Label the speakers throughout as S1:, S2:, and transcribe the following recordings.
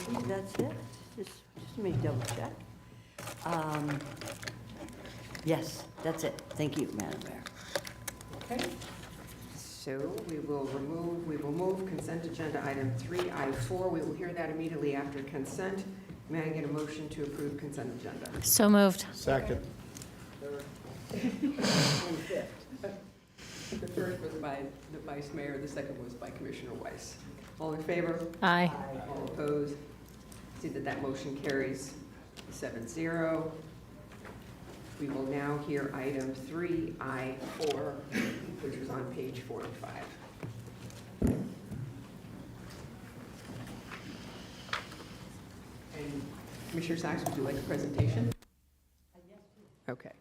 S1: think that's it. Just let me double check. Yes, that's it. Thank you, Madam Mayor.
S2: Okay. So we will move consent agenda item 3I4. We will hear that immediately after consent. May I get a motion to approve consent agenda?
S3: So moved.
S4: Second.
S2: The first was by the Vice Mayor, the second was by Commissioner Weiss. All in favor?
S3: Aye.
S2: All opposed? See that motion carries 7-0. We will now hear item 3I4, which is on page 45. And Commissioner Sachs, would you like a presentation? Yes, please. Okay.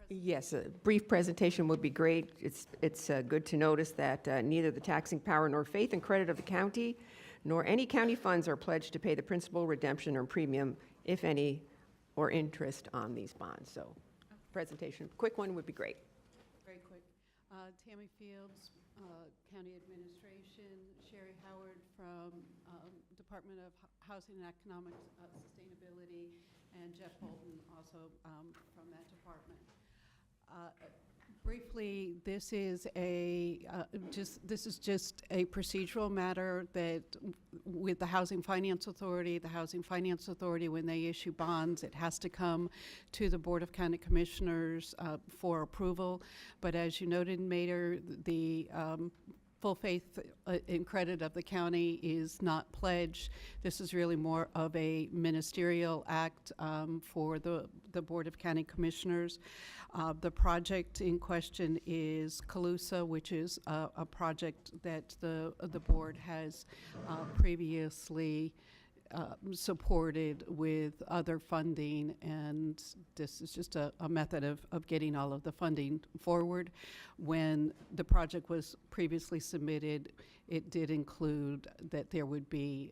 S2: Yes, a brief presentation would be great. It's good to notice that neither the taxing power nor faith and credit of the county nor any county funds are pledged to pay the principal, redemption, or premium, if any, or interest on these bonds. So presentation, quick one would be great.
S5: Very quick. Tammy Fields, County Administration, Sherry Howard from Department of Housing and Economic Sustainability, and Jeff Bolton also from that department. Briefly, this is just a procedural matter that with the Housing Finance Authority, when they issue bonds, it has to come to the Board of County Commissioners for approval. But as you noted, Mayor, the full faith and credit of the county is not pledged. This is really more of a ministerial act for the Board of County Commissioners. The project in question is Calusa, which is a project that the board has previously supported with other funding, and this is just a method of getting all of the funding forward. When the project was previously submitted, it did include that there would be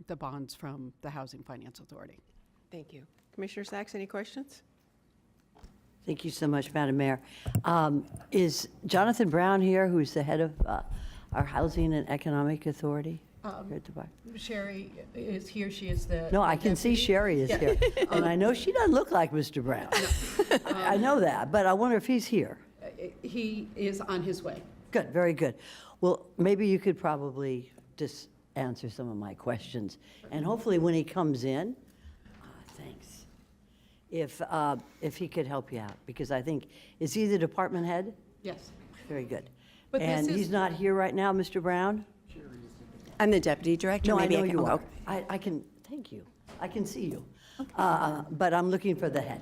S5: the bonds from the Housing Finance Authority.
S2: Thank you. Commissioner Sachs, any questions?
S1: Thank you so much, Madam Mayor. Is Jonathan Brown here, who's the head of our Housing and Economic Authority? Here at the bar?
S5: Sherry is here. She is the
S1: No, I can see Sherry is here. And I know she doesn't look like Mr. Brown. I know that, but I wonder if he's here.
S5: He is on his way.
S1: Good, very good. Well, maybe you could probably just answer some of my questions. And hopefully when he comes in, thanks, if he could help you out, because I think, is he the department head?
S5: Yes.
S1: Very good.
S5: But
S1: and
S5: this is-
S1: he's not here right now, Mr. Brown?
S6: I'm the deputy director.
S1: No,
S6: Maybe
S1: I know
S6: can
S1: you are.
S6: go.
S1: I can, thank you. I can see you. But I'm looking for the head.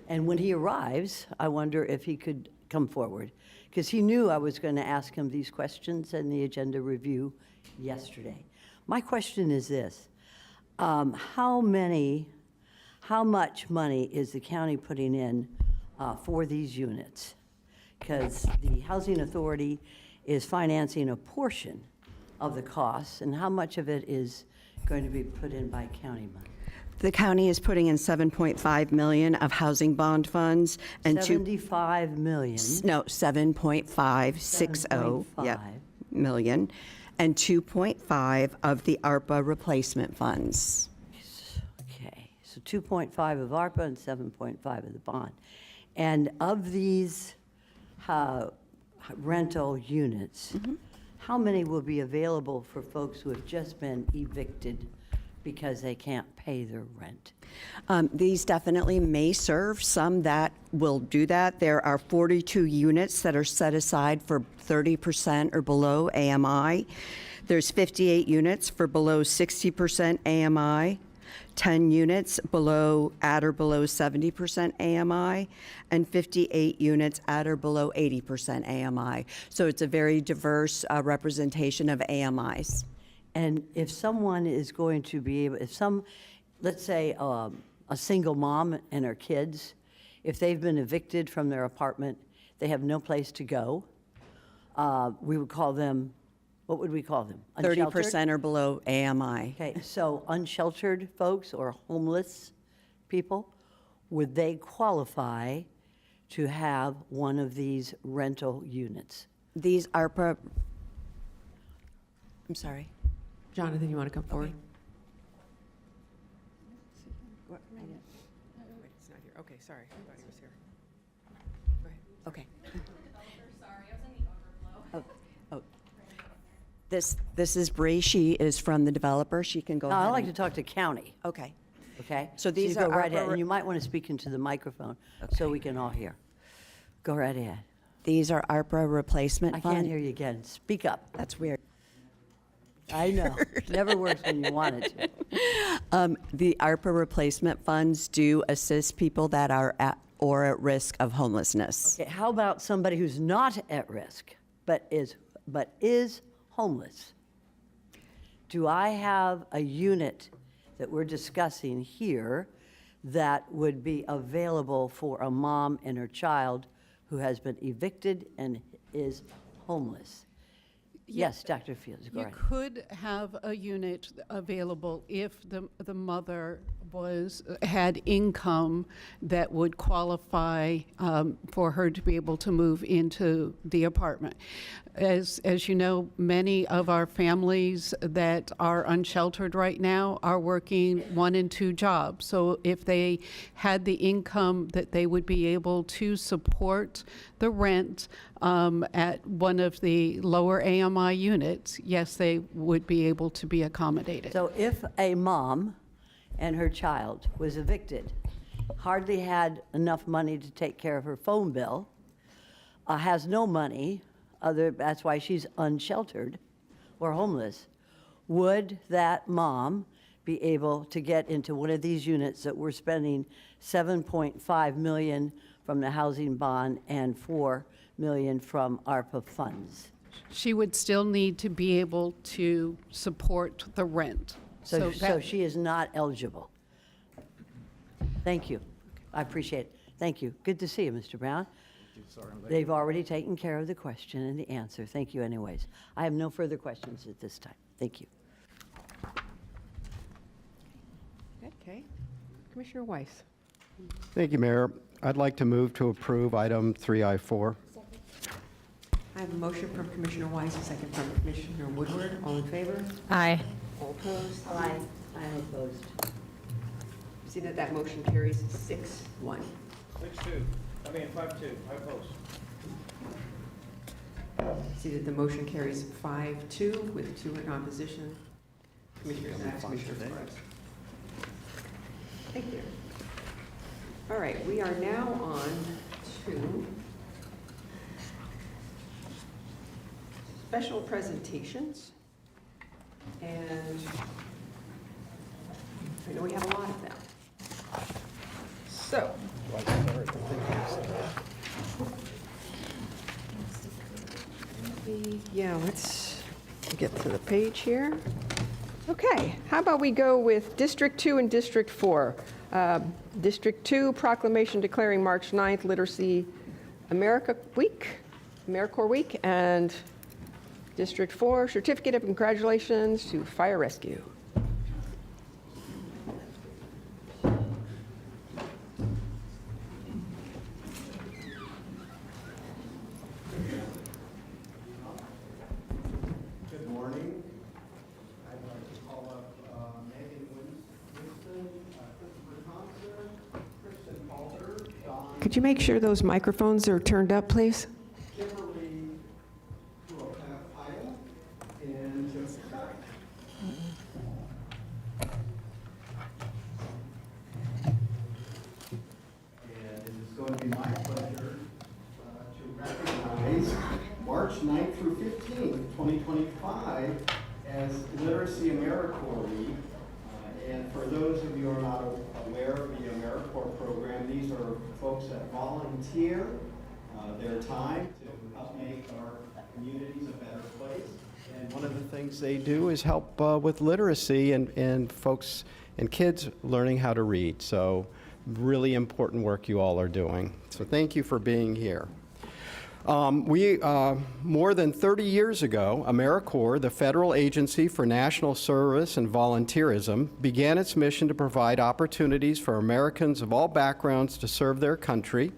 S1: And when he arrives, I wonder if he could come forward, because he knew I was going to ask him these questions in the agenda review yesterday. My question is this: how much money is the county putting in for these units? Because the Housing Authority is financing a portion of the costs, and how much of it is going to be put in by county money?
S6: The county is putting in $7.5 million of housing bond funds and
S1: 75 million.
S6: No, 7.560 yep, million, and 2.5 of the ARPA replacement funds.
S1: Okay, so 2.5 of ARPA and 7.5 of the bond. And of these rental units, how many will be available for folks who have just been evicted because they can't pay their rent?
S6: These definitely may serve some that will do that. There are 42 units that are set aside for 30% or below AMI. There's 58 units for below 60% AMI. 10 units at or below 70% AMI, and 58 units at or below 80% AMI. So it's a very diverse representation of AMIs.
S1: And if someone is going to be able, let's say a single mom and her kids, if they've been evicted from their apartment, they have no place to go, we would call them, what would we call them? Unsheltered?
S6: 30% or below AMI.
S1: Okay, so unsheltered folks or homeless people, would they qualify to have one of these rental units?
S6: These ARPA, I'm sorry.
S2: Jonathan, you want to come forward? It's not here. Okay, sorry. I thought he was here. Go ahead.
S6: Okay. Oh, this is Bree. She is from the developer. She can go
S1: No,
S6: ahead.
S1: I'd like to
S6: and-
S1: talk to county,
S6: Okay.
S1: okay?
S6: So these
S1: you go
S6: are
S1: right ahead,
S6: ARPA
S1: and you might want to speak into the microphone so we can all hear. Go right ahead.
S6: These are ARPA replacement
S1: I
S6: fund.
S1: can't hear you again. Speak up.
S6: That's weird.
S1: I know. Never works when you want it to.
S6: The ARPA replacement funds do assist people that are at or at risk of homelessness.
S1: Okay, how about somebody who's not at risk, but is homeless? Do I have a unit that we're discussing here that would be available for a mom and her child who has been evicted and is homeless? Yes, Dr. Fields, go
S5: You
S1: ahead.
S5: could have a unit available if the mother had income that would qualify for her to be able to move into the apartment. As you know, many of our families that are unsheltered right now are working 1 and 2 jobs. So if they had the income that they would be able to support the rent at one of the lower AMI units, yes, they would be able to be accommodated.
S1: So if a mom and her child was evicted, hardly had enough money to take care of her phone bill, has no money, that's why she's unsheltered or homeless, would that mom be able to get into one of these units that we're spending $7.5 million from the housing bond and $4 million from ARPA funds?
S5: She would still need to be able to support the rent.
S1: So
S5: that-
S1: she is not eligible. Thank you. I appreciate it. Thank you. Good to see you, Mr. Brown. They've already taken care of the question and the answer. Thank you anyways. I have no further questions at this time. Thank you.
S2: Okay. Commissioner Weiss.
S3: Thank you, Mayor. I'd like to move to approve item 3I4.
S2: I have a motion from Commissioner Weiss, a second from Commissioner Woodward. All in favor?
S4: Aye.
S2: All opposed?
S1: Aye. I am opposed.
S2: See that that motion carries 6-1.
S7: 5-2, I oppose.
S2: See that the motion carries 5-2 with 2 in opposition. Commissioner Sacks, Commissioner Flores. Thank you. All right, we are now on to special presentations. And I know we have a lot of them. So, yeah, let's get to the page here. Okay, how about we go with District 2 and District 4? District 2, proclamation declaring March 9th Literacy AmeriCorps Week, and District 4, certificate of congratulations to fire rescue.
S3: Good morning. I'd like to call up Megan Winston, Christopher Thompson, Kristen Palter, Don
S2: Could you make sure those microphones are turned up, please?
S3: Kimberly Tuapaya, and Joseph Scott. And it is going to be my pleasure to recognize March 9th through 15th, 2025, as Literacy AmeriCorps Week. And for those of you who are not aware of the AmeriCorps program, these are folks that volunteer their time to help make our communities a better place. And one of the things they do is help with literacy and folks and kids learning how to read. So really important work you all are doing. So thank you for being here. More than 30 years ago, AmeriCorps, the federal agency for national service and volunteerism, began its mission to provide opportunities for Americans of all backgrounds to serve their country,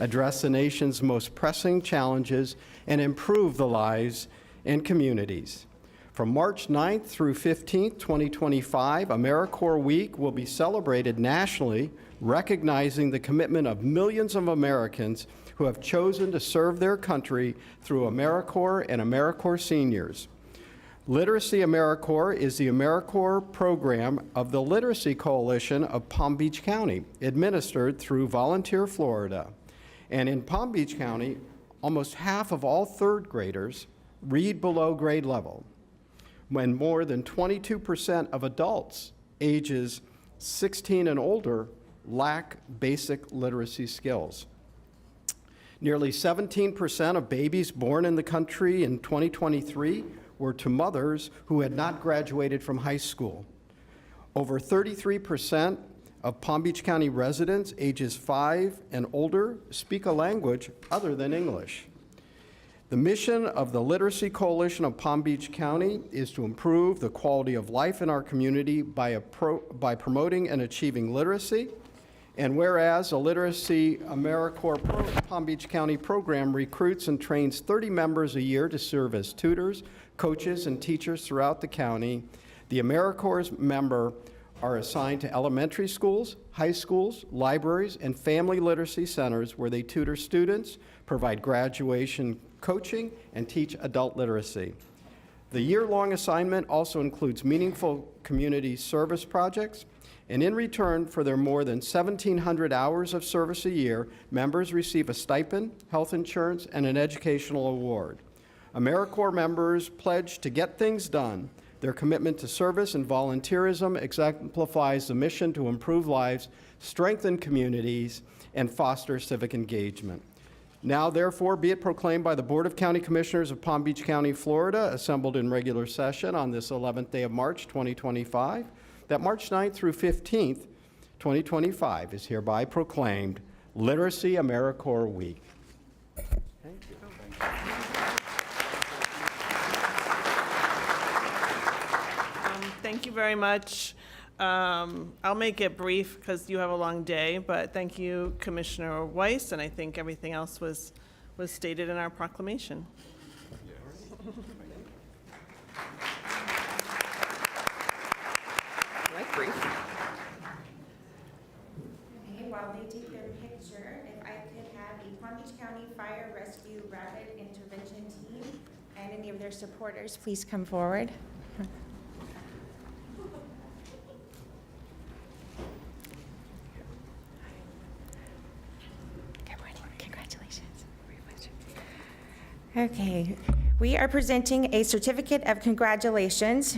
S3: address the nation's most pressing challenges, and improve the lives and communities. From March 9th through 15th, 2025, AmeriCorps Week will be celebrated nationally, recognizing the commitment of millions of Americans who have chosen to serve their country through AmeriCorps and AmeriCorps Seniors. Literacy AmeriCorps is the AmeriCorps program of the Literacy Coalition of Palm Beach County, administered through Volunteer Florida. And in Palm Beach County, almost half of all third graders read below grade level, when more than 22% of adults ages 16 and older lack basic literacy skills. Nearly 17% of babies born in the country in 2023 were to mothers who had not graduated from high school. Over 33% of Palm Beach County residents ages 5 and older speak a language other than English. The mission of the Literacy Coalition of Palm Beach County is to improve the quality of life in our community by promoting and achieving literacy. And whereas the Literacy AmeriCorps Palm Beach County program recruits and trains 30 members a year to serve as tutors, coaches, and teachers throughout the county, the AmeriCorps member are assigned to elementary schools, high schools, libraries, and family literacy centers where they tutor students, provide graduation coaching, and teach adult literacy. The year-long assignment also includes meaningful community service projects, and in return for their more than 1,700 hours of service a year, members receive a stipend, health insurance, and an educational award. AmeriCorps members pledge to get things done. Their commitment to service and volunteerism exemplifies the mission to improve lives, strengthen communities, and foster civic engagement. Now, therefore, be it proclaimed by the Board of County Commissioners of Palm Beach County, Florida, assembled in regular session on this 11th day of March, 2025, that March 9th through 15th, 2025 is hereby proclaimed Literacy AmeriCorps Week. Thank you.
S4: Thank you very much. I'll make it brief because you have a long day, but thank you, Commissioner Weiss, and I think everything else was stated in our proclamation.
S2: Like brief.
S7: Okay, while they take their picture, if I could have the Palm Beach County Fire Rescue Rapid Intervention Team and any of their supporters, please come forward. Good morning. Congratulations. Okay, we are presenting a certificate of congratulations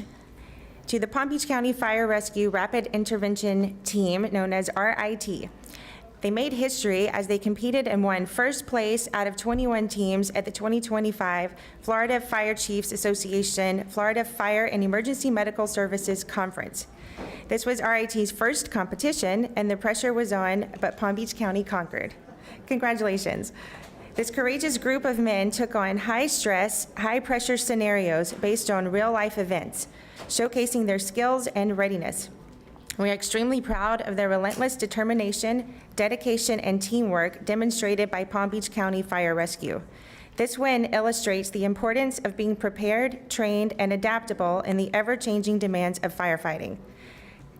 S7: to the Palm Beach County Fire Rescue Rapid Intervention Team, known as RIT. They made history as they competed and won first place out of 21 teams at the 2025 Florida Fire Chiefs Association Florida Fire and Emergency Medical Services Conference. This was RIT's first competition, and the pressure was on, but Palm Beach County conquered. Congratulations. This courageous group of men took on high-stress, high-pressure scenarios based on real-life events, showcasing their skills and readiness. We are extremely proud of their relentless determination, dedication, and teamwork demonstrated by Palm Beach County Fire Rescue. This win illustrates the importance of being prepared, trained, and adaptable in the ever-changing demands of firefighting.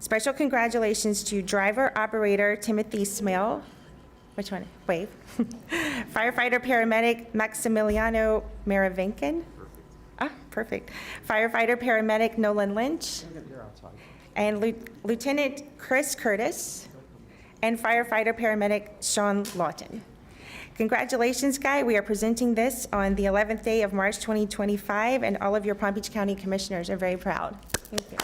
S7: Special congratulations to driver-operator Timothy Smale. Which one? Wave. Firefighter paramedic Maximiliano Maravinkin. Perfect. Firefighter paramedic Nolan Lynch. And Lieutenant Chris Curtis. And firefighter paramedic Sean Lawton. Congratulations, Guy. We are presenting this on the 11th day of March 2025, and all of your Palm Beach County commissioners are very proud. Thank you.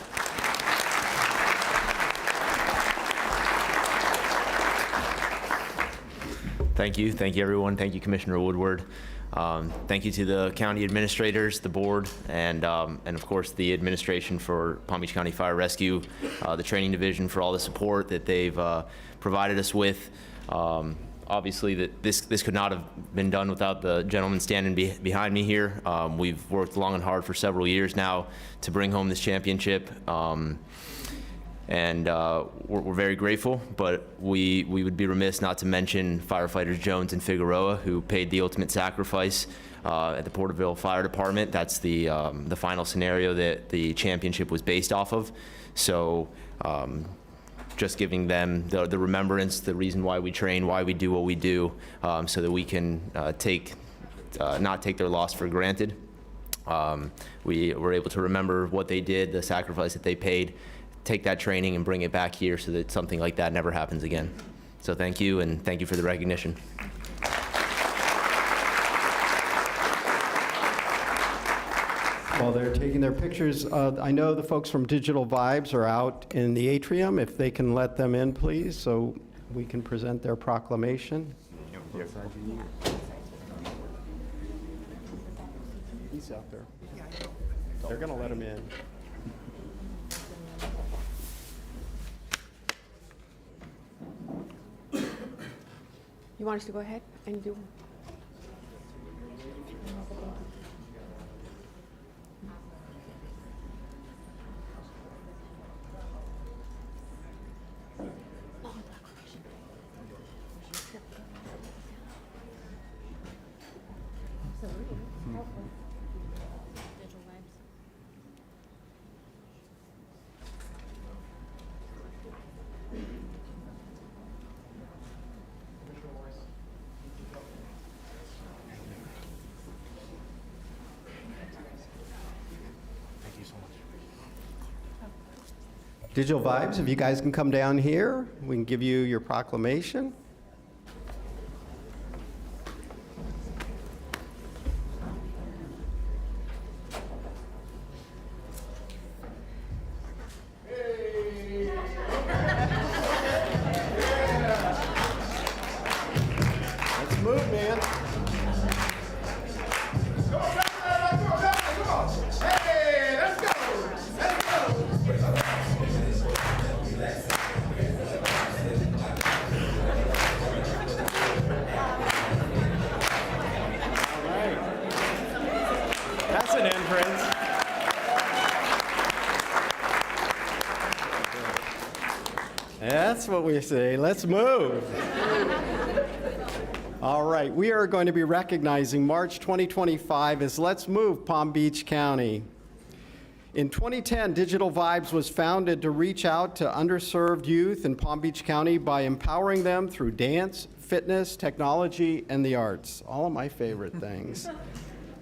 S8: Thank you, everyone. Thank you, Commissioner Woodward. Thank you to the county administrators, the board, and of course the administration for Palm Beach County Fire Rescue, the training division for all the support that they've provided us with. Obviously, that this could not have been done without the gentleman standing behind me here. We've worked long and hard for several years now to bring home this championship. And we're very grateful, but we would be remiss not to mention firefighters Jones and Figueroa, who paid the ultimate sacrifice at the Porterville Fire Department. That's the final scenario that the championship was based off of. So just giving them the remembrance, the reason why we train, why we do what we do, so that we can not take their loss for granted. We were able to remember what they did, the sacrifice that they paid, take that training and bring it back here so that something like that never happens again. So thank you, and thank you for the recognition.
S3: While they're taking their pictures, I know the folks from Digital Vibes are out in the atrium. If they can let them in, please, so we can present their proclamation. He's out there. They're going to let him in.
S2: You want us to go ahead and do?
S3: Digital Vibes, if you guys can come down here, we can give you your proclamation. Let's move, man. That's an entrance. That's what we say. Let's move. All right, we are going to be recognizing March 2025 as Let's Move Palm Beach County. In 2010, Digital Vibes was founded to reach out to underserved youth in Palm Beach County by empowering them through dance, fitness, technology, and the arts. All of my favorite things.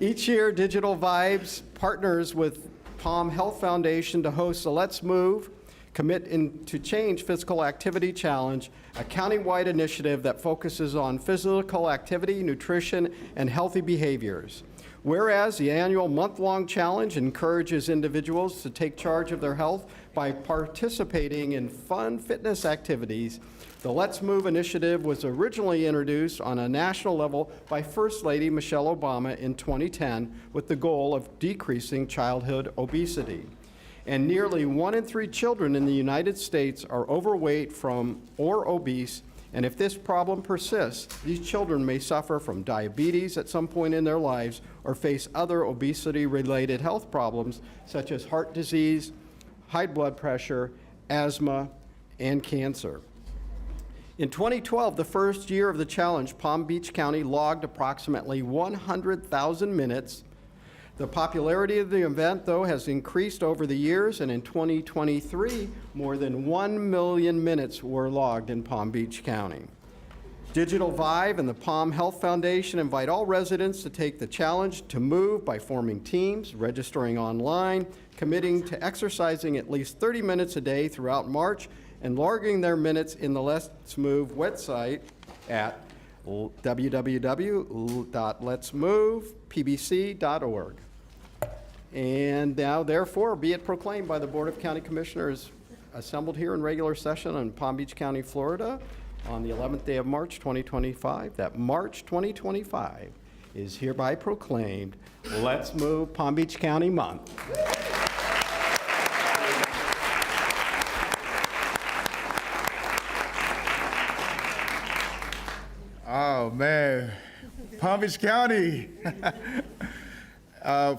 S3: Each year, Digital Vibes partners with Palm Health Foundation to host a Let's Move, Commit to Change Physical Activity Challenge, a countywide initiative that focuses on physical activity, nutrition, and healthy behaviors. Whereas the annual month-long challenge encourages individuals to take charge of their health by participating in fun fitness activities, the Let's Move initiative was originally introduced on a national level by First Lady Michelle Obama in 2010 with the goal of decreasing childhood obesity. And nearly 1 in 3 children in the United States are overweight or obese, and if this problem persists, these children may suffer from diabetes at some point in their lives or face other obesity-related health problems such as heart disease, high blood pressure, asthma, and cancer. In 2012, the first year of the challenge, Palm Beach County logged approximately 100,000 minutes. The popularity of the event, though, has increased over the years, and in 2023, more than 1 million minutes were logged in Palm Beach County. Digital Vibe and the Palm Health Foundation invite all residents to take the challenge to move by forming teams, registering online, committing to exercising at least 30 minutes a day throughout March, and logging their minutes in the Let's Move website at www.letsmovepbc.org. And now, therefore, be it proclaimed by the Board of County Commissioners assembled here in regular session in Palm Beach County, Florida, on the 11th day of March 2025, that March 2025 is hereby proclaimed Let's Move Palm Beach County Month.
S9: Oh, man. Palm Beach County.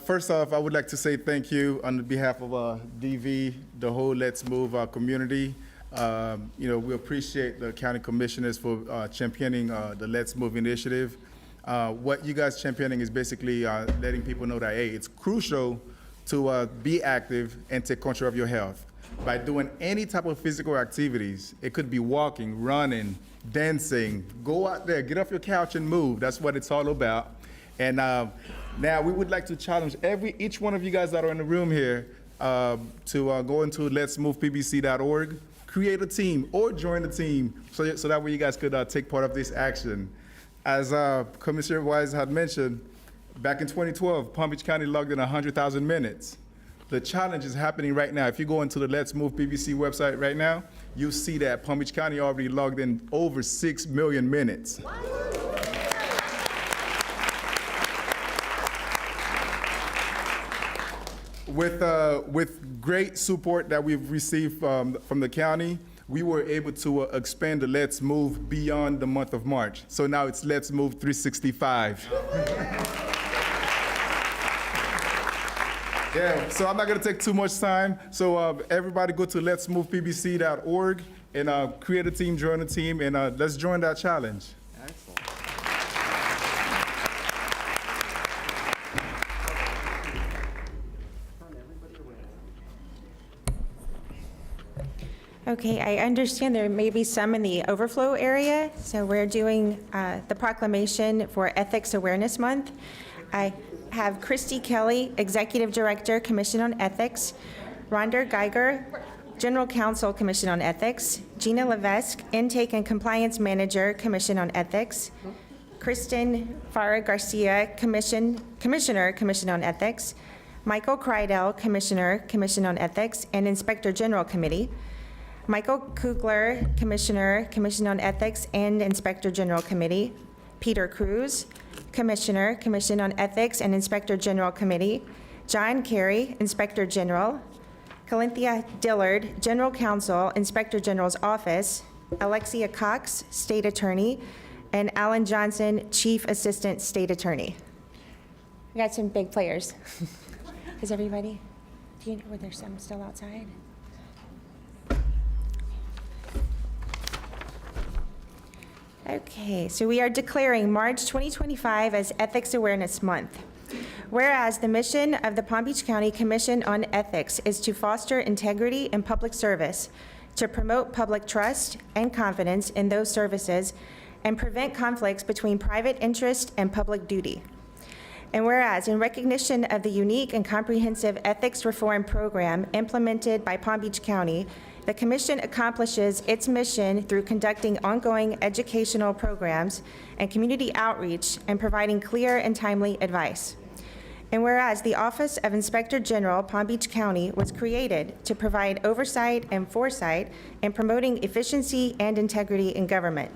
S9: First off, I would like to say thank you on behalf of DV, the whole Let's Move community. We appreciate the county commissioners for championing the Let's Move initiative. What you guys championing is basically letting people know that, hey, it's crucial to be active and take control of your health. By doing any type of physical activities, it could be walking, running, dancing, go out there, get off your couch and move. That's what it's all about. And now we would like to challenge each one of you guys that are in the room here to go into letsmovepbc.org, create a team or join the team so that way you guys could take part of this action. As Commissioner Wise had mentioned, back in 2012, Palm Beach County logged in 100,000 minutes. The challenge is happening right now. If you go into the Let's Move PBC website right now, you'll see that Palm Beach County already logged in over 6 million minutes. With great support that we've received from the county, we were able to expand the Let's Move beyond the month of March. So now it's Let's Move 365. Yeah, so I'm not gonna take too much time. So everybody go to letsmovepbc.org and create a team, join a team, and let's join that challenge.
S7: Okay, I understand there may be some in the overflow area, so we're doing the proclamation for Ethics Awareness Month. I have Christy Kelly, Executive Director, Commission on Ethics, Rhonda Geiger, General Counsel, Commission on Ethics, Gina Levesque, Intake and Compliance Manager, Commission on Ethics, Kristen Farah Garcia, Commissioner, Commission on Ethics, Michael Kreidel, Commissioner, Commission on Ethics, and Inspector General Committee, Michael Kugler, Commissioner, Commission on Ethics and Inspector General Committee, Peter Cruz, Commissioner, Commission on Ethics and Inspector General Committee, John Carey, Inspector General, Calinthia Dillard, General Counsel, Inspector General's Office, Alexia Cox, State Attorney, and Alan Johnson, Chief Assistant State Attorney. We got some big players. Is everybody? Do you know where there's some still outside? Okay, so we are declaring March 2025 as Ethics Awareness Month. Whereas the mission of the Palm Beach County Commission on Ethics is to foster integrity in public service, to promote public trust and confidence in those services, and prevent conflicts between private interest and public duty. And whereas in recognition of the unique and comprehensive ethics reform program implemented by Palm Beach County, the Commission accomplishes its mission through conducting ongoing educational programs and community outreach and providing clear and timely advice. And whereas the Office of Inspector General, Palm Beach County, was created to provide oversight and foresight in promoting efficiency and integrity in government.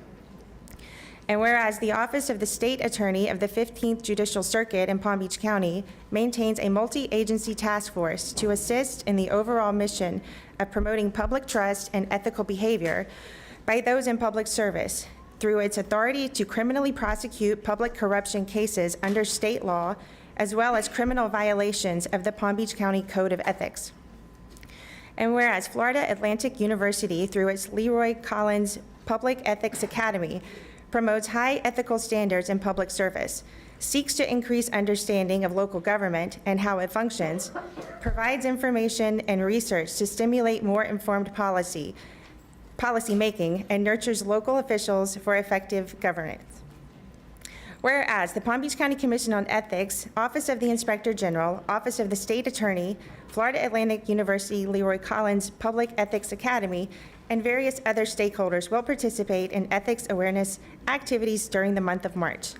S7: And whereas the Office of the State Attorney of the 15th Judicial Circuit in Palm Beach County maintains a multi-agency task force to assist in the overall mission of promoting public trust and ethical behavior by those in public service through its authority to criminally prosecute public corruption cases under state law, as well as criminal violations of the Palm Beach County Code of Ethics. And whereas Florida Atlantic University, through its Leroy Collins Public Ethics Academy, promotes high ethical standards in public service, seeks to increase understanding of local government and how it functions, provides information and research to stimulate more informed policy making, and nurtures local officials for effective governance. Whereas the Palm Beach County Commission on Ethics, Office of the Inspector General, Office of the State Attorney, Florida Atlantic University Leroy Collins Public Ethics Academy, and various other stakeholders will participate in ethics awareness activities during the month of March.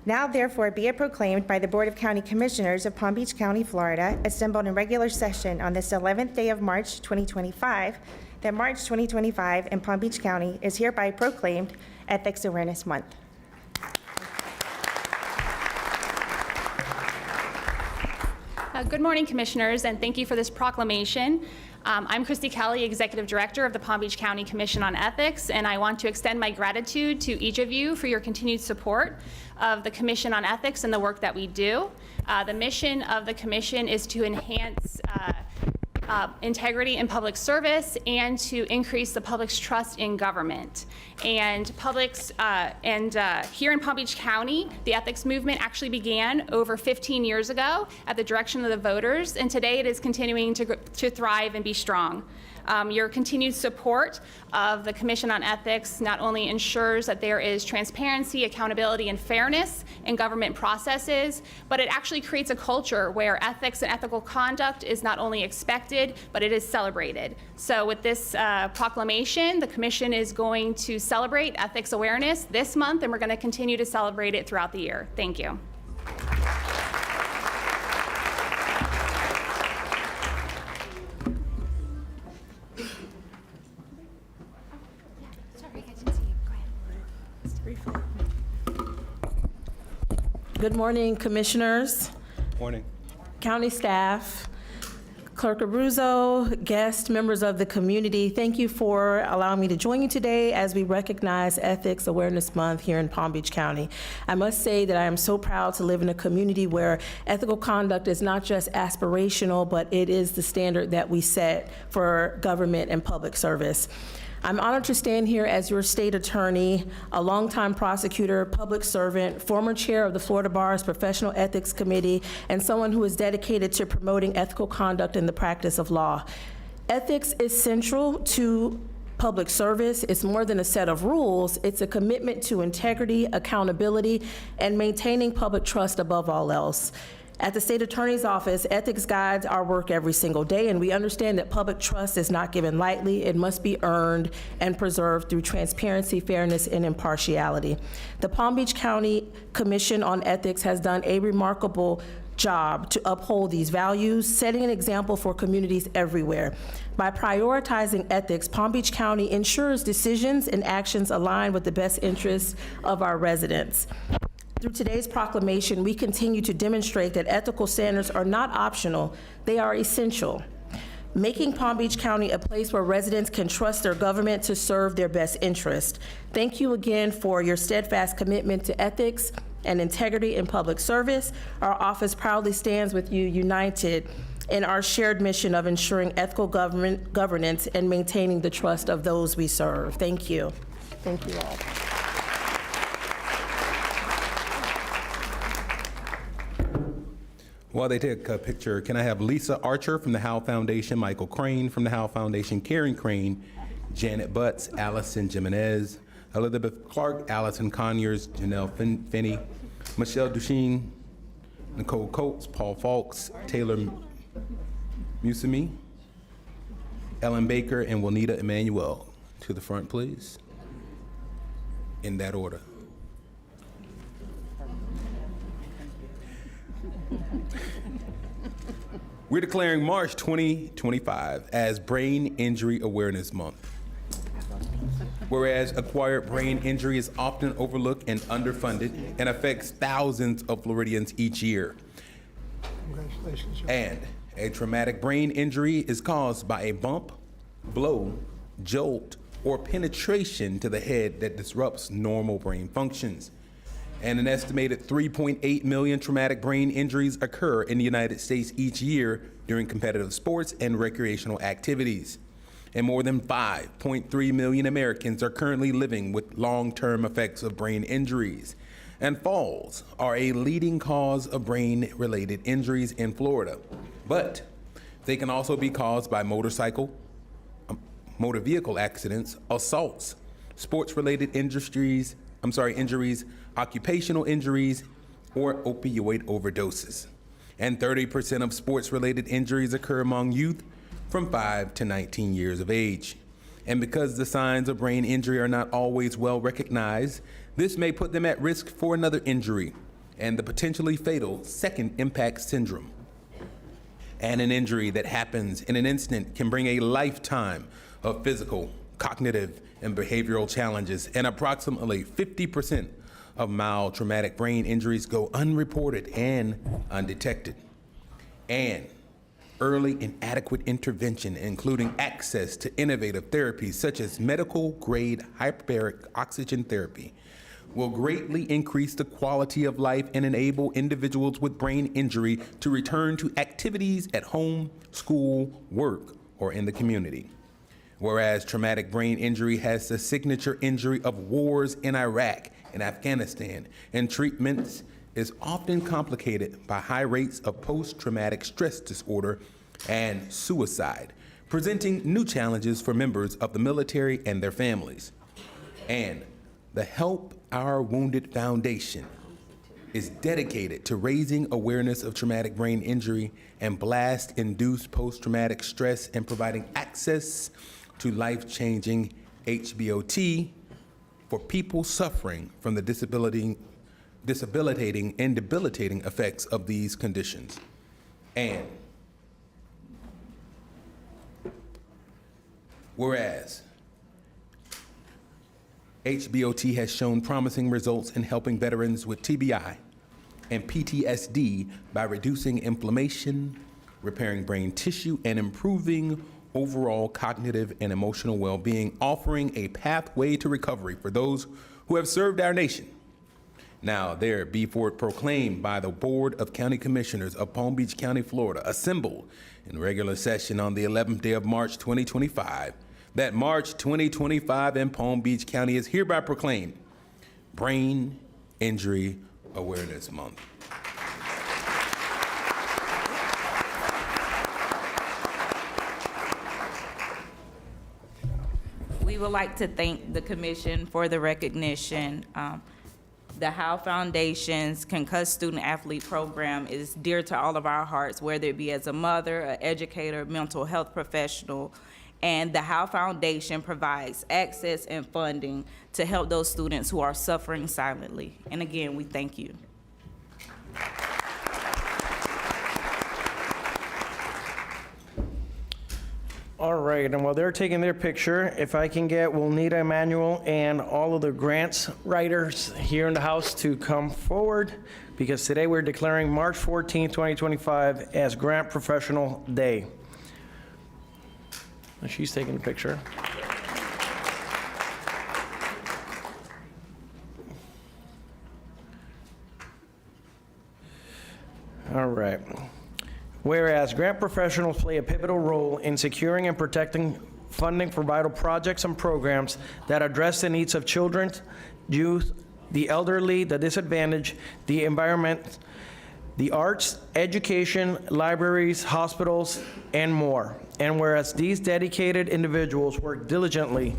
S7: Now therefore be it proclaimed by the Board of County Commissioners of Palm Beach County, Florida, assembled in regular session on this 11th day of March 2025, that March 2025 in Palm Beach County is hereby proclaimed Ethics Awareness Month.
S10: Good morning, Commissioners, and thank you for this proclamation. I'm Christy Kelly, Executive Director of the Palm Beach County Commission on Ethics, and I want to extend my gratitude to each of you for your continued support of the Commission on Ethics and the work that we do. The mission of the Commission is to enhance integrity in public service and to increase the public's trust in government. And here in Palm Beach County, the ethics movement actually began over 15 years ago at the direction of the voters, and today it is continuing to thrive and be strong. Your continued support of the Commission on Ethics not only ensures that there is transparency, accountability, and fairness in government processes, but it actually creates a culture where ethics and ethical conduct is not only expected, but it is celebrated. So with this proclamation, the Commission is going to celebrate ethics awareness this month, and we're going to continue to celebrate it throughout the year. Thank you.
S11: Good morning, Commissioners.
S12: Morning.
S11: County staff, Clerk Abruzzo, guests, members of the community, thank you for allowing me to join you today as we recognize Ethics Awareness Month here in Palm Beach County. I must say that I am so proud to live in a community where ethical conduct is not just aspirational, but it is the standard that we set for government and public service. I'm honored to stand here as your state attorney, a longtime prosecutor, public servant, former chair of the Florida Bar's Professional Ethics Committee, and someone who is dedicated to promoting ethical conduct in the practice of law. Ethics is central to public service. It's more than a set of rules. It's a commitment to integrity, accountability, and maintaining public trust above all else. At the State Attorney's Office, ethics guides our work every single day, and we understand that public trust is not given lightly. It must be earned and preserved through transparency, fairness, and impartiality. The Palm Beach County Commission on Ethics has done a remarkable job to uphold these values, setting an example for communities everywhere. By prioritizing ethics, Palm Beach County ensures decisions and actions align with the best interests of our residents. Through today's proclamation, we continue to demonstrate that ethical standards are not optional, they are essential, making Palm Beach County a place where residents can trust their government to serve their best interest. Thank you again for your steadfast commitment to ethics and integrity in public service. Our office proudly stands with you united in our shared mission of ensuring ethical governance and maintaining the trust of those we serve. Thank you. Thank you all.
S12: While they take a picture, can I have Lisa Archer from the Howe Foundation, Michael Crane from the Howe Foundation, Karen Crane, Janet Butts, Allison Jimenez, Elizabeth Clark, Allison Conyers, Janelle Finney, Michelle Duchesne, Nicole Coates, Paul Falks, Taylor Musimi, Ellen Baker, and Juanita Emanuel. To the front, please. In that order. We're declaring March 2025 as Brain Injury Awareness Month. Whereas acquired brain injury is often overlooked and underfunded and affects thousands of Floridians each year. Congratulations. And a traumatic brain injury is caused by a bump, blow, jolt, or penetration to the head that disrupts normal brain functions. And an estimated 3.8 million traumatic brain injuries occur in the United States each year during competitive sports and recreational activities. And more than 5.3 million Americans are currently living with long-term effects of brain injuries. And falls are a leading cause of brain-related injuries in Florida. But they can also be caused by motor vehicle accidents, assaults, sports-related injuries, occupational injuries, or opioid overdoses. And 30% of sports-related injuries occur among youth from 5 to 19 years of age. And because the signs of brain injury are not always well recognized, this may put them at risk for another injury and the potentially fatal second impact syndrome. And an injury that happens in an instant can bring a lifetime of physical, cognitive, and behavioral challenges, and approximately 50% of mild traumatic brain injuries go unreported and undetected. And early and adequate intervention, including access to innovative therapies such as medical-grade hyperbaric oxygen therapy, will greatly increase the quality of life and enable individuals with brain injury to return to activities at home, school, work, or in the community. Whereas traumatic brain injury has the signature injury of wars in Iraq and Afghanistan, and treatments is often complicated by high rates of post-traumatic stress disorder and suicide, presenting new challenges for members of the military and their families. And the Help Our Wounded Foundation is dedicated to raising awareness of traumatic brain injury and blast-induced post-traumatic stress and providing access to life-changing HBOT for people suffering from the debilitating and debilitating effects of these conditions. And whereas HBOT has shown promising results in helping veterans with TBI and PTSD by reducing inflammation, repairing brain tissue, and improving overall cognitive and emotional well-being, offering a pathway to recovery for those who have served our nation. Now, there be for it proclaimed by the Board of County Commissioners of Palm Beach County, Florida, assembled in regular session on the 11th day of March 2025, that March 2025 in Palm Beach County is hereby proclaimed Brain Injury Awareness Month.
S13: We would like to thank the commission for the recognition. The Howe Foundation's Concussed Student Athlete Program is dear to all of our hearts, whether it be as a mother, an educator, mental health professional. And the Howe Foundation provides access and funding to help those students who are suffering silently. And again, we thank you.
S14: All right, and while they're taking their picture, if I can get Wilnita Emanuel and all of the grants writers here in the house to come forward, because today we're declaring March 14, 2025 as Grant Professional Day. And she's taking the picture. All right. Whereas grant professionals play a pivotal role in securing and protecting funding for vital projects and programs that address the needs of children, youth, the elderly, the disadvantaged, the environment, the arts, education, libraries, hospitals, and more. And whereas these dedicated individuals work diligently,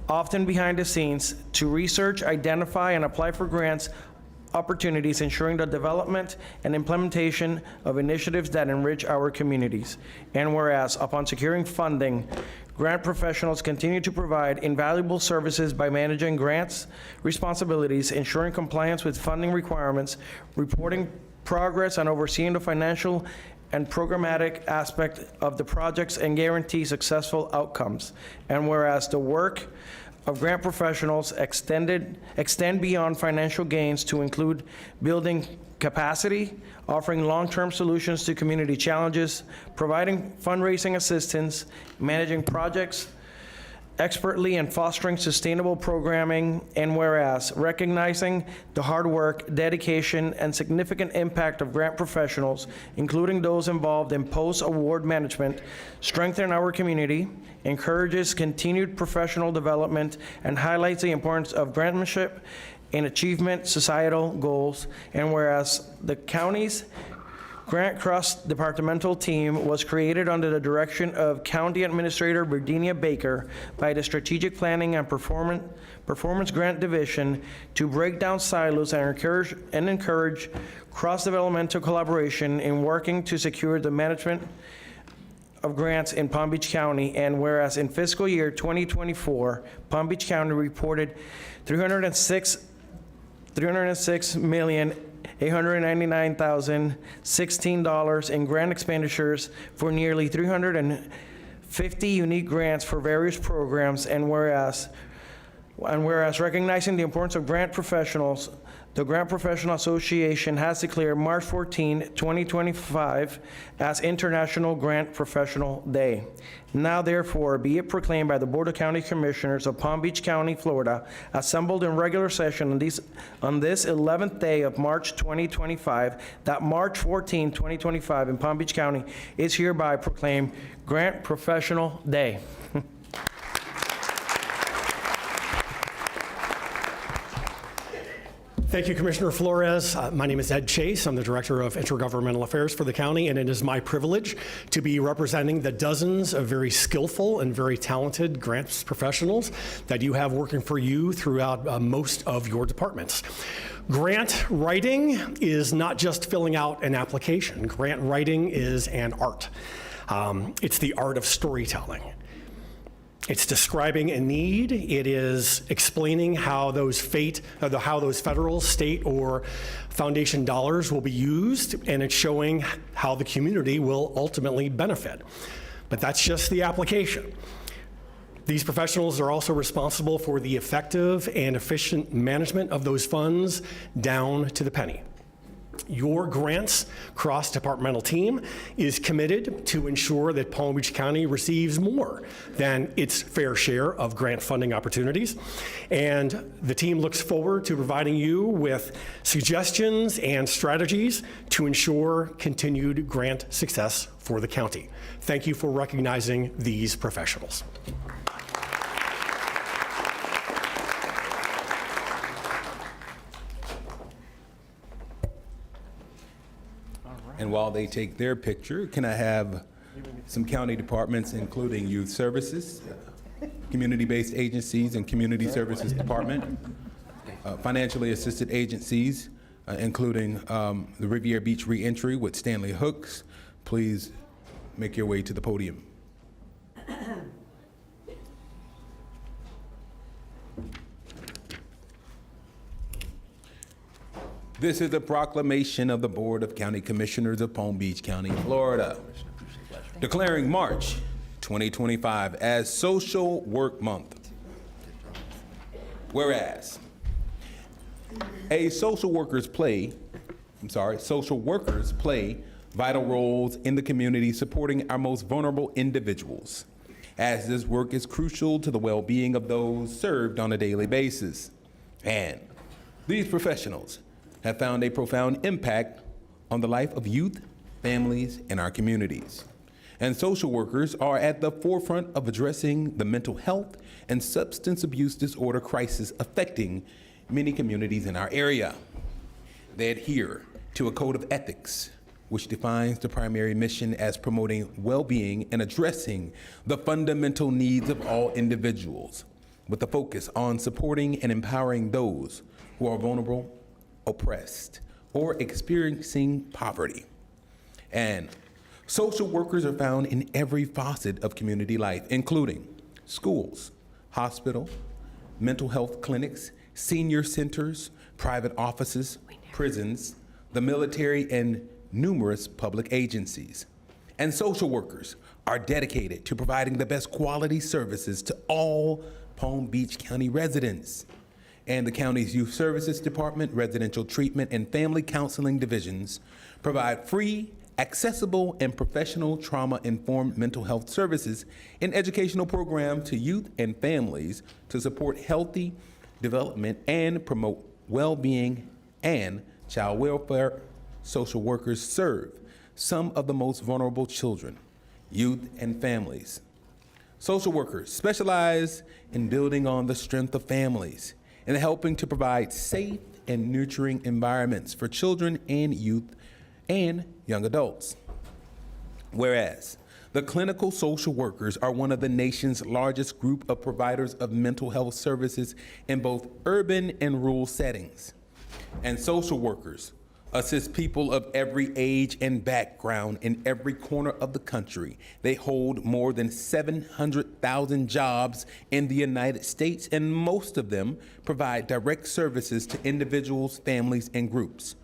S14: often behind the scenes, to research, identify, and apply for grants opportunities, ensuring the development and implementation of initiatives that enrich our communities. And whereas, upon securing funding, grant professionals continue to provide invaluable services by managing grants responsibilities, ensuring compliance with funding requirements, reporting progress, and overseeing the financial and programmatic aspect of the projects and guarantee successful outcomes. And whereas the work of grant professionals extend beyond financial gains to include building capacity, offering long-term solutions to community challenges, providing fundraising assistance, managing projects expertly, and fostering sustainable programming. And whereas recognizing the hard work, dedication, and significant impact of grant professionals, including those involved in post-award management, strengthen our community, encourages continued professional development, and highlights the importance of grantmanship in achievement societal goals. And whereas the county's Grant cross-departmental team was created under the direction of County Administrator Virginia Baker by the Strategic Planning and Performance Grant Division to break down silos and encourage cross-developmental collaboration in working to secure the management of grants in Palm Beach County. And whereas in fiscal year 2024, Palm Beach County reported $306,899,016 in grant expenditures for nearly 350 50 unique grants for various programs, and whereas recognizing the importance of grant professionals, the Grant Professional Association has declared March 14, 2025 as International Grant Professional Day. Now therefore be it proclaimed by the Board of County Commissioners of Palm Beach County, Florida, assembled in regular session on this 11th day of March 2025, that March 14, 2025 in Palm Beach County is hereby proclaimed Grant Professional Day.
S15: Thank you, Commissioner Flores. My name is Ed Chase. I'm the Director of Intergovernmental Affairs for the county, and it is my privilege to be representing the dozens of very skillful and very talented grants professionals that you have working for you throughout most of your departments. Grant writing is not just filling out an application. Grant writing is an art. It's the art of storytelling. It's describing a need. It is explaining how those federal, state, or foundation dollars will be used, and it's showing how the community will ultimately benefit. But that's just the application. These professionals are also responsible for the effective and efficient management of those funds down to the penny. Your grants cross-departmental team is committed to ensure that Palm Beach County receives more than its fair share of grant funding opportunities. And the team looks forward to providing you with suggestions and strategies to ensure continued grant success for the county. Thank you for recognizing these professionals.
S12: And while they take their picture, can I have some county departments, including Youth Services, community-based agencies and Community Services Department, financially assisted agencies, including the Riviera Beach Reentry with Stanley Hooks, please make your way to the podium. This is a proclamation of the Board of County Commissioners of Palm Beach County, Florida, declaring March 2025 as Social Work Month. Whereas, social workers play vital roles in the community supporting our most vulnerable individuals, as this work is crucial to the well-being of those served on a daily basis. And these professionals have found a profound impact on the life of youth, families, and our communities. And social workers are at the forefront of addressing the mental health and substance abuse disorder crisis affecting many communities in our area. They adhere to a code of ethics, which defines the primary mission as promoting well-being and addressing the fundamental needs of all individuals, with a focus on supporting and empowering those who are vulnerable, oppressed, or experiencing poverty. And social workers are found in every facet of community life, including schools, hospitals, mental health clinics, senior centers, private offices, prisons, the military, and numerous public agencies. And social workers are dedicated to providing the best quality services to all Palm Beach County residents. And the county's Youth Services Department, Residential Treatment, and Family Counseling Divisions provide free, accessible, and professional trauma-informed mental health services and educational programs to youth and families to support healthy development and promote well-being and child welfare. Social workers serve some of the most vulnerable children, youth, and families. Social workers specialize in building on the strength of families and helping to provide safe and nurturing environments for children and youth and young adults. Whereas, the clinical social workers are one of the nation's largest group of providers of mental health services in both urban and rural settings. And social workers assist people of every age and background in every corner of the country. They hold more than 700,000 jobs in the United States, and most of them provide direct services to individuals, families, and groups.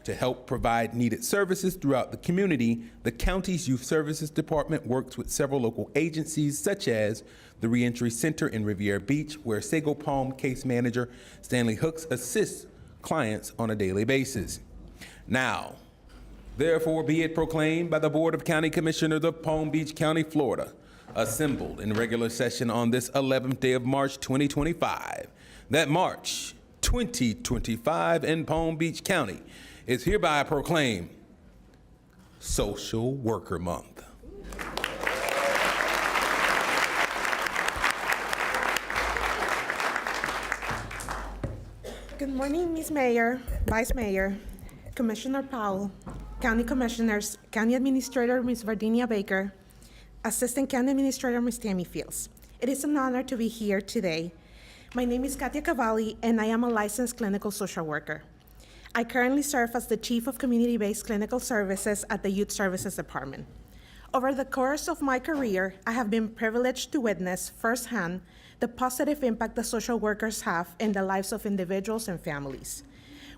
S12: To help provide needed services throughout the community, the county's Youth Services Department works with several local agencies, such as the Reentry Center in Riviera Beach, where Sago Palm case manager Stanley Hooks assists clients on a daily basis. Now, therefore be it proclaimed by the Board of County Commissioners of Palm Beach County, Florida, assembled in regular session on this 11th day of March 2025, that March 2025 in Palm Beach County is hereby proclaimed Social Worker Month.
S16: Good morning, Ms. Mayor, Vice Mayor, Commissioner Powell, County Commissioners, County Administrator, Ms. Vardinia Baker, Assistant County Administrator, Ms. Tammy Fields. It is an honor to be here today. My name is Katia Cavalli, and I am a licensed clinical social worker. I currently serve as the Chief of Community-Based Clinical Services at the Youth Services Department. Over the course of my career, I have been privileged to witness firsthand the positive impact that social workers have in the lives of individuals and families.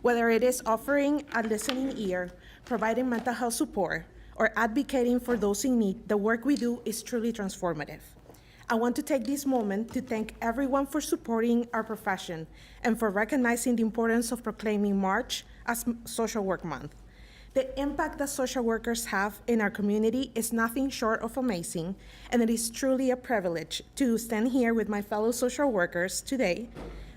S16: Whether it is offering a listening ear, providing mental health support, or advocating for those in need, the work we do is truly transformative. I want to take this moment to thank everyone for supporting our profession and for recognizing the importance of proclaiming March as Social Work Month. The impact that social workers have in our community is nothing short of amazing, and it is truly a privilege to stand here with my fellow social workers today.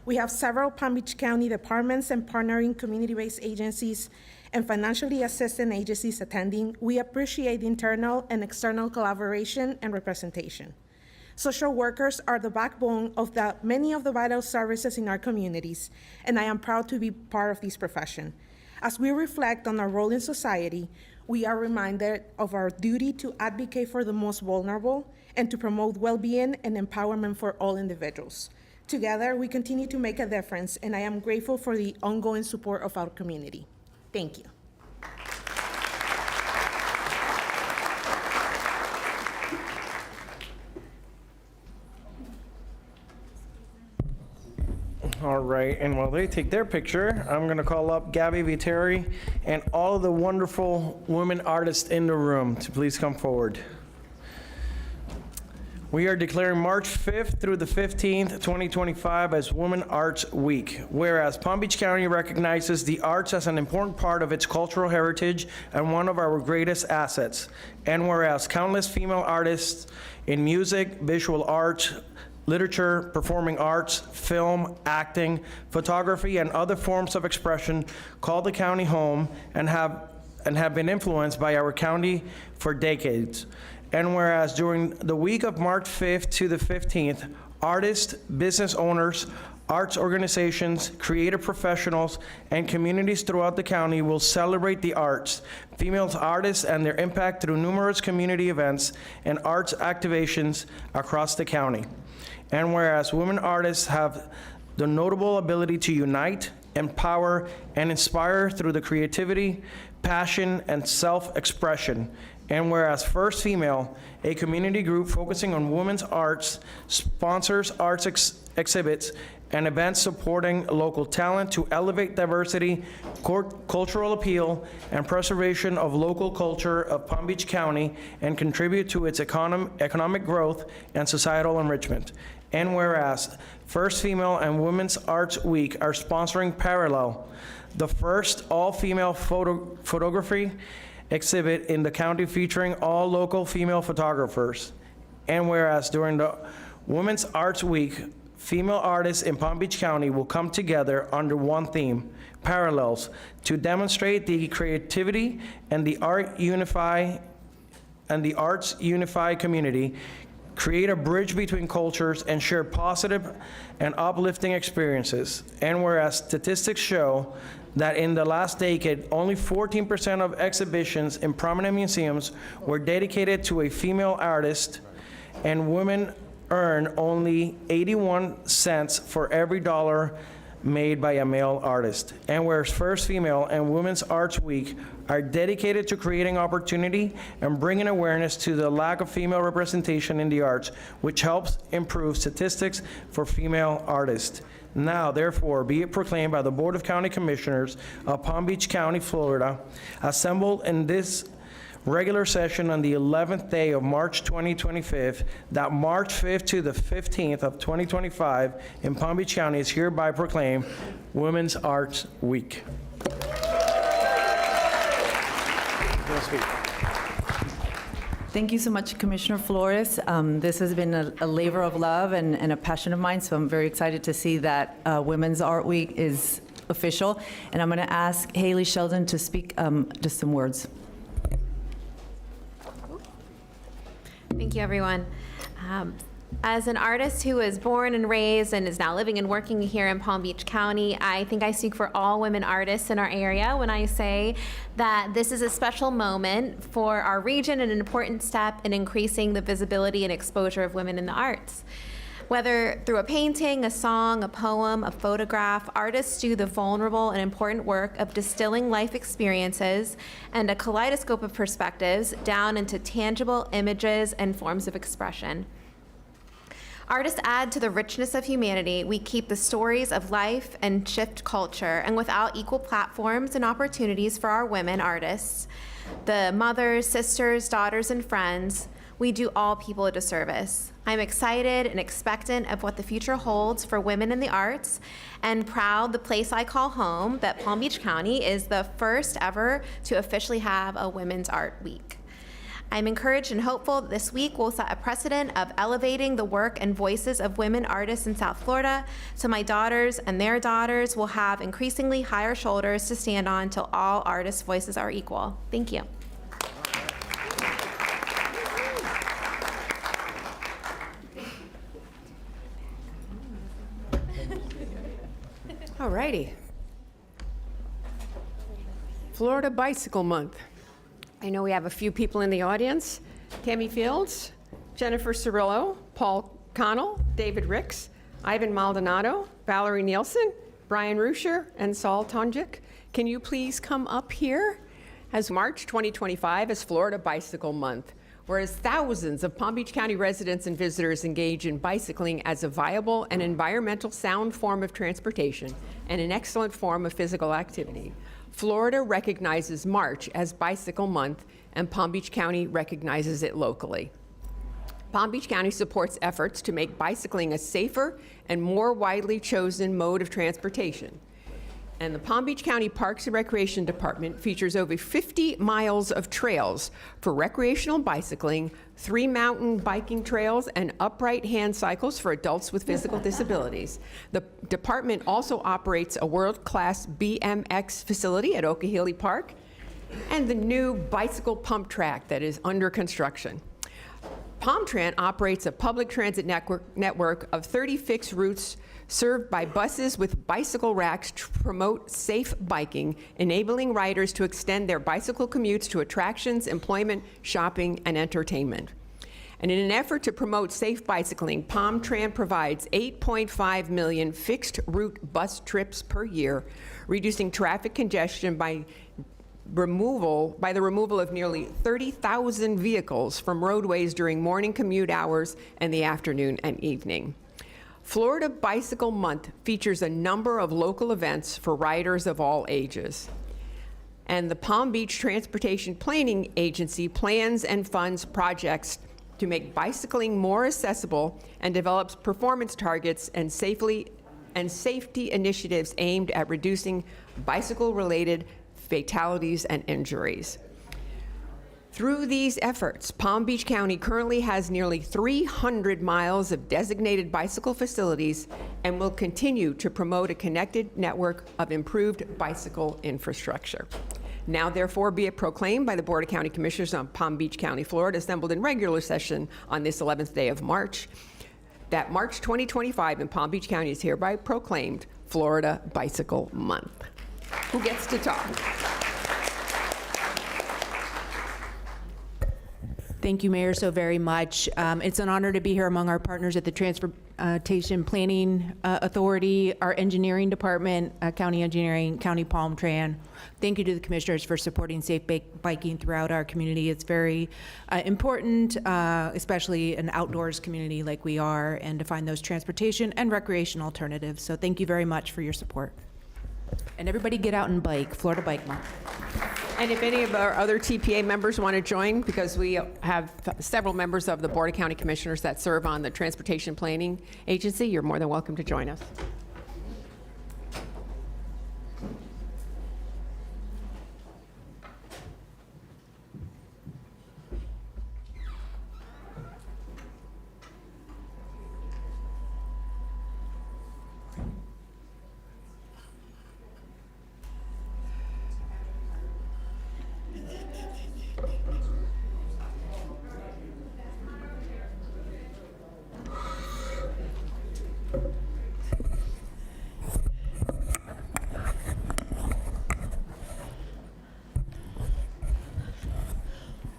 S16: We have several Palm Beach County departments and partnering community-based agencies and financially assistant agencies attending. We appreciate internal and external collaboration and representation. Social workers are the backbone of many of the vital services in our communities, and I am proud to be part of this profession. As we reflect on our role in society, we are reminded of our duty to advocate for the most vulnerable and to promote well-being and empowerment for all individuals. Together, we continue to make a difference, and I am grateful for the ongoing support of our community. Thank you.
S14: All right, and while they take their picture, I'm going to call up Gabby Viteri and all of the wonderful women artists in the room to please come forward. We are declaring March 5th through the 15th, 2025 as Women Arts Week, whereas Palm Beach County recognizes the arts as an important part of its cultural heritage and one of our greatest assets, and whereas countless female artists in music, visual arts, literature, performing arts, film, acting, photography, and other forms of expression call the county home and have been influenced by our county for decades. And whereas during the week of March 5th to the 15th, artists, business owners, arts organizations, creative professionals, and communities throughout the county will celebrate the arts, female artists, and their impact through numerous community events and arts activations across the county. And whereas women artists have the notable ability to unite, empower, and inspire through the creativity, passion, and self-expression. And whereas First Female, a community group focusing on women's arts, sponsors arts exhibits and events supporting local talent to elevate diversity, cultural appeal, and preservation of local culture of Palm Beach County and contribute to its economic growth and societal enrichment. And whereas First Female and Women's Arts Week are sponsoring Parallel, the first all-female photography exhibit in the county featuring all local female photographers. And whereas during the Women's Arts Week, female artists in Palm Beach County will come together under one theme, Parallels, to demonstrate the creativity and the arts unify community, create a bridge between cultures, and share positive and uplifting experiences. And whereas statistics show that in the last decade, only 14% of exhibitions in prominent museums were dedicated to a female artist, and women earn only 81 cents for every dollar made by a male artist. And whereas First Female and Women's Arts Week are dedicated to creating opportunity and bringing awareness to the lack of female representation in the arts, which helps improve statistics for female artists. Now, therefore, be it proclaimed by the Board of County Commissioners of Palm Beach County, Florida, assembled in this regular session on the 11th day of March 2025, that March 5th to the 15th of 2025 in Palm Beach County is hereby proclaimed Women's Arts Week.
S17: Thank you so much, Commissioner Flores. This has been a labor of love and a passion of mine, so I'm very excited to see that Women's Art Week is official. And I'm going to ask Haley Sheldon to speak just some words.
S18: Thank you, everyone. As an artist who was born and raised and is now living and working here in Palm Beach County, I think I speak for all women artists in our area when I say that this is a special moment for our region and an important step in increasing the visibility and exposure of women in the arts. Whether through a painting, a song, a poem, a photograph, artists do the vulnerable and important work of distilling life experiences and a kaleidoscope of perspectives down into tangible images and forms of expression. Artists add to the richness of humanity. We keep the stories of life and shift culture, and without equal platforms and opportunities for our women artists, the mothers, sisters, daughters, and friends, we do all people a disservice. I'm excited and expectant of what the future holds for women in the arts, and proud the place I call home, that Palm Beach County is the first ever to officially have a Women's Art Week. I'm encouraged and hopeful that this week will set a precedent of elevating the work and voices of women artists in South Florida, so my daughters and their daughters will have increasingly higher shoulders to stand on till all artists' voices are equal. Thank you.
S2: All righty. Florida Bicycle Month. I know we have a few people in the audience. Tammy Fields, Jennifer Cirillo, Paul Connell, David Ricks, Ivan Maldonado, Valerie Nielsen, Brian Ruscher, and Saul Tonjik. Can you please come up here? As March 2025 is Florida Bicycle Month, whereas thousands of Palm Beach County residents and visitors engage in bicycling as a viable and environmental sound form of transportation and an excellent form of physical activity. Florida recognizes March as Bicycle Month, and Palm Beach County recognizes it locally. Palm Beach County supports efforts to make bicycling a safer and more widely chosen mode of transportation. And the Palm Beach County Parks and Recreation Department features over 50 miles of trails for recreational bicycling, 3 mountain biking trails, and upright hand cycles for adults with physical disabilities. The department also operates a world-class BMX facility at Okehilly Park and the new bicycle pump track that is under construction. PalmTran operates a public transit network of 30 fixed routes served by buses with bicycle racks to promote safe biking, enabling riders to extend their bicycle commutes to attractions, employment, shopping, and entertainment. And in an effort to promote safe bicycling, PalmTran provides 8.5 million fixed route bus trips per year, reducing traffic congestion by the removal of nearly 30,000 vehicles from roadways during morning commute hours and the afternoon and evening. Florida Bicycle Month features a number of local events for riders of all ages. And the Palm Beach Transportation Planning Agency plans and funds projects to make bicycling more accessible and develops performance targets and safety initiatives aimed at reducing bicycle-related fatalities and injuries. Through these efforts, Palm Beach County currently has nearly 300 miles of designated bicycle facilities and will continue to promote a connected network of improved bicycle infrastructure. Now, therefore, be it proclaimed by the Board of County Commissioners of Palm Beach County, Florida, assembled in regular session on this 11th day of March, that March 2025 in Palm Beach County is hereby proclaimed Florida Bicycle Month. Who gets to talk?
S19: Thank you, Mayor, so very much. It's an honor to be here among our partners at the Transportation Planning Authority, our engineering department, county engineering, County Palm Tran. Thank you to the commissioners for supporting safe biking throughout our community. It's very important, especially an outdoors community like we are, and to find those transportation and recreation alternatives. So thank you very much for your support. And everybody get out and bike, Florida Bike Month.
S2: And if any of our other TPA members want to join, because we have several members of the Board of County Commissioners that serve on the Transportation Planning Agency, you're more than welcome to join us.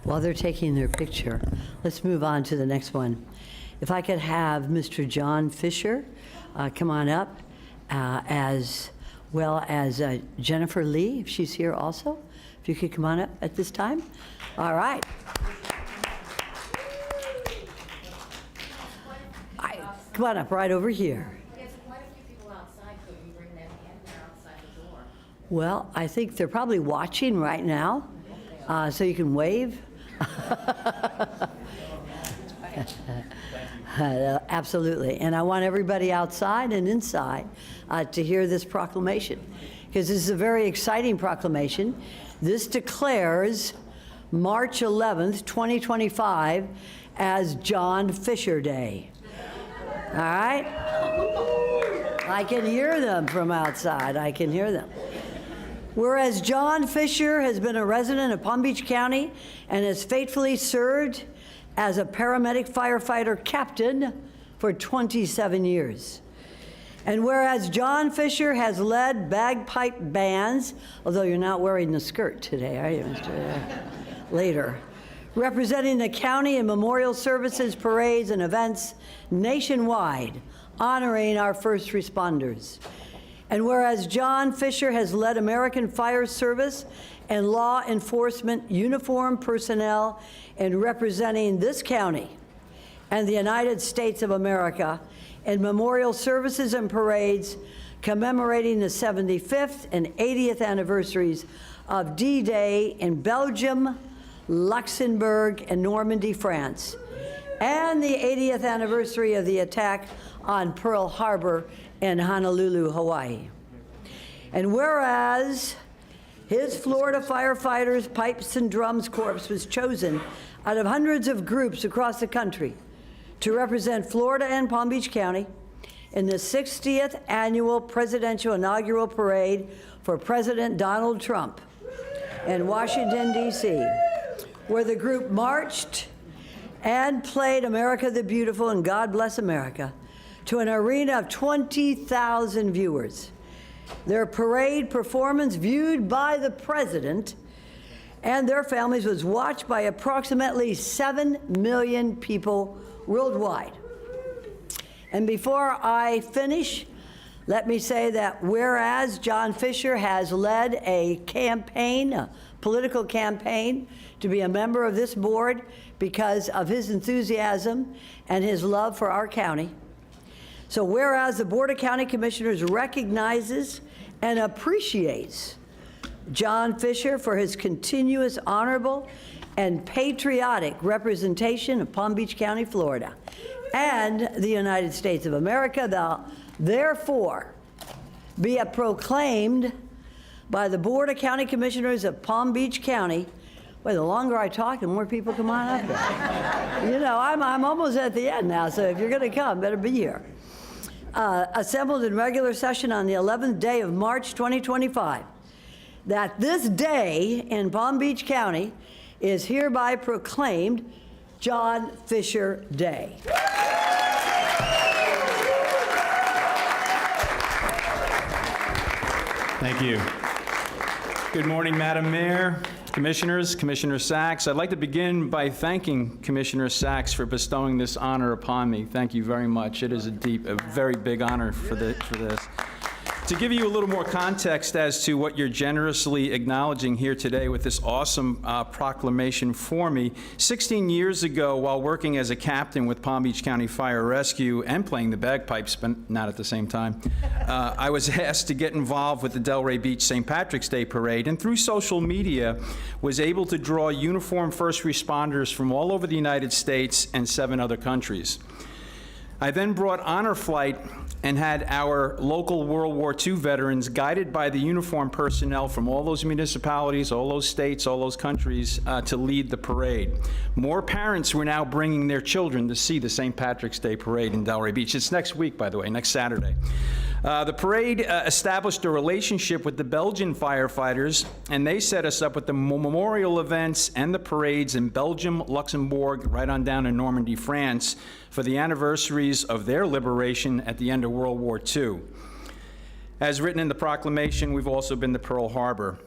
S1: While they're taking their picture, let's move on to the next one. If I could have Mr. John Fisher come on up, as well as Jennifer Lee, if she's here also. If you could come on up at this time. All right. Come on up right over here. Well, I think they're probably watching right now, so you can wave. Absolutely. And I want everybody outside and inside to hear this proclamation, because this is a very exciting proclamation. This declares March 11th, 2025 as John Fisher Day. All right? I can hear them from outside. I can hear them. Whereas John Fisher has been a resident of Palm Beach County and has faithfully served as a paramedic firefighter captain for 27 years. And whereas John Fisher has led bagpipe bands, although you're not wearing the skirt today, are you, Mr. Later, representing the county in memorial services, parades, and events nationwide, honoring our first responders. And whereas John Fisher has led American Fire Service and law enforcement uniformed personnel in representing this county and the United States of America in memorial services and parades commemorating the 75th and 80th anniversaries of D-Day in Belgium, Luxembourg, and Normandy, France, and the 80th anniversary of the attack on Pearl Harbor in Honolulu, Hawaii. And whereas his Florida Firefighters Pipes and Drums Corps was chosen out of hundreds of groups across the country to represent Florida and Palm Beach County in the 60th annual presidential inaugural parade for President Donald Trump in Washington, D.C., where the group marched and played America the Beautiful and God Bless America to an arena of 20,000 viewers. Their parade performance, viewed by the president and their families, was watched by approximately 7 million people worldwide. And before I finish, let me say that whereas John Fisher has led a campaign, a political campaign, to be a member of this board because of his enthusiasm and his love for our county. So whereas the Board of County Commissioners recognizes and appreciates John Fisher for his continuous honorable and patriotic representation of Palm Beach County, Florida, and the United States of America, therefore be it proclaimed by the Board of County Commissioners of Palm Beach County. Well, the longer I talk, the more people come on up here. You know, I'm almost at the end now, so if you're going to come, better be here. Assembled in regular session on the 11th day of March 2025, that this day in Palm Beach County is hereby proclaimed John Fisher Day.
S20: Thank you. Good morning, Madam Mayor, Commissioners, Commissioner Sachs, I'd like to begin by thanking Commissioner Sachs for bestowing this honor upon me. Thank you very much. It is a very big honor for this. To give you a little more context as to what you're generously acknowledging here today with this awesome proclamation for me, 16 years ago, while working as a captain with Palm Beach County Fire Rescue and playing the bagpipes, but not at the same time, I was asked to get involved with the Delray Beach St. Patrick's Day Parade, and through social media was able to draw uniformed first responders from all over the United States and 7 other countries. I then brought Honor Flight and had our local World War II veterans, guided by the uniformed personnel from all those municipalities, all those states, all those countries, to lead the parade. More parents were now bringing their children to see the St. Patrick's Day Parade in Delray Beach. It's next week, by the way, next Saturday. The parade established a relationship with the Belgian firefighters, and they set us up with the memorial events and the parades in Belgium, Luxembourg, right on down in Normandy, France, for the anniversaries of their liberation at the end of World War II. As written in the proclamation, we've also been to Pearl Harbor.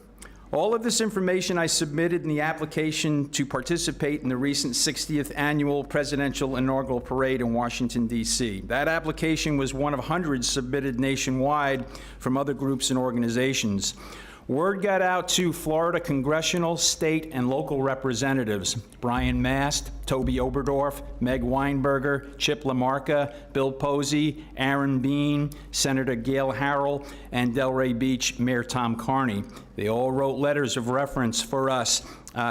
S20: All of this information I submitted in the application to participate in the recent 60th annual presidential inaugural parade in Washington, D.C. That application was one of hundreds submitted nationwide from other groups and organizations. Word got out to Florida congressional, state, and local representatives, Brian Mast, Toby Oberdorf, Meg Weinberger, Chip LaMarca, Bill Posey, Aaron Bean, Senator Gail Harrell, and Delray Beach Mayor Tom Carney. They all wrote letters of reference for us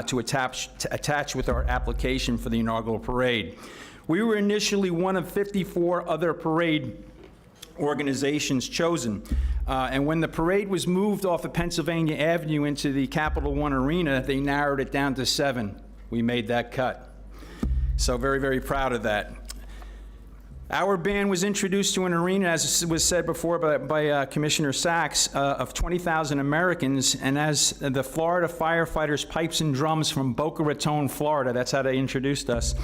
S20: to attach with our application for the inaugural parade. We were initially one of 54 other parade organizations chosen. And when the parade was moved off of Pennsylvania Avenue into the Capital One Arena, they narrowed it down to 7. We made that cut. So very, very proud of that. Our band was introduced to an arena, as was said before by Commissioner Sachs, of 20,000 Americans, and as the Florida firefighters' pipes and drums from Boca Raton, Florida, that's how they introduced us.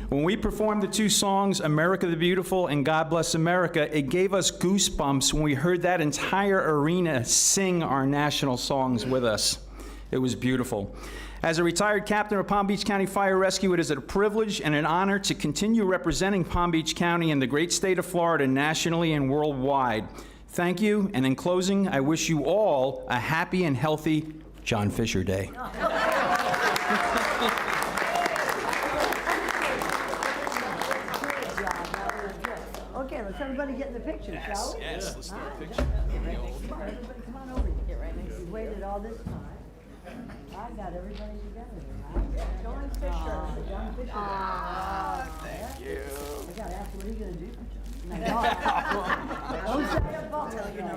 S20: When we performed the 2 songs, America the Beautiful and God Bless America, it gave us goosebumps when we heard that entire arena sing our national songs with us. It was beautiful. As a retired captain of Palm Beach County Fire Rescue, it is a privilege and an honor to continue representing Palm Beach County and the great state of Florida nationally and worldwide. Thank you, and in closing, I wish you all a happy and healthy John Fisher Day.
S1: Okay, let's everybody get in the picture, shall we?
S20: Yes, let's get a picture.
S1: Come on, everybody, come on over here. We've waited all this time. I got everybody together. John Fisher. John Fisher.
S20: Thank you.
S1: I got to ask, what are you going to do? Don't say a bummer, you know.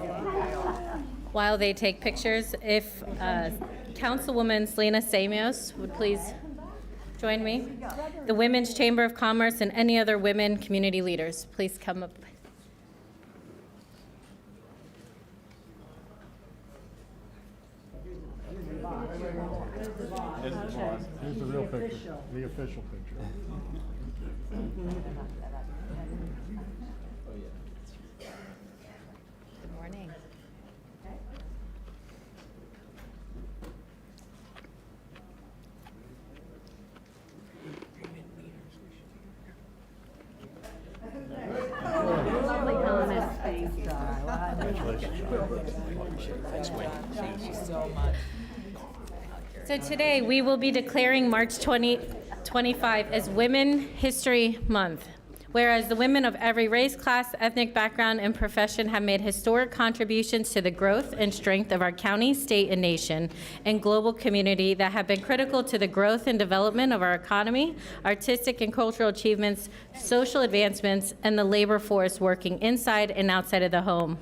S21: While they take pictures, if Councilwoman Selena Samios would please join me. The Women's Chamber of Commerce and any other women community leaders, please come up.
S9: Here's the real picture, the official picture.
S21: Good morning.
S1: Lovely comments.
S21: Thank you so much. So today, we will be declaring March 2025 as Women History Month. Whereas the women of every race, class, ethnic background, and profession have made historic contributions to the growth and strength of our county, state, and nation, and global community that have been critical to the growth and development of our economy, artistic and cultural achievements, social advancements, and the labor force working inside and outside of the home.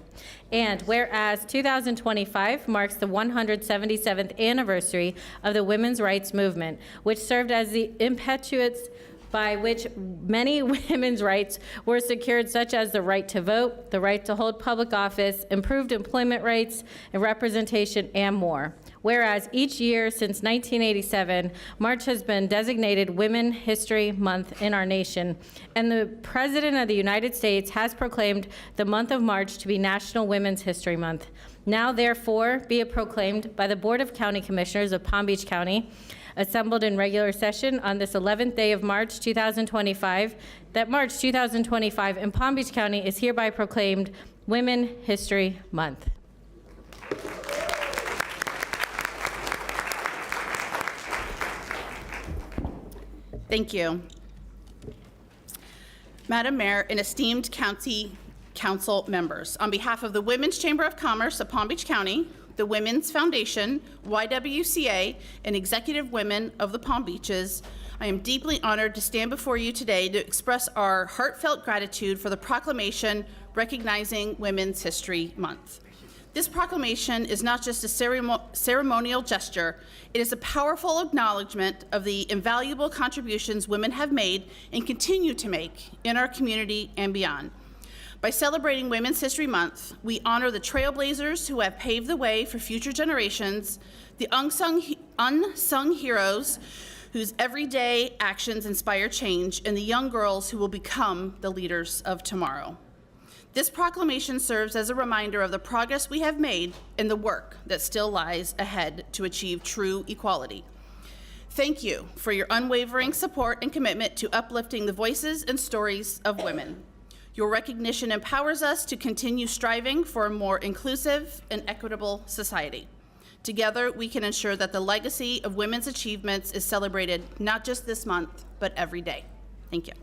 S21: And whereas 2025 marks the 177th anniversary of the women's rights movement, which served as the impetus by which many women's rights were secured, such as the right to vote, the right to hold public office, improved employment rights and representation, and more. Whereas each year since 1987, March has been designated Women History Month in our nation, and the President of the United States has proclaimed the month of March to be National Women's History Month. Now therefore be it proclaimed by the Board of County Commissioners of Palm Beach County, assembled in regular session on this 11th day of March 2025, that March 2025 in Palm Beach County is hereby proclaimed Women History Month.
S6: Thank you. Madam Mayor and esteemed county council members, on behalf of the Women's Chamber of Commerce of Palm Beach County, the Women's Foundation, YWCA, and Executive Women of the Palm Beaches, I am deeply honored to stand before you today to express our heartfelt gratitude for the proclamation recognizing Women's History Month. This proclamation is not just a ceremonial gesture, it is a powerful acknowledgement of the invaluable contributions women have made and continue to make in our community and beyond. By celebrating Women's History Month, we honor the trailblazers who have paved the way for future generations, the unsung heroes whose everyday actions inspire change, and the young girls who will become the leaders of tomorrow. This proclamation serves as a reminder of the progress we have made and the work that still lies ahead to achieve true equality. Thank you for your unwavering support and commitment to uplifting the voices and stories of women. Your recognition empowers us to continue striving for a more inclusive and equitable society. Together, we can ensure that the legacy of women's achievements is celebrated not just this month, but every day. Thank you.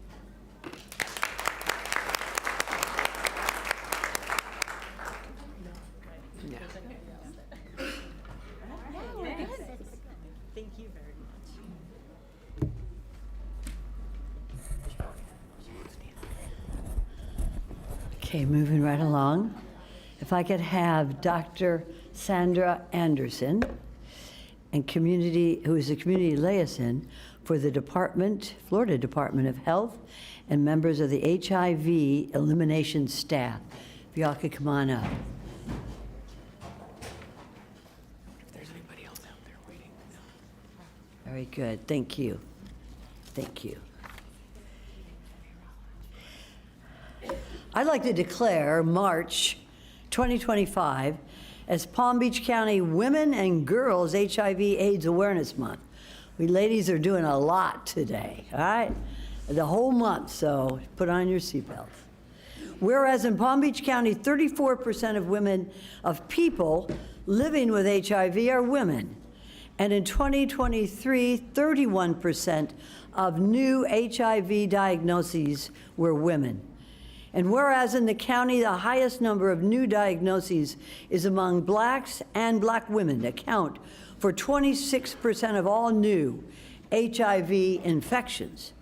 S1: Thank you very much. Okay, moving right along. If I could have Dr. Sandra Anderson, and who is a community liaison for the Florida Department of Health, and members of the HIV elimination staff. If y'all could come on up.
S2: If there's anybody else out there waiting.
S1: Very good, thank you. Thank you. I'd like to declare March 2025 as Palm Beach County Women and Girls HIV/AIDS Awareness Month. We ladies are doing a lot today, all right? The whole month, so put on your seatbelts. Whereas in Palm Beach County, 34% of people living with HIV are women. And in 2023, 31% of new HIV diagnoses were women. And whereas in the county, the highest number of new diagnoses is among blacks and black women, account for 26% of all new HIV infections.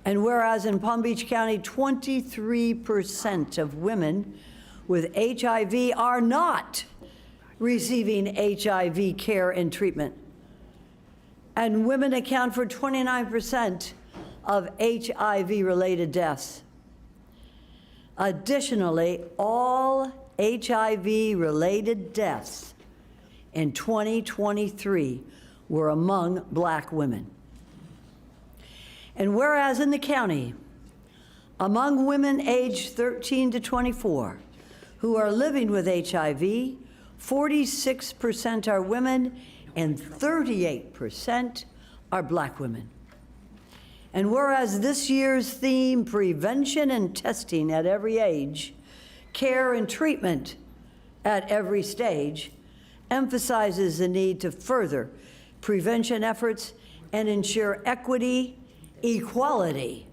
S1: And whereas in Palm Beach County, 23% of women with HIV are not receiving HIV care and treatment. And women account for 29% of HIV-related deaths. Additionally, all HIV-related deaths in 2023 were among black women. And whereas in the county, among women aged 13 to 24 who are living with HIV, 46% are women and 38% are black women. And whereas this year's theme, prevention and testing at every age, care and treatment at every stage, emphasizes the need to further prevention efforts and ensure equity, equality,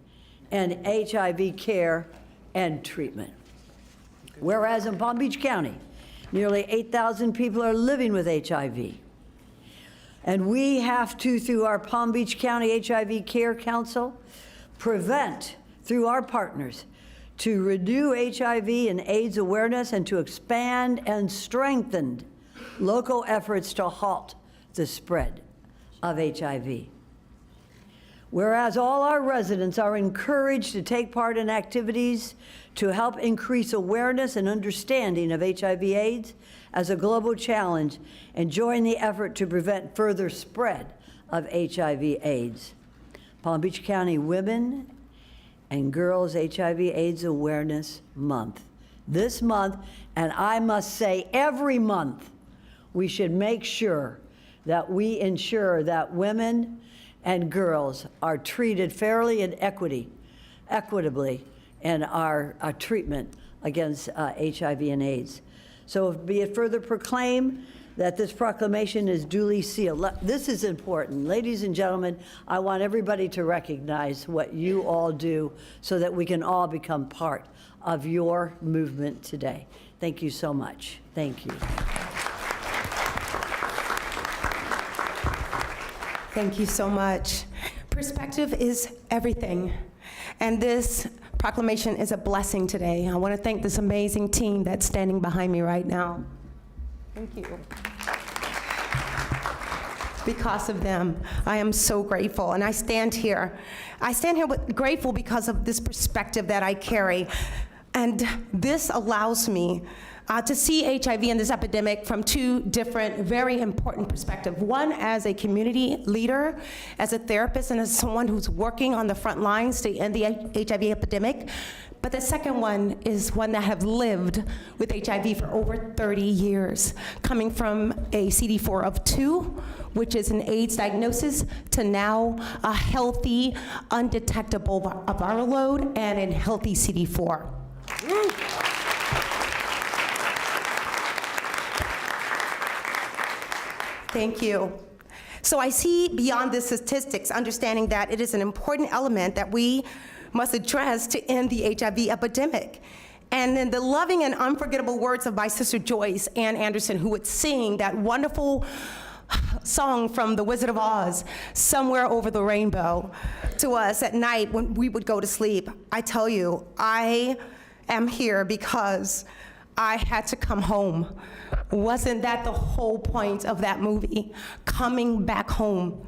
S1: and HIV care and treatment. Whereas in Palm Beach County, nearly 8,000 people are living with HIV. And we have to, through our Palm Beach County HIV Care Council, prevent, through our partners, to renew HIV and AIDS awareness and to expand and strengthen local efforts to halt the spread of HIV. Whereas all our residents are encouraged to take part in activities to help increase awareness and understanding of HIV/AIDS as a global challenge and join the effort to prevent further spread of HIV/AIDS. Palm Beach County Women and Girls HIV/AIDS Awareness Month this month, and I must say every month, we should make sure that we ensure that women and girls are treated fairly and equitably in our treatment against HIV and AIDS. So be it further proclaimed that this proclamation is duly sealed. This is important. Ladies and gentlemen, I want everybody to recognize what you all do so that we can all become part of your movement today. Thank you so much. Thank you.
S5: Thank you so much. Perspective is everything. And this proclamation is a blessing today. I want to thank this amazing team that's standing behind me right now. Thank you. Because of them, I am so grateful, and I stand here. Grateful because of this perspective that I carry, and this allows me to see HIV and this epidemic from two different, very important perspectives. One, as a community leader, as a therapist, and as someone who's working on the front lines to end the HIV epidemic. But the second one is one that have lived with HIV for over 30 years, coming from a CD4 of 2, which is an AIDS diagnosis, to now a healthy, undetectable viral load and a healthy CD4. Thank you. So I see beyond the statistics, understanding that it is an important element that we must address to end the HIV epidemic. And in the loving and unforgettable words of my sister Joyce Ann Anderson, who would sing that wonderful song from The Wizard of Oz, Somewhere Over the Rainbow, to us at night when we would go to sleep, I tell you, I am here because I had to come home. Wasn't that the whole point of that movie? Coming back home.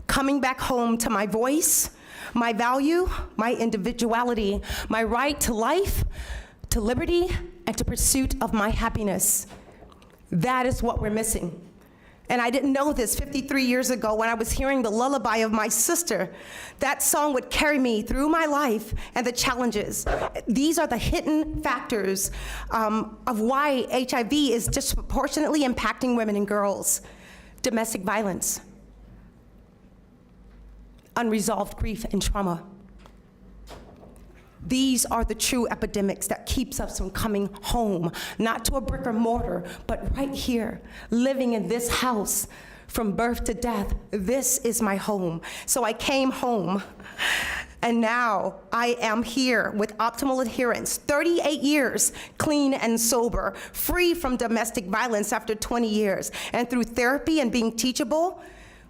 S5: Coming back home to my voice, my value, my individuality, my right to life, to liberty, and to pursuit of my happiness. That is what we're missing. And I didn't know this 53 years ago when I was hearing the lullaby of my sister. That song would carry me through my life and the challenges. These are the hidden factors of why HIV is disproportionately impacting women and girls. Domestic violence, unresolved grief and trauma. These are the true epidemics that keeps us from coming home, not to a brick or mortar, but right here, living in this house from birth to death. This is my home. So I came home, and now I am here with optimal adherence, 38 years, clean and sober, free from domestic violence after 20 years. And through therapy and being teachable,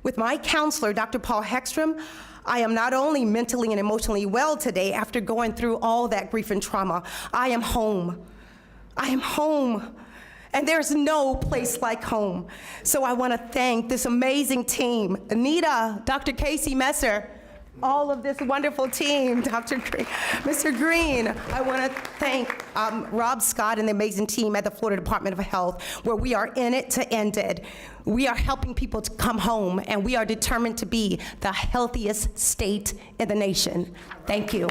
S5: with my counselor, Dr. Paul Heckstrom, I am not only mentally and emotionally well today after going through all that grief and trauma, I am home. I am home. And there's no place like home. So I want to thank this amazing team, Anita, Dr. Casey Messer, all of this wonderful team, Dr. Green, Mr. Green. I want to thank Rob Scott and the amazing team at the Florida Department of Health, where we are in it to end it. We are helping people to come home, and we are determined to be the healthiest state in the nation. Thank you.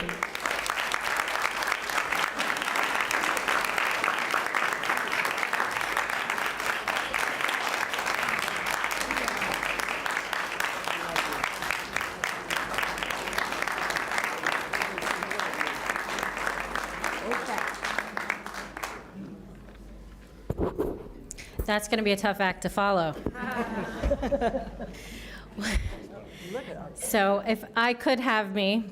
S21: That's going to be a tough act to follow. So if I could have the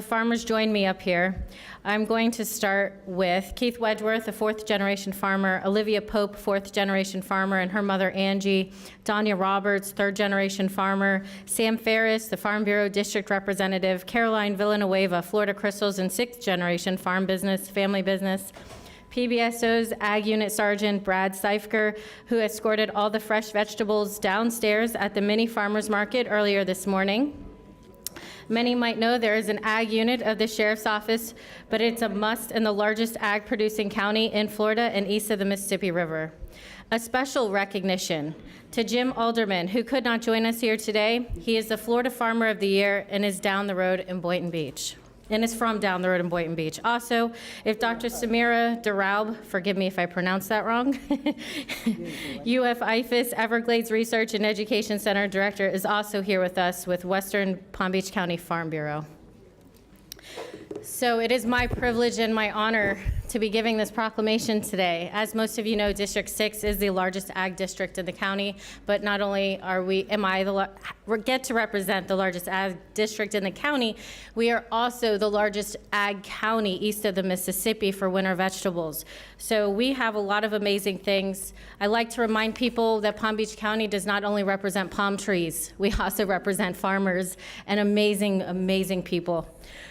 S21: farmers join me up here, I'm going to start with Keith Wedgeworth, a fourth-generation farmer, Olivia Pope, fourth-generation farmer, and her mother Angie, Danya Roberts, third-generation farmer, Sam Ferris, the Farm Bureau district representative, Caroline Villanueva, Florida Crystals, and sixth-generation farm business, family business, PBSO's Ag Unit Sergeant Brad Seifker, who escorted all the fresh vegetables downstairs at the mini farmers market earlier this morning. Many might know there is an ag unit of the Sheriff's Office, but it's a must in the largest ag producing county in Florida and east of the Mississippi River. A special recognition to Jim Alderman, who could not join us here today. He is the Florida Farmer of the Year and is down the road in Boynton Beach. and is from down the road in Boynton Beach. Also, if Dr. Samira Daraub, forgive me if I pronounced that wrong, UF IFAS Everglades Research and Education Center Director is also here with us with Western Palm Beach County Farm Bureau. So it is my privilege and my honor to be giving this proclamation today. As most of you know, District 6 is the largest ag district in the county, but not only get to represent the largest ag district in the county, we are also the largest ag county east of the Mississippi for winter vegetables. So we have a lot of amazing things. I like to remind people that Palm Beach County does not only represent palm trees, we also represent farmers and amazing, amazing people.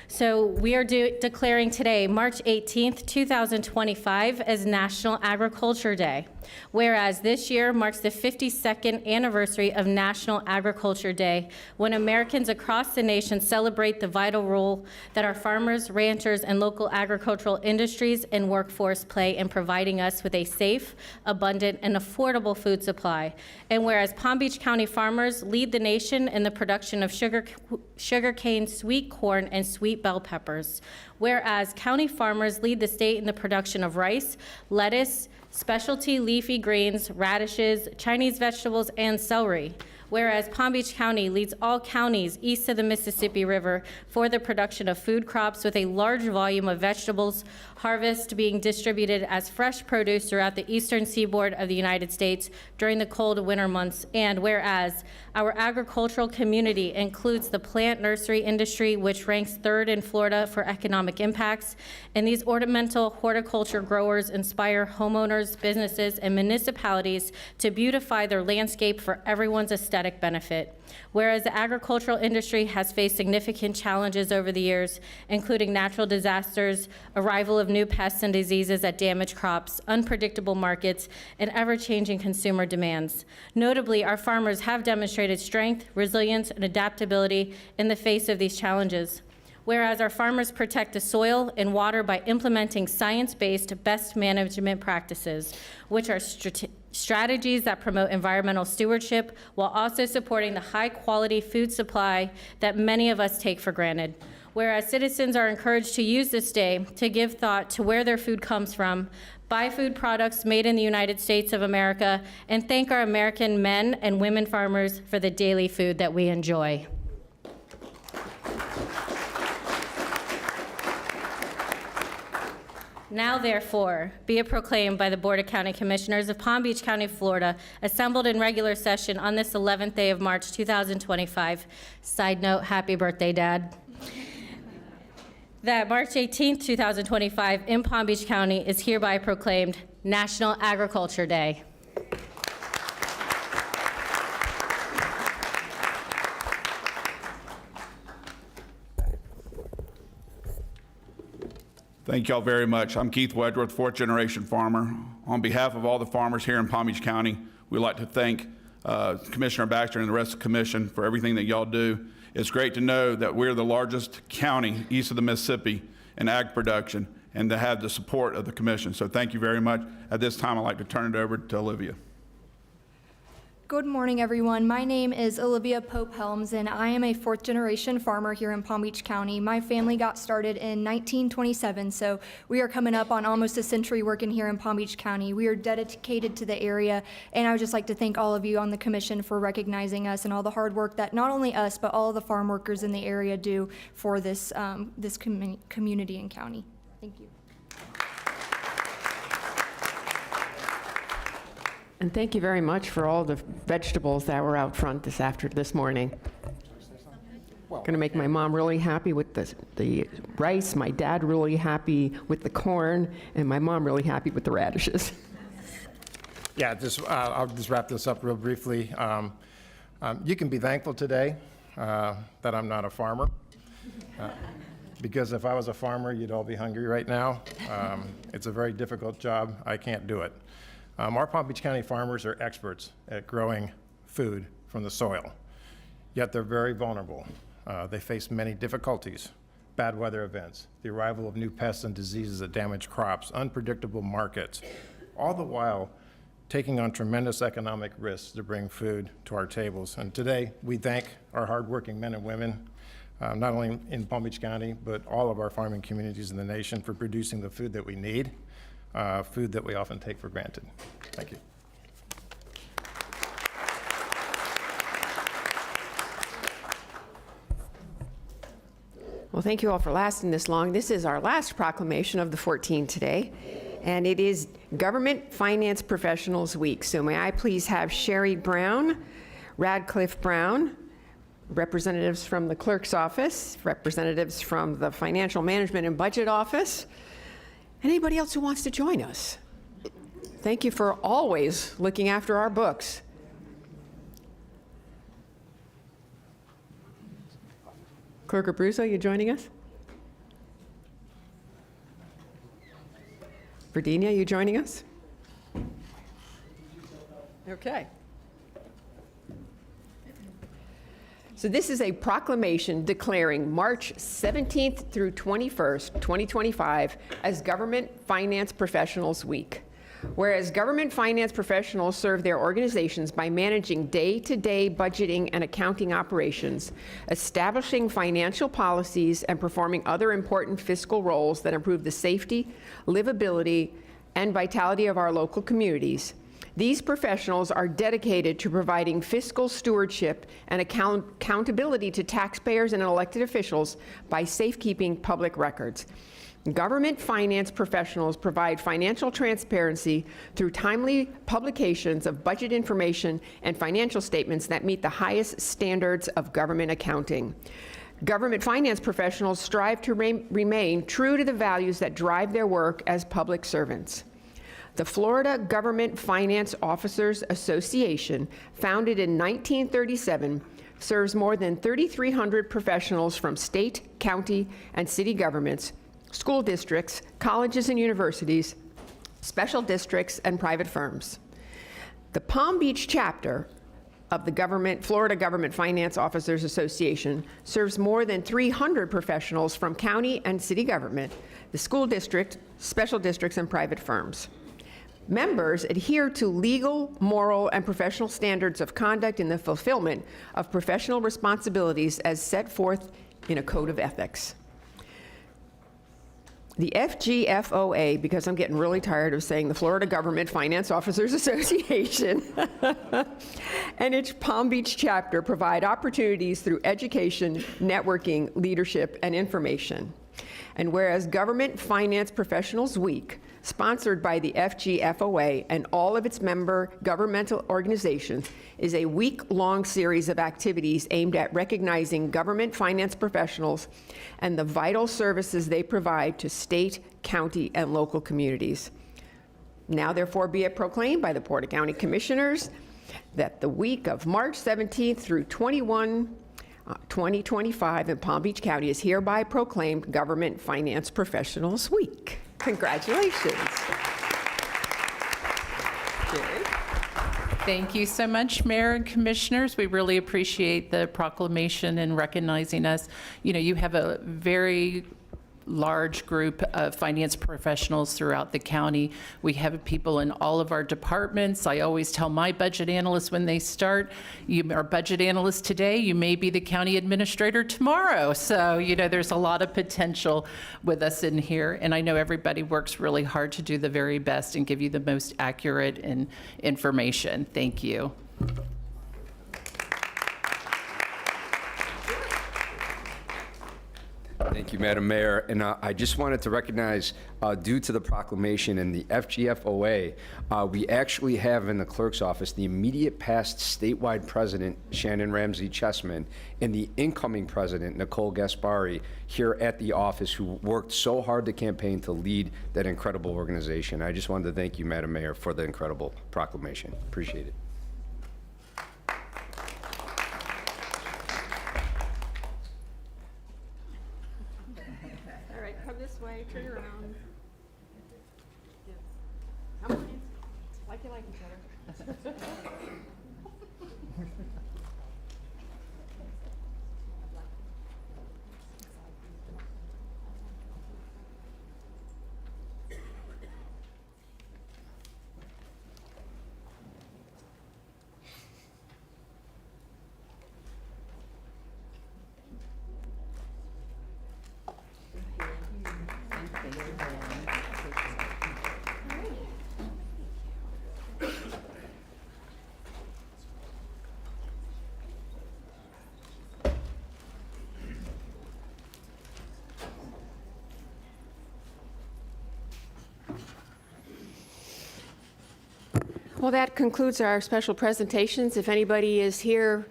S21: So we are declaring today, March 18th, 2025, as National Agriculture Day, whereas this year marks the 52nd anniversary of National Agriculture Day, when Americans across the nation celebrate the vital role that our farmers, ranchers, and local agricultural industries and workforce play in providing us with a safe, abundant, and affordable food supply. And whereas Palm Beach County farmers lead the nation in the production of sugarcane, sweet corn, and sweet bell peppers, whereas county farmers lead the state in the production of rice, lettuce, specialty leafy greens, radishes, Chinese vegetables, and celery, whereas Palm Beach County leads all counties east of the Mississippi River for the production of food crops, with a large volume of vegetables harvest being distributed as fresh produce throughout the eastern seaboard of the United States during the cold winter months. And whereas our agricultural community includes the plant nursery industry, which ranks 3rd in Florida for economic impacts, and these ornamental horticulture growers inspire homeowners, businesses, and municipalities to beautify their landscape for everyone's aesthetic benefit. Whereas the agricultural industry has faced significant challenges over the years, including natural disasters, arrival of new pests and diseases that damage crops, unpredictable markets, and ever-changing consumer demands. Notably, our farmers have demonstrated strength, resilience, and adaptability in the face of these challenges. Whereas our farmers protect the soil and water by implementing science-based best management practices, which are strategies that promote environmental stewardship while also supporting the high-quality food supply that many of us take for granted. Whereas citizens are encouraged to use this day to give thought to where their food comes from, buy food products made in the United States of America, and thank our American men and women farmers for the daily food that we enjoy. Now, therefore, be it proclaimed by the Board of County Commissioners of Palm Beach County, Florida, assembled in regular session on this 11th day of March 2025. Side note, happy birthday, Dad. That March 18th, 2025, in Palm Beach County is hereby proclaimed National Agriculture Day.
S4: Thank y'all very much. I'm Keith Wedgeworth, 4th generation farmer. On behalf of all the farmers here in Palm Beach County, we'd like to thank Commissioner Baxter and the rest of the commission for everything that y'all do. It's great to know that we're the largest county east of the Mississippi in ag production and to have the support of the commission. So thank you very much. At this time, I'd like to turn it over to Olivia.
S22: Good morning, everyone. My name is Olivia Pope Helms, and I am a 4th generation farmer here in Palm Beach County. My family got started in 1927, so we are coming up on almost a century working here in Palm Beach County. We are dedicated to the area, and I would just like to thank all of you on the commission for recognizing us and all the hard work that not only us, but all of the farm workers in the area do for this, community and county. Thank you.
S2: And thank you very much for all the vegetables that were out front this morning. Going to make my mom really happy with the rice, my dad really happy with the corn, and my mom really happy with the radishes.
S23: Yeah, I'll just wrap this up real briefly. You can be thankful today that I'm not a farmer, because if I was a farmer, you'd all be hungry right now. It's a very difficult job. I can't do it. Our Palm Beach County farmers are experts at growing food from the soil, yet they're very vulnerable. They face many difficulties: bad weather events, the arrival of new pests and diseases that damage crops, unpredictable markets, all the while taking on tremendous economic risks to bring food to our tables. And today, we thank our hardworking men and women not only in Palm Beach County, but all of our farming communities in the nation for producing the food that we need, food that we often take for granted. Thank you.
S2: Well, thank you all for lasting this long. This is our last proclamation of the 14 today, and it is Government Finance Professionals Week. So may I please have Sherry Brown, Radcliffe Brown, representatives from the clerk's office, representatives from the Financial Management and Budget office, anybody else who wants to join us. Thank you for always looking after our books. Clerk Abruzzo, you joining us? Virginia, you joining us? Okay. So this is a proclamation declaring March 17th through 21st, 2025 as Government Finance Professionals Week. Whereas government finance professionals serve their organizations by managing day-to-day budgeting and accounting operations, establishing financial policies, and performing other important fiscal roles that improve the safety, livability, and vitality of our local communities. These professionals are dedicated to providing fiscal stewardship and accountability to taxpayers and elected officials by safekeeping public records. Government finance professionals provide financial transparency through timely publications of budget information and financial statements that meet the highest standards of government accounting. Government finance professionals strive to remain true to the values that drive their work as public servants. The Florida Government Finance Officers Association, founded in 1937, serves more than 3,300 professionals from state, county, and city governments, school districts, colleges and universities, special districts, and private firms. The Palm Beach chapter of the Florida Government Finance Officers Association serves more than 300 professionals from county and city government, the school district, special districts, and private firms. Members adhere to legal, moral, and professional standards of conduct in the fulfillment of professional responsibilities as set forth in a code of ethics. The FGFOA, because I'm getting really tired of saying the Florida Government Finance Officers Association, and its Palm Beach chapter provide opportunities through education, networking, leadership, and information. And whereas Government Finance Professionals Week, sponsored by the FGFOA and all of its member governmental organizations, is a week-long series of activities aimed at recognizing government finance professionals and the vital services they provide to state, county, and local communities. Now, therefore, be it proclaimed by the Porter County Commissioners that the week of March 17th through 2025 in Palm Beach County is hereby proclaimed Government Finance Professionals Week. Congratulations.
S3: Thank you so much, Mayor and Commissioners. We really appreciate the proclamation and recognizing us. You know, you have a very large group of finance professionals throughout the county. We have people in all of our departments. I always tell my budget analysts when they start, you are budget analyst today, you may be the county administrator tomorrow. So, you know, there's a lot of potential with us in here. And I know everybody works really hard to do the very best and give you the most accurate information. Thank you.
S7: Thank you, Madam Mayor. And I just wanted to recognize, due to the proclamation and the FGFOA, we actually have in the clerk's office the immediate past statewide president, Shannon Ramsey Chessman, and the incoming president, Nicole Gaspari, here at the office, who worked so hard to campaign to lead that incredible organization. I just wanted to thank you, Madam Mayor, for the incredible proclamation. Appreciate it.
S2: Turn around. Come on. Like you like each other. Well, that concludes our special presentations. If anybody is here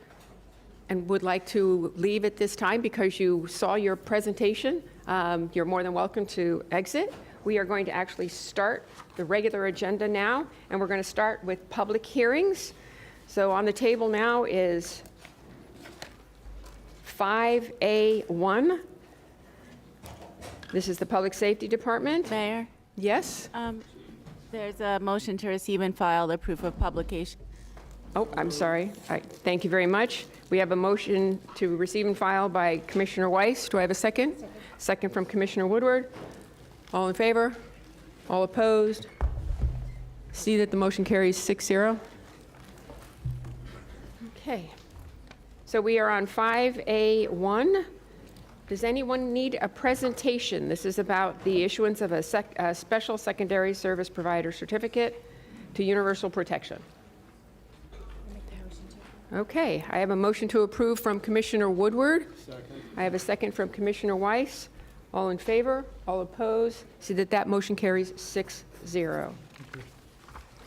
S2: and would like to leave at this time because you saw your presentation, you're more than welcome to exit. We are going to actually start the regular agenda now, and we're going to start with public hearings. So on the table now is 5A1. This is the Public Safety Department.
S8: Mayor,
S2: Yes?
S8: there's a motion to receive and file the proof of publication.
S2: Oh, I'm sorry. Thank you very much. We have a motion to receive and file by Commissioner Weiss. Do I have a second? Second from Commissioner Woodward. All in favor? All opposed? See that the motion carries 6-0. Okay. So we are on 5A1. Does anyone need a presentation? This is about the issuance of a special secondary service provider certificate to universal protection. Okay, I have a motion to approve from Commissioner Woodward. Second. I have a second from Commissioner Weiss. All in favor? All opposed? See that that motion carries 6-0.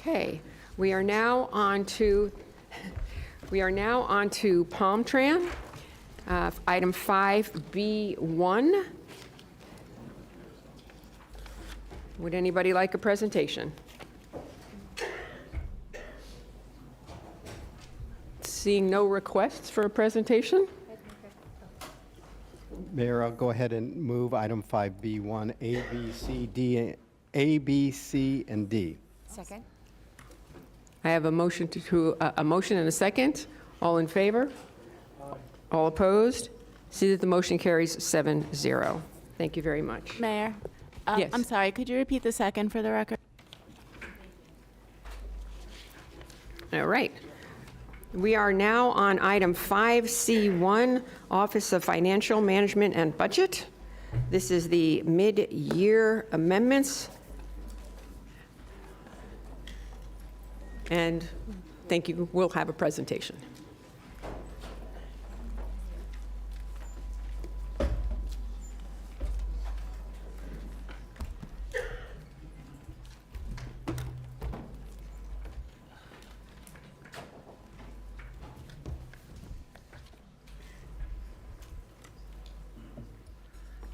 S2: Okay, we are now on to Palm Tran. Item 5B1. Would anybody like a presentation? Seeing no requests for a presentation?
S10: Mayor, I'll go ahead and move item 5B1, A, B, C, and D.
S8: Second.
S2: I have a motion a motion and a second. All in favor? All opposed? See that the motion carries 7-0. Thank you very much.
S8: Mayor,
S2: Yes.
S8: I'm sorry, could you repeat the second for the record?
S2: All right. We are now on item 5C1, Office of Financial Management and Budget. This is the mid-year amendments. And thank you. We'll have a presentation.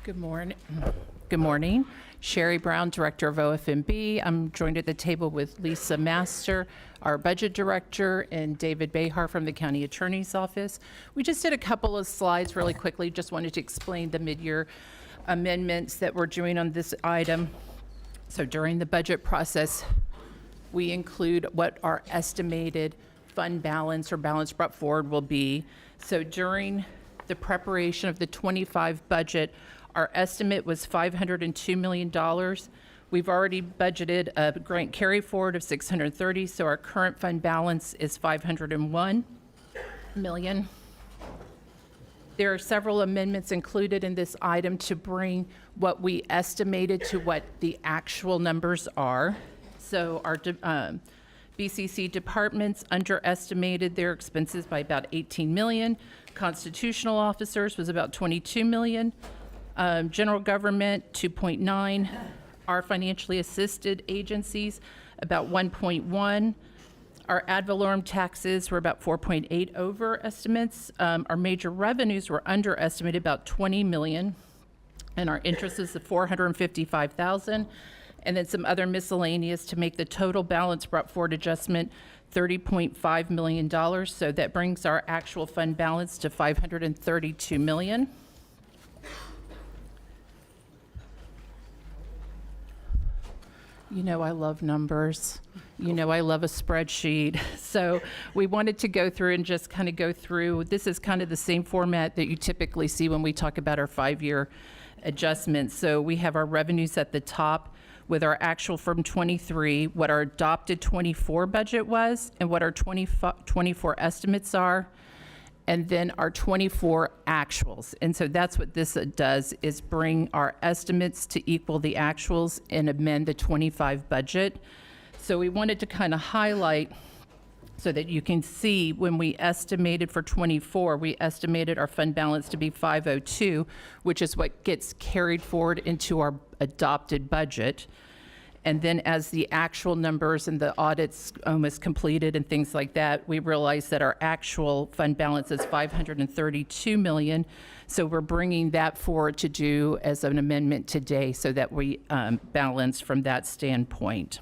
S3: Good morning. Good morning. Sherry Brown, Director of OFMB. I'm joined at the table with Lisa Master, our Budget Director, and David Behar from the County Attorney's Office. We just did a couple of slides really quickly. Just wanted to explain the mid-year amendments that we're doing on this item. So during the budget process, we include what our estimated fund balance or balance brought forward will be. So during the preparation of the 25 budget, our estimate was $502 million. We've already budgeted a grant carry forward of $630, so our current fund balance is $501 million. There are several amendments included in this item to bring what we estimated to what the actual numbers are. So our BCC departments underestimated their expenses by about 18 million. Constitutional officers was about 22 million. General government, 2.9. Our financially assisted agencies, about 1.1. Our ad valorem taxes were about 4.8 over estimates. Our major revenues were underestimated about 20 million. And our interest is at 455,000. And then some other miscellaneous to make the total balance brought forward adjustment $30.5 million. So that brings our actual fund balance to $532 million. You know I love numbers. You know I love a spreadsheet. So we wanted to go through and just kind of go through. This is kind of the same format that you typically see when we talk about our 5-year adjustments. So we have our revenues at the top with our actual from 23, what our adopted 24 budget was, and what our 24 estimates are, and then our 24 actuals. And so that's what this does, is bring our estimates to equal the actuals and amend the 25 budget. So we wanted to kind of highlight so that you can see when we estimated for 24, we estimated our fund balance to be 502, which is what gets carried forward into our adopted budget. And then as the actual numbers and the audits almost completed and things like that, we realized that our actual fund balance is $532 million. So we're bringing that forward to do as an amendment today so that we balance from that standpoint.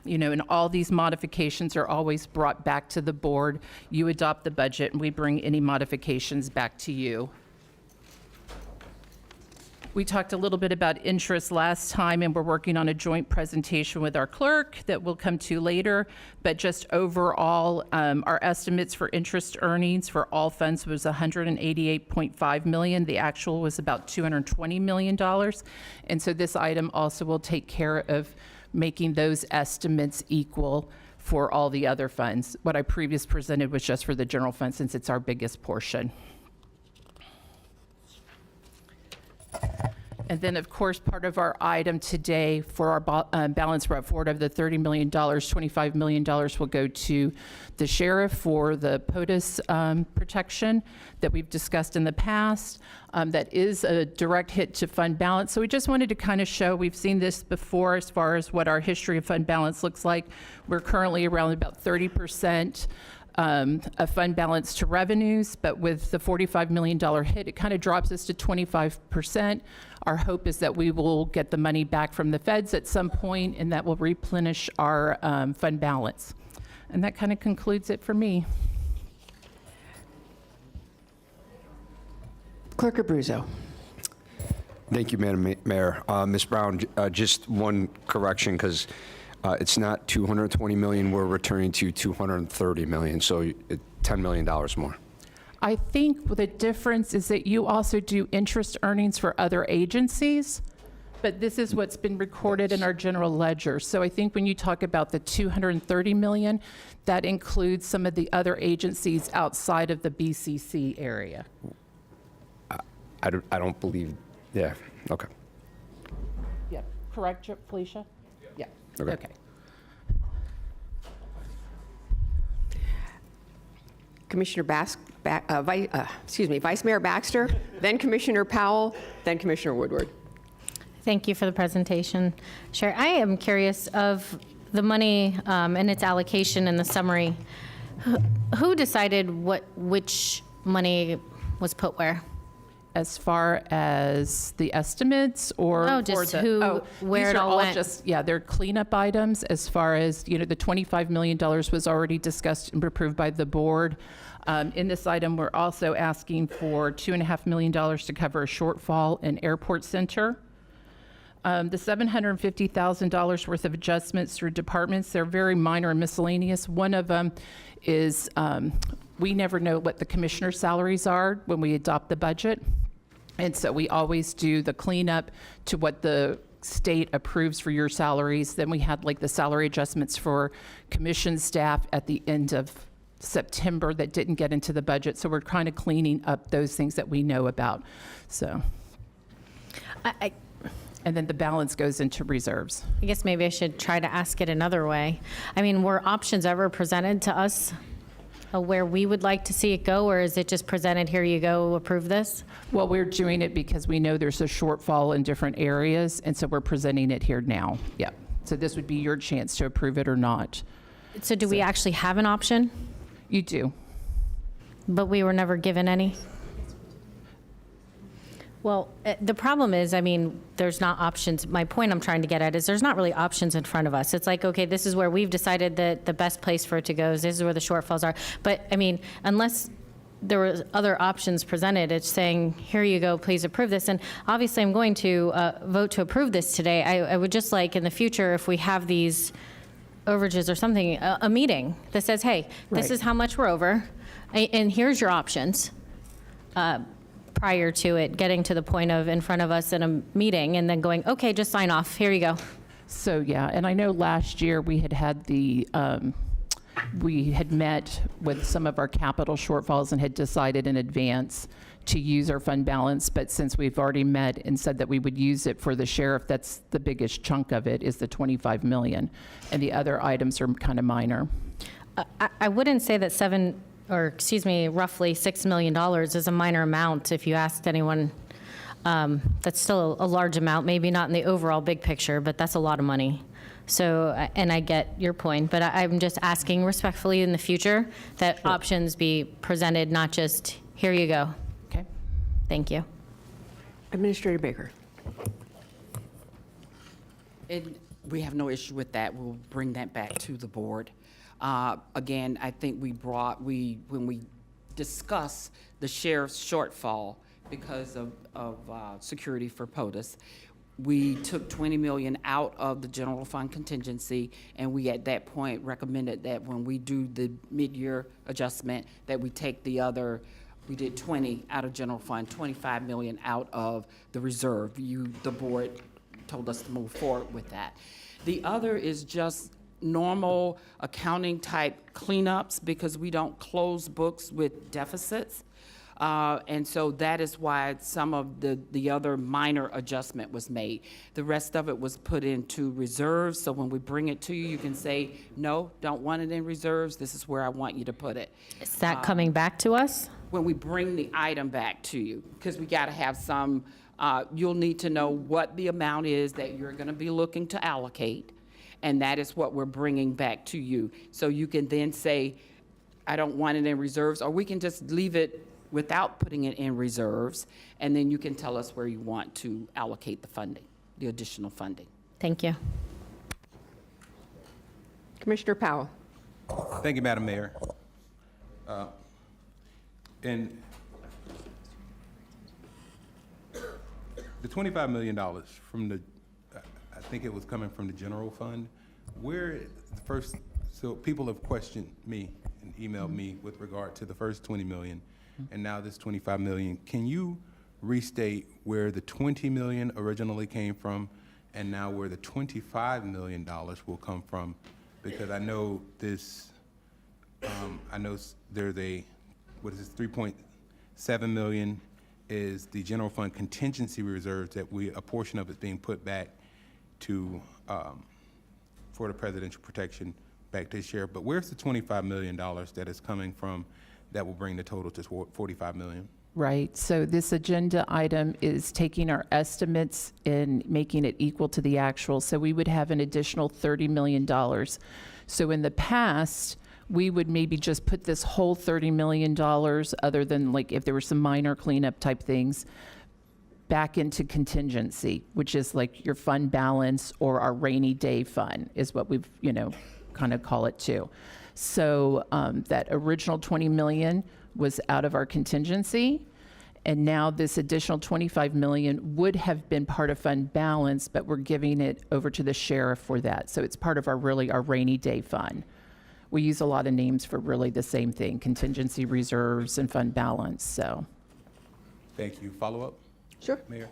S3: You know, and all these modifications are always brought back to the board. You adopt the budget, and we bring any modifications back to you. We talked a little bit about interest last time, and we're working on a joint presentation with our clerk that we'll come to later. But just overall, our estimates for interest earnings for all funds was $188.5 million. The actual was about $220 million. And so this item also will take care of making those estimates equal for all the other funds. What I previously presented was just for the general fund since it's our biggest portion. And then, of course, part of our item today for our balance brought forward of the $30 million, $25 million will go to the sheriff for the POTUS protection that we've discussed in the past. That is a direct hit to fund balance. So we just wanted to kind of show, we've seen this before as far as what our history of fund balance looks like. We're currently around about 30% of fund balance to revenues, but with the $45 million hit, it kind of drops us to 25%. Our hope is that we will get the money back from the feds at some point, and that will replenish our fund balance. And that kind of concludes it for me.
S2: Clerk Abruzzo.
S7: Thank you, Madam Mayor. Ms. Brown, just one correction, because it's not $220 million. We're returning to $230 million, so $10 million more.
S3: I think the difference is that you also do interest earnings for other agencies, but this is what's been recorded in our general ledger. So I think when you talk about the $230 million, that includes some of the other agencies outside of the BCC area.
S7: I don't believe, yeah, okay.
S3: Yeah, correct, Felicia? Yeah, okay.
S2: Commissioner Vice Mayor Baxter, then Commissioner Powell, then Commissioner Woodward.
S21: Thank you for the presentation. Chair, I am curious of the money and its allocation in the summary. Who decided which money was put where?
S3: As far as the estimates or
S21: No, just where
S3: these
S21: it
S3: are
S21: all went.
S3: just, yeah, they're cleanup items as far as, you know, the $25 million was already discussed and approved by the board. In this item, we're also asking for $2.5 million to cover a shortfall in Airport Center. The $750,000 worth of adjustments through departments, they're very minor and miscellaneous. One of them is we never know what the commissioner's salaries are when we adopt the budget. And so we always do the cleanup to what the state approves for your salaries. Then we had like the salary adjustments for commission staff at the end of September that didn't get into the budget. So we're kind of cleaning up those things that we know about. So, and then the balance goes into reserves.
S21: I guess maybe I should try to ask it another way. I mean, were options ever presented to us where we would like to see it go, or is it just presented, here you go, approve this?
S3: Well, we're doing it because we know there's a shortfall in different areas, and so we're presenting it here now. Yeah. So this would be your chance to approve it or not.
S21: So do we actually have an option?
S3: You do.
S21: But we were never given any? Well, the problem is, I mean, there's not options. My point I'm trying to get at is there's not really options in front of us. It's like, okay, this is where we've decided that the best place for it to go is this is where the shortfalls are. But, I mean, unless there were other options presented, it's saying, here you go, please approve this. And obviously, I'm going to vote to approve this today. I would just like, in the future, if we have these overages or something, a meeting that says, hey, this is how much we're over, and here's your options. Prior to it getting to the point of in front of us in a meeting and then going, okay, just sign off, here you go.
S3: So, yeah, and I know last year we had the, we had met with some of our capital shortfalls and had decided in advance to use our fund balance, but since we've already met and said that we would use it for the sheriff, that's the biggest chunk of it is the $25 million, and the other items are kind of minor.
S21: I wouldn't say that roughly $6 million is a minor amount if you asked anyone That's still a large amount, maybe not in the overall big picture, but that's a lot of money. So, and I get your point, but I'm just asking respectfully in the future that options be presented, not just, here you go.
S2: Okay.
S21: Thank you.
S2: Administrator Baker.
S11: We have no issue with that. We'll bring that back to the board. Again, I think when we discuss the sheriff's shortfall because of security for POTUS, we took 20 million out of the general fund contingency, and we at that point recommended that when we do the mid-year adjustment, that we take the other, we did 20 out of general fund, 25 million out of the reserve. The board told us to move forward with that. The other is just normal accounting type cleanups because we don't close books with deficits. And so that is why some of the other minor adjustment was made. The rest of it was put into reserves, so when we bring it to you, you can say, no, don't want it in reserves, this is where I want you to put it.
S21: Is that coming back to us?
S11: When we bring the item back to you, because we gotta have some, you'll need to know what the amount is that you're gonna be looking to allocate, and that is what we're bringing back to you. So you can then say, I don't want it in reserves, or we can just leave it without putting it in reserves, and then you can tell us where you want to allocate the funding, the additional funding.
S21: Thank you.
S2: Commissioner Powell.
S12: Thank you, Madam Mayor. And the $25 million from the, I think it was coming from the general fund, where the first, so people have questioned me and emailed me with regard to the first 20 million and now this 25 million. Can you restate where the 20 million originally came from and now where the $25 million will come from? Because I know this, I know there's a, what is this, 3.7 million is the general fund contingency reserves that a portion of it's being put back to, for the presidential protection back to the sheriff. But where's the $25 million that is coming from that will bring the total to 45 million?
S3: Right, so this agenda item is taking our estimates and making it equal to the actual. So we would have an additional $30 million. So in the past, we would maybe just put this whole $30 million, other than like if there were some minor cleanup type things, back into contingency, which is like your fund balance or our rainy day fund is what we've, kind of call it too. So that original 20 million was out of our contingency, and now this additional 25 million would have been part of fund balance, but we're giving it over to the sheriff for that. So it's part of our rainy day fund. We use a lot of names for really the same thing, contingency reserves and fund balance, so.
S12: Thank you. Follow up?
S2: Sure.
S12: Mayor,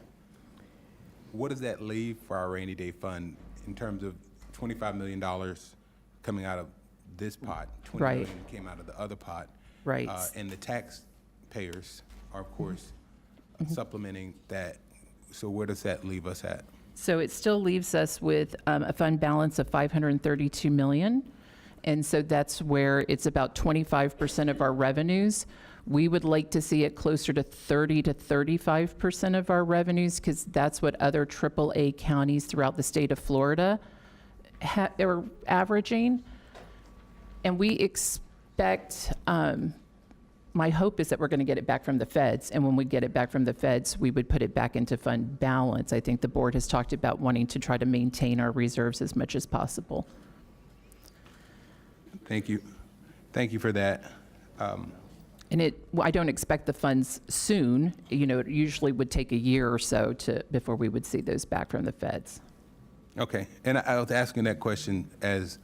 S12: what does that leave for our rainy day fund in terms of $25 million coming out of this pot, 20
S3: Right.
S12: million came out of the other pot?
S3: Right.
S12: And the taxpayers are, of course, supplementing that. So where does that leave us at?
S3: So it still leaves us with a fund balance of 532 million. And so that's where it's about 25% of our revenues. We would like to see it closer to 30 to 35% of our revenues, because that's what other AAA counties throughout the state of Florida are averaging. And we expect, my hope is that we're going to get it back from the feds. And when we get it back from the feds, we would put it back into fund balance. I think the board has talked about wanting to try to maintain our reserves as much as possible.
S12: Thank you. Thank you for that.
S3: And I don't expect the funds soon. It usually would take a year or so before we would see those back from the feds.
S12: Okay, and I was asking that question as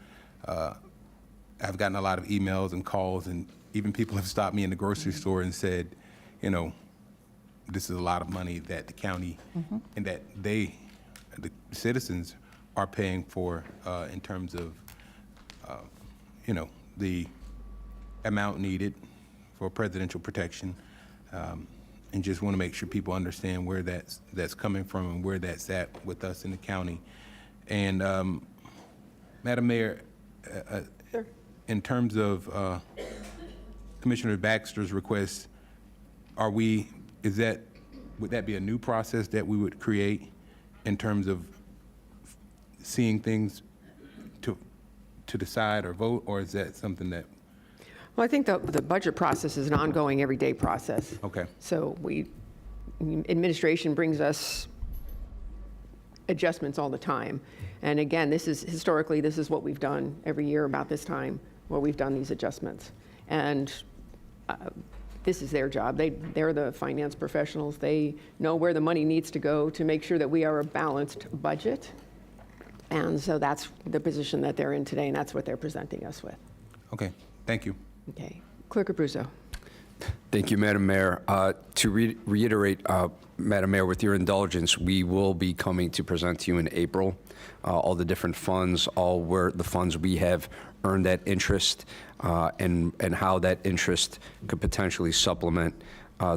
S12: I've gotten a lot of emails and calls, and even people have stopped me in the grocery store and said, this is a lot of money that the county and that the citizens are paying for in terms of, the amount needed for presidential protection, and just want to make sure people understand where that's coming from and where that's at with us in the county. And Madam Mayor,
S2: Sure.
S12: In terms of Commissioner Baxter's request, is that would that be a new process that we would create in terms of seeing things to decide or vote, or is that something that?
S2: Well, I think the budget process is an ongoing, everyday process.
S12: Okay.
S2: So administration brings us adjustments all the time. And again, historically, this is what we've done every year about this time, where we've done these adjustments. And this is their job. They're the finance professionals. They know where the money needs to go to make sure that we are a balanced budget. And so that's the position that they're in today, and that's what they're presenting us with.
S12: Okay, thank you.
S2: Okay. Clerk Abruzzo.
S7: Thank you, Madam Mayor. To reiterate, Madam Mayor, with your indulgence, we will be coming to present to you in April all the different funds, all where the funds we have earned that interest, and how that interest could potentially supplement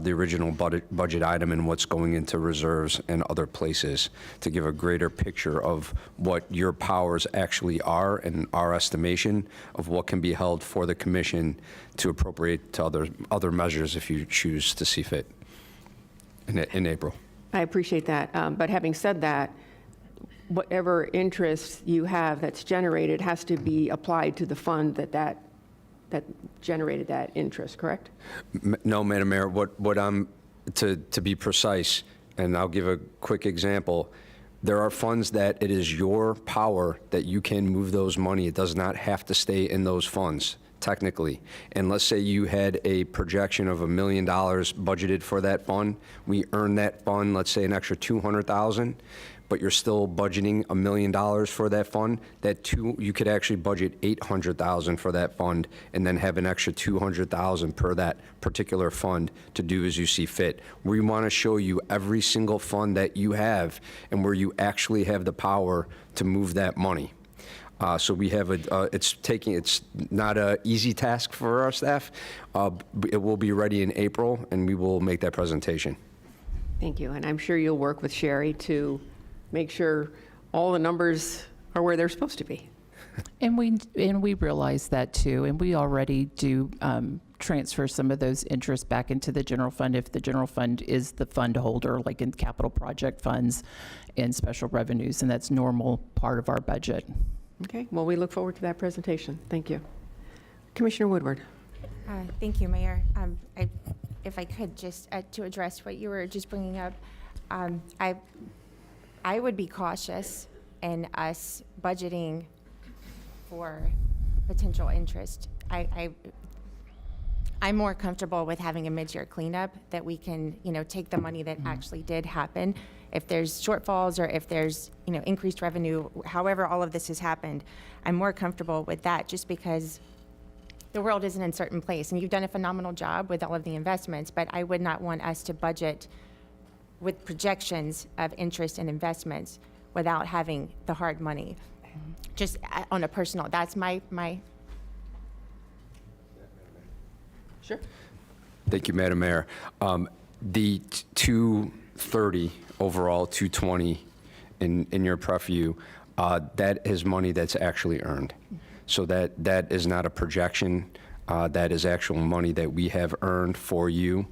S7: the original budget item and what's going into reserves and other places, to give a greater picture of what your powers actually are and our estimation of what can be held for the commission to appropriate to other measures if you choose to see fit in April.
S2: I appreciate that. But having said that, whatever interest you have that's generated has to be applied to the fund that generated that interest, correct?
S7: No, Madam Mayor, what I'm, to be precise, and I'll give a quick example, there are funds that it is your power that you can move those money. It does not have to stay in those funds, technically. And let's say you had a projection of $1 million budgeted for that fund. We earn that fund, let's say an extra $200,000, but you're still budgeting $1 million for that fund. You could actually budget $800,000 for that fund and then have an extra $200,000 per that particular fund to do as you see fit. We want to show you every single fund that you have and where you actually have the power to move that money. So we have it's not an easy task for our staff. It will be ready in April, and we will make that presentation.
S2: Thank you. And I'm sure you'll work with Sherry to make sure all the numbers are where they're supposed to be.
S3: And we realize that too, and we already do transfer some of those interests back into the general fund if the general fund is the fund holder, like in capital project funds and special revenues, and that's normal part of our budget.
S2: Okay, well, we look forward to that presentation. Thank you. Commissioner Woodward.
S5: Thank you, Mayor. If I could just to address what you were just bringing up, I would be cautious in us budgeting for potential interest. I'm more comfortable with having a mid-year cleanup that we can, take the money that actually did happen. If there's shortfalls or if there's, increased revenue, however all of this has happened, I'm more comfortable with that just because the world is an uncertain place. And you've done a phenomenal job with all of the investments, but I would not want us to budget with projections of interest and investments without having the hard money. Just on a personal, that's my.
S2: Sure.
S7: Thank you, Madam Mayor. The 230 overall, 220 in your pref view, that is money that's actually earned. So that is not a projection. That is actual money that we have earned for you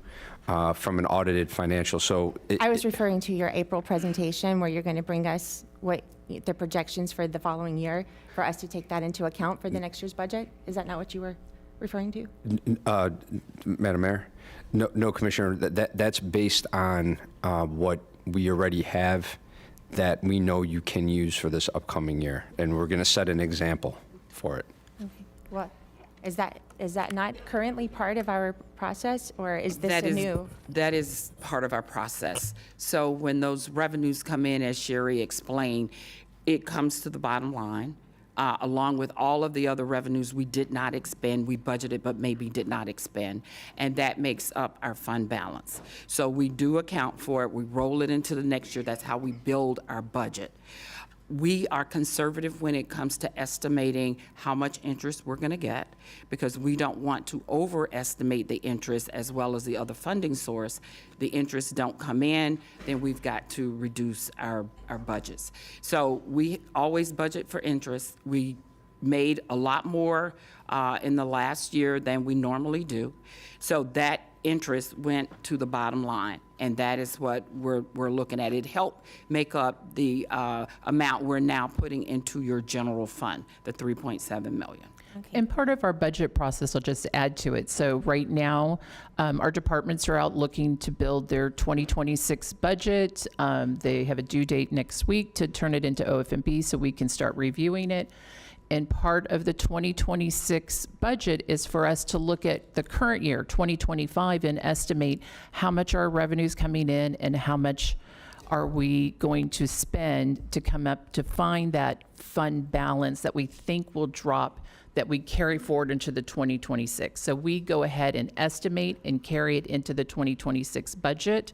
S7: from an audited financial. So
S5: I was referring to your April presentation where you're going to bring us the projections for the following year for us to take that into account for the next year's budget. Is that not what you were referring to?
S7: Madam Mayor? No, Commissioner. That's based on what we already have that we know you can use for this upcoming year, and we're going to set an example for it.
S5: Okay. Well, is that not currently part of our process, or is this new?
S11: That is part of our process. So when those revenues come in, as Sherry explained, it comes to the bottom line. Along with all of the other revenues we did not expend, we budgeted but maybe did not expend, and that makes up our fund balance. So we do account for it, we roll it into the next year, that's how we build our budget. We are conservative when it comes to estimating how much interest we're going to get because we don't want to overestimate the interest as well as the other funding source. The interest don't come in, then we've got to reduce our budgets. So we always budget for interest. We made a lot more in the last year than we normally do. So that interest went to the bottom line, and that is what we're looking at. It helped make up the amount we're now putting into your general fund, the $3.7 million.
S3: And part of our budget process, I'll just add to it. So right now, our departments are out looking to build their 2026 budget. They have a due date next week to turn it into OFMB so we can start reviewing it. And part of the 2026 budget is for us to look at the current year, 2025, and estimate how much our revenues coming in and how much are we going to spend to come up to find that fund balance that we think will drop, that we carry forward into the 2026. So we go ahead and estimate and carry it into the 2026 budget.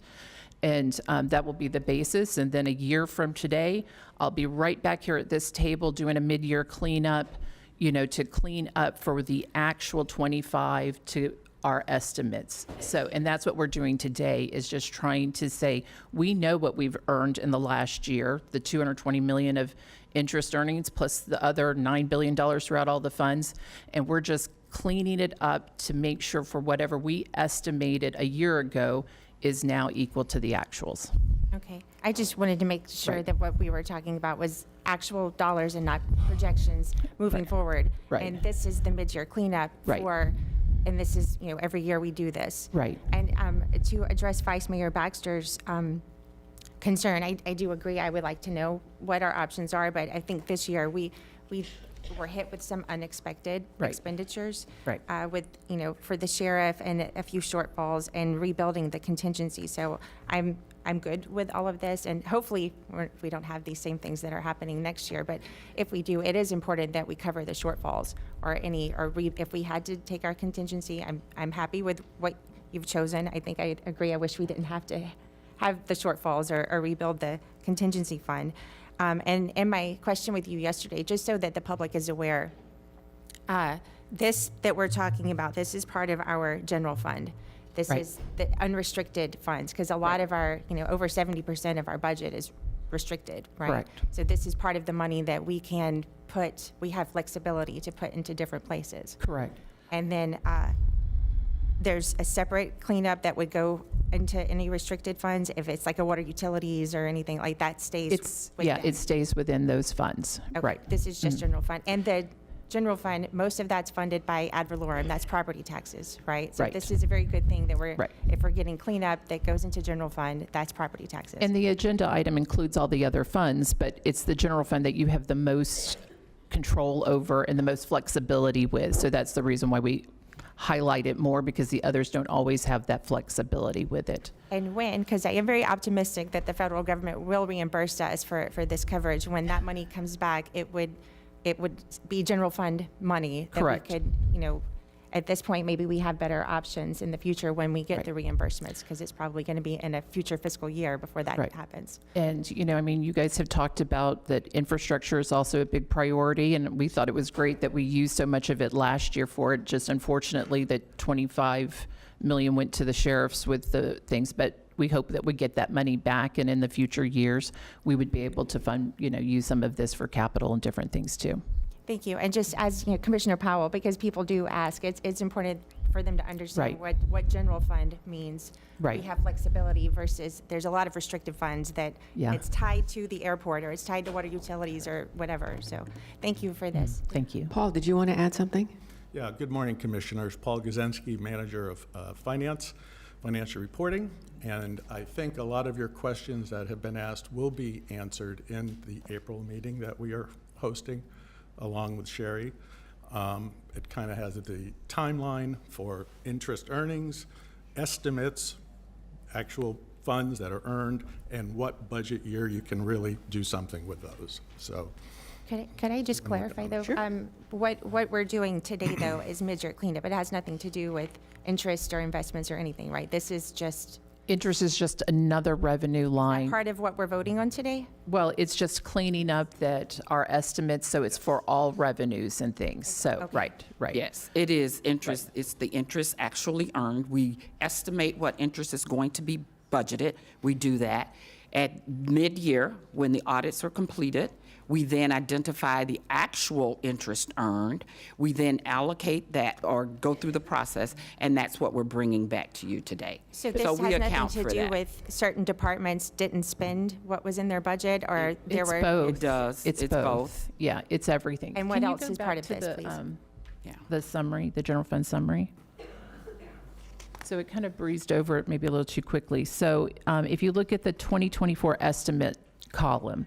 S3: And that will be the basis. And then a year from today, I'll be right back here at this table doing a mid-year cleanup, to clean up for the actual 25 to our estimates. So, and that's what we're doing today, is just trying to say, we know what we've earned in the last year, the $220 million of interest earnings, plus the other $9 billion throughout all the funds. And we're just cleaning it up to make sure for whatever we estimated a year ago is now equal to the actuals.
S13: Okay, I just wanted to make sure
S3: Right.
S13: that what we were talking about was actual dollars and not projections moving forward.
S3: Right.
S13: And this is the mid-year cleanup
S3: Right.
S13: and this is, every year we do this.
S3: Right.
S13: And to address Vice Mayor Baxter's concern, I do agree. I would like to know what our options are, but I think this year we were hit with some unexpected
S3: Right.
S13: expenditures.
S3: Right.
S13: With, for the sheriff and a few shortfalls and rebuilding the contingency. So I'm good with all of this, and hopefully we don't have these same things that are happening next year. But if we do, it is important that we cover the shortfalls if we had to take our contingency. I'm happy with what you've chosen. I think I agree. I wish we didn't have to have the shortfalls or rebuild the contingency fund. And my question with you yesterday, just so that the public is aware, this that we're talking about, this is part of our general fund. This
S3: Right.
S13: is the unrestricted funds, because a lot of our, over 70% of our budget is restricted, right?
S3: Correct.
S13: So this is part of the money that we have flexibility to put into different places.
S3: Correct.
S13: And then there's a separate cleanup that would go into any restricted funds. If it's like a water utilities or anything like that stays within.
S3: It stays within those funds.
S13: Okay,
S3: Right.
S13: this is just general fund. And the general fund, most of that's funded by ad valorem, that's property taxes, right? So
S3: Right.
S13: this is a very good thing that
S3: Right.
S13: if we're getting cleanup that goes into general fund, that's property taxes.
S3: And the agenda item includes all the other funds, but it's the general fund that you have the most control over and the most flexibility with. So that's the reason why we highlight it more, because the others don't always have that flexibility with it.
S13: And because I am very optimistic that the federal government will reimburse us for this coverage, when that money comes back, it would be general fund money that
S3: Correct.
S13: we could, at this point, maybe we have better options in the future when we get the reimbursements, because it's probably going to be in a future fiscal year before that
S3: Right.
S13: happens.
S3: And, you guys have talked about that infrastructure is also a big priority, and we thought it was great that we used so much of it last year for it. Just unfortunately that 25 million went to the sheriffs with the things, but we hope that we get that money back, and in the future years, we would be able to fund, use some of this for capital and different things too.
S13: Thank you. And just as Commissioner Powell, because people do ask, it's important for them to understand what general fund means.
S3: Right.
S13: We have flexibility versus there's a lot of restrictive funds that
S3: Yeah.
S13: it's tied to the airport or it's tied to water utilities or whatever. So thank you for this.
S3: Thank you.
S2: Paul, did you want to add something?
S15: Yeah, good morning, Commissioners. Paul Guzensky, Manager of Finance, Financial Reporting. And I think a lot of your questions that have been asked will be answered in the April meeting that we are hosting along with Sherry. It kind of has the timeline for interest earnings, estimates, actual funds that are earned, and what budget year you can really do something with those. So
S13: Could I just clarify though? What we're doing today though is mid-year cleanup. It has nothing to do with interest or investments or anything, right? This is just
S3: Interest is just another revenue line.
S13: part of what we're voting on today?
S3: Well, it's just cleaning up that our estimates, so it's for all revenues and things. So, right.
S11: Yes, it is interest. It's the interest actually earned. We estimate what interest is going to be budgeted. We do that. At mid-year, when the audits are completed, We then identify the actual interest earned. We then allocate that or go through the process, and that's what we're bringing back to you today.
S13: So this
S11: we
S13: has nothing
S11: account
S13: to
S11: for
S13: do
S11: that.
S13: with certain departments didn't spend what was in their budget, or there
S3: It's
S13: were?
S3: both.
S11: It does.
S3: It's both. Yeah, it's everything.
S13: And what
S3: Can you
S13: else
S3: go
S13: is part
S3: back
S13: of
S3: to
S13: this, please?
S3: The summary, the general fund summary. So it kind of breezed over it maybe a little too quickly. So if you look at the 2024 estimate column,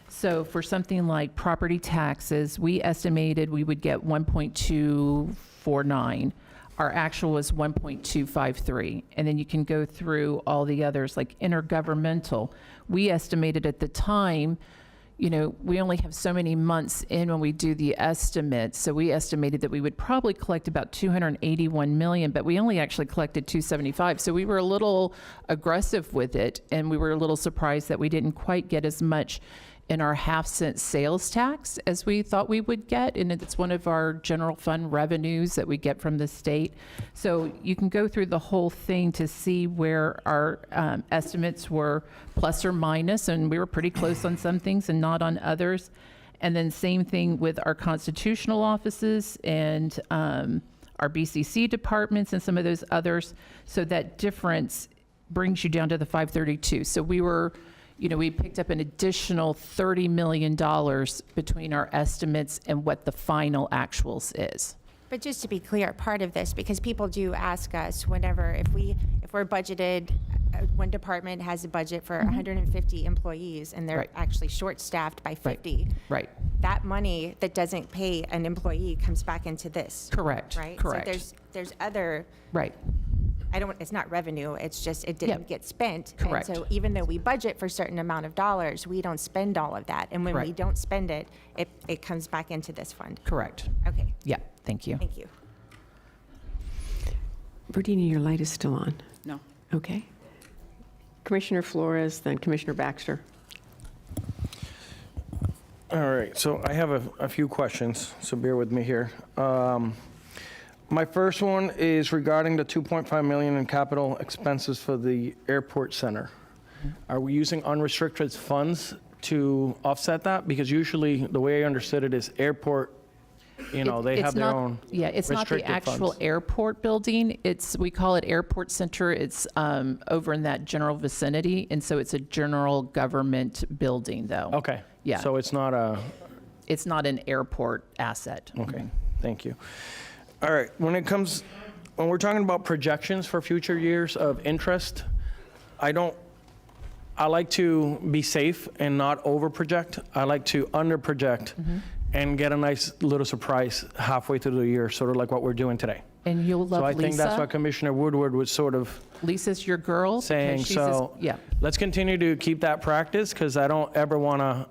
S3: so for something like property taxes, we estimated we would get 1.249. Our actual was 1.253. And then you can go through all the others, like intergovernmental. We estimated at the time, you know, we only have so many months in when we do the estimate. So we estimated that we would probably collect about 281 million, but we only actually collected 275. So we were a little aggressive with it, and we were a little surprised that we didn't quite get as much in our half-cent sales tax as we thought we would get, and it's one of our general fund revenues that we get from the state. So you can go through the whole thing to see where our estimates were plus or minus, and we were pretty close on some things and not on others. And then same thing with our constitutional offices and our BCC departments and some of those others. So that difference brings you down to the 532. So we were, you know, we picked up an additional $30 million between our estimates and what the final actuals is.
S13: But just to be clear, part of this, because people do ask us whenever, if we're budgeted, one department has a budget for 150 employees and they're actually short-staffed by 50.
S3: Right.
S13: That money that doesn't pay an employee comes back into this.
S3: Correct.
S13: Right?
S3: Correct.
S13: So there's other.
S3: Right.
S13: It's not revenue, it's just it didn't get spent.
S3: Correct.
S13: And so even though we budget for a certain amount of dollars, we don't spend all of that. And when we
S3: Right.
S13: don't spend it, it comes back into this fund.
S3: Correct.
S13: Okay.
S3: Yeah, thank you.
S13: Thank you.
S14: Bertina, your light is still on.
S11: No.
S14: Okay. Commissioner Flores, then Commissioner Baxter.
S16: All right, so I have a few questions, so bear with me here. My first one is regarding the 2.5 million in capital expenses for the airport center. Are we using unrestricted funds to offset that? Because usually, the way I understood it is airport, you know, they
S3: It's
S16: have their
S3: not-
S16: own
S3: Yeah, it's not the
S16: restricted
S3: actual
S16: funds.
S3: airport building. We call it Airport Center. It's over in that general vicinity, and so it's a general government building, though.
S16: Okay.
S3: Yeah.
S16: So it's not a,
S3: It's not an airport asset.
S16: okay, thank you. All right, when we're talking about projections for future years of interest, I like to be safe and not over-project. I like to under-project and get a nice little surprise halfway through the year, sort of like what we're doing today.
S3: And you'll love
S16: So I
S3: Lisa.
S16: think that's what Commissioner Woodward was sort of
S3: Lisa's your girl. because
S16: saying.
S3: she's
S16: So
S3: yeah.
S16: let's continue to keep that practice, because I don't ever want to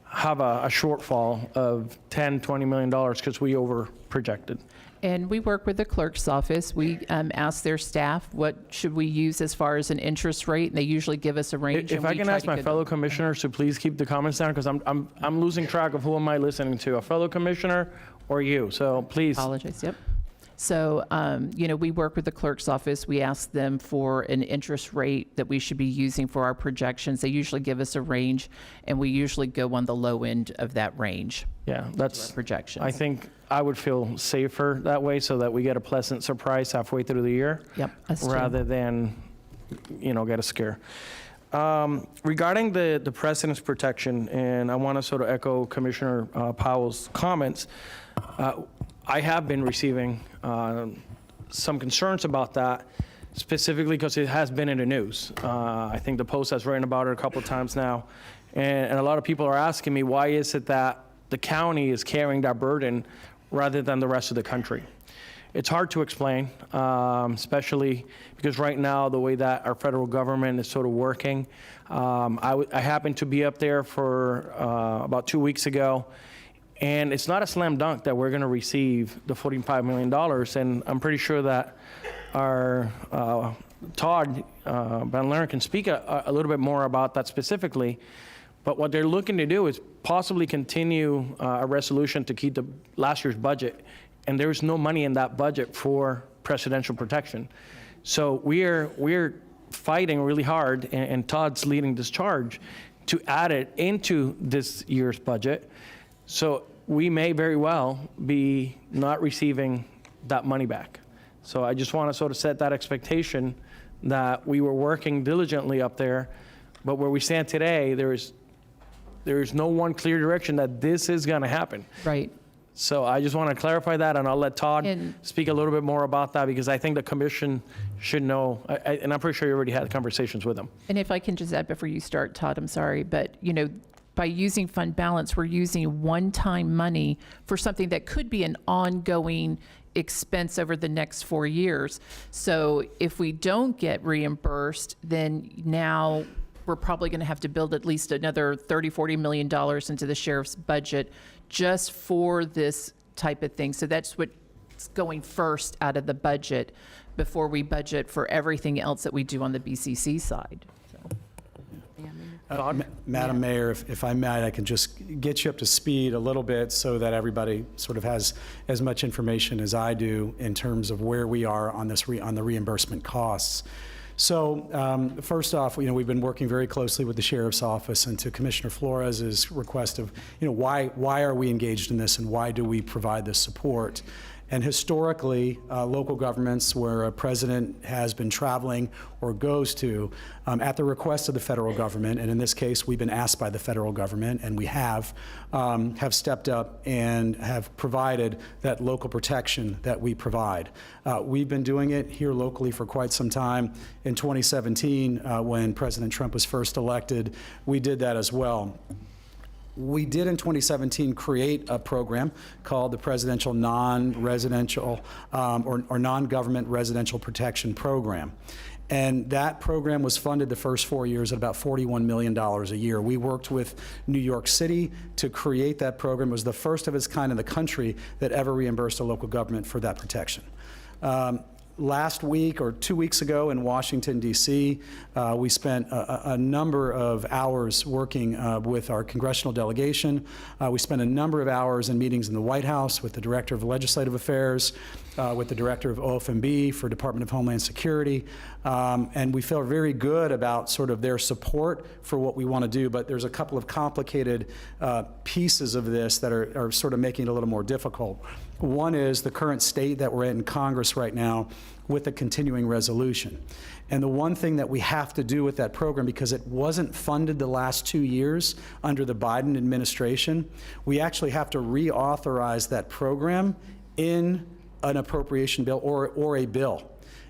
S16: have a shortfall of $10, $20 million because we over-projected.
S3: And we work with the clerk's office. We ask their staff, what should we use as far as an interest rate? And they usually give us a range.
S16: If
S3: and
S16: I
S3: we
S16: can
S3: try
S16: ask
S3: to
S16: my
S3: go-
S16: fellow commissioners to please keep the comments down, because I'm losing track of who am I listening to, a fellow commissioner or you? So please.
S3: Apologize, yep. So, you know, we work with the clerk's office. We ask them for an interest rate that we should be using for our projections. They usually give us a range, and we usually go on the low end of that range.
S16: Yeah, that's
S3: projections.
S16: I think I would feel safer that way, so that we get a pleasant surprise halfway through the year.
S3: Yep, us too.
S16: Rather than, you know, get a scare. Regarding the precedence protection, and I want to sort of echo Commissioner Powell's comments, I have been receiving some concerns about that, specifically because it has been in the news. I think the Post has written about it a couple of times now, and a lot of people are asking me, why is it that the county is carrying that burden rather than the rest of the country? It's hard to explain, especially because right now, the way that our federal government is sort of working, I happened to be up there for about 2 weeks ago, and it's not a slam dunk that we're going to receive the $45 million, and I'm pretty sure that our Todd Van Leeuwen can speak a little bit more about that specifically. But what they're looking to do is possibly continue a resolution to keep the last year's budget, and there's no money in that budget for presidential protection. So we're fighting really hard, and Todd's leading this charge to add it into this year's budget. So we may very well be not receiving that money back. So I just want to sort of set that expectation that we were working diligently up there, but where we stand today, there is no one clear direction that this is going to happen.
S3: Right.
S16: So I just want to clarify that, and I'll let Todd speak a little bit more about that, because I think the commission should know, and I'm pretty sure you already had conversations with them.
S3: And if I can just add before you start, Todd, I'm sorry, but by using fund balance, we're using one-time money for something that could be an ongoing expense over the next 4 years. So if we don't get reimbursed, then now we're probably going to have to build at least another $30-40 million into the sheriff's budget just for this type of thing. So that's what's going first out of the budget before we budget for everything else that we do on the BCC side.
S17: Madam Mayor, if I might, I can just get you up to speed a little bit so that everybody sort of has as much information as I do in terms of where we are on this on the reimbursement costs. So first off, we've been working very closely with the Sheriff's Office, and to Commissioner Flores's request of, why are we engaged in this and why do we provide this support? And historically, local governments where a president has been traveling or goes to, at the request of the federal government, and in this case, we've been asked by the federal government, and we have stepped up and have provided that local protection that we provide. We've been doing it here locally for quite some time. In 2017, when President Trump was first elected, we did that as well. We did in 2017 create a program called the Presidential Non-Residential or Non-Government Residential Protection Program. And that program was funded the first 4 years at about $41 million a year. We worked with New York City to create that program. It was the first of its kind in the country that ever reimbursed a local government for that protection. Last week or 2 weeks ago in Washington, D.C., we spent a number of hours working with our congressional delegation. We spent a number of hours in meetings in the White House with the Director of Legislative Affairs, with the Director of OFMB for Department of Homeland Security, and we feel very good about sort of their support for what we want to do, but there's a couple of complicated pieces of this that are sort of making it a little more difficult. One is the current state that we're in Congress right now with a continuing resolution. And the one thing that we have to do with that program, because it wasn't funded the last 2 years under the Biden administration, we actually have to reauthorize that program in an appropriation bill or a bill.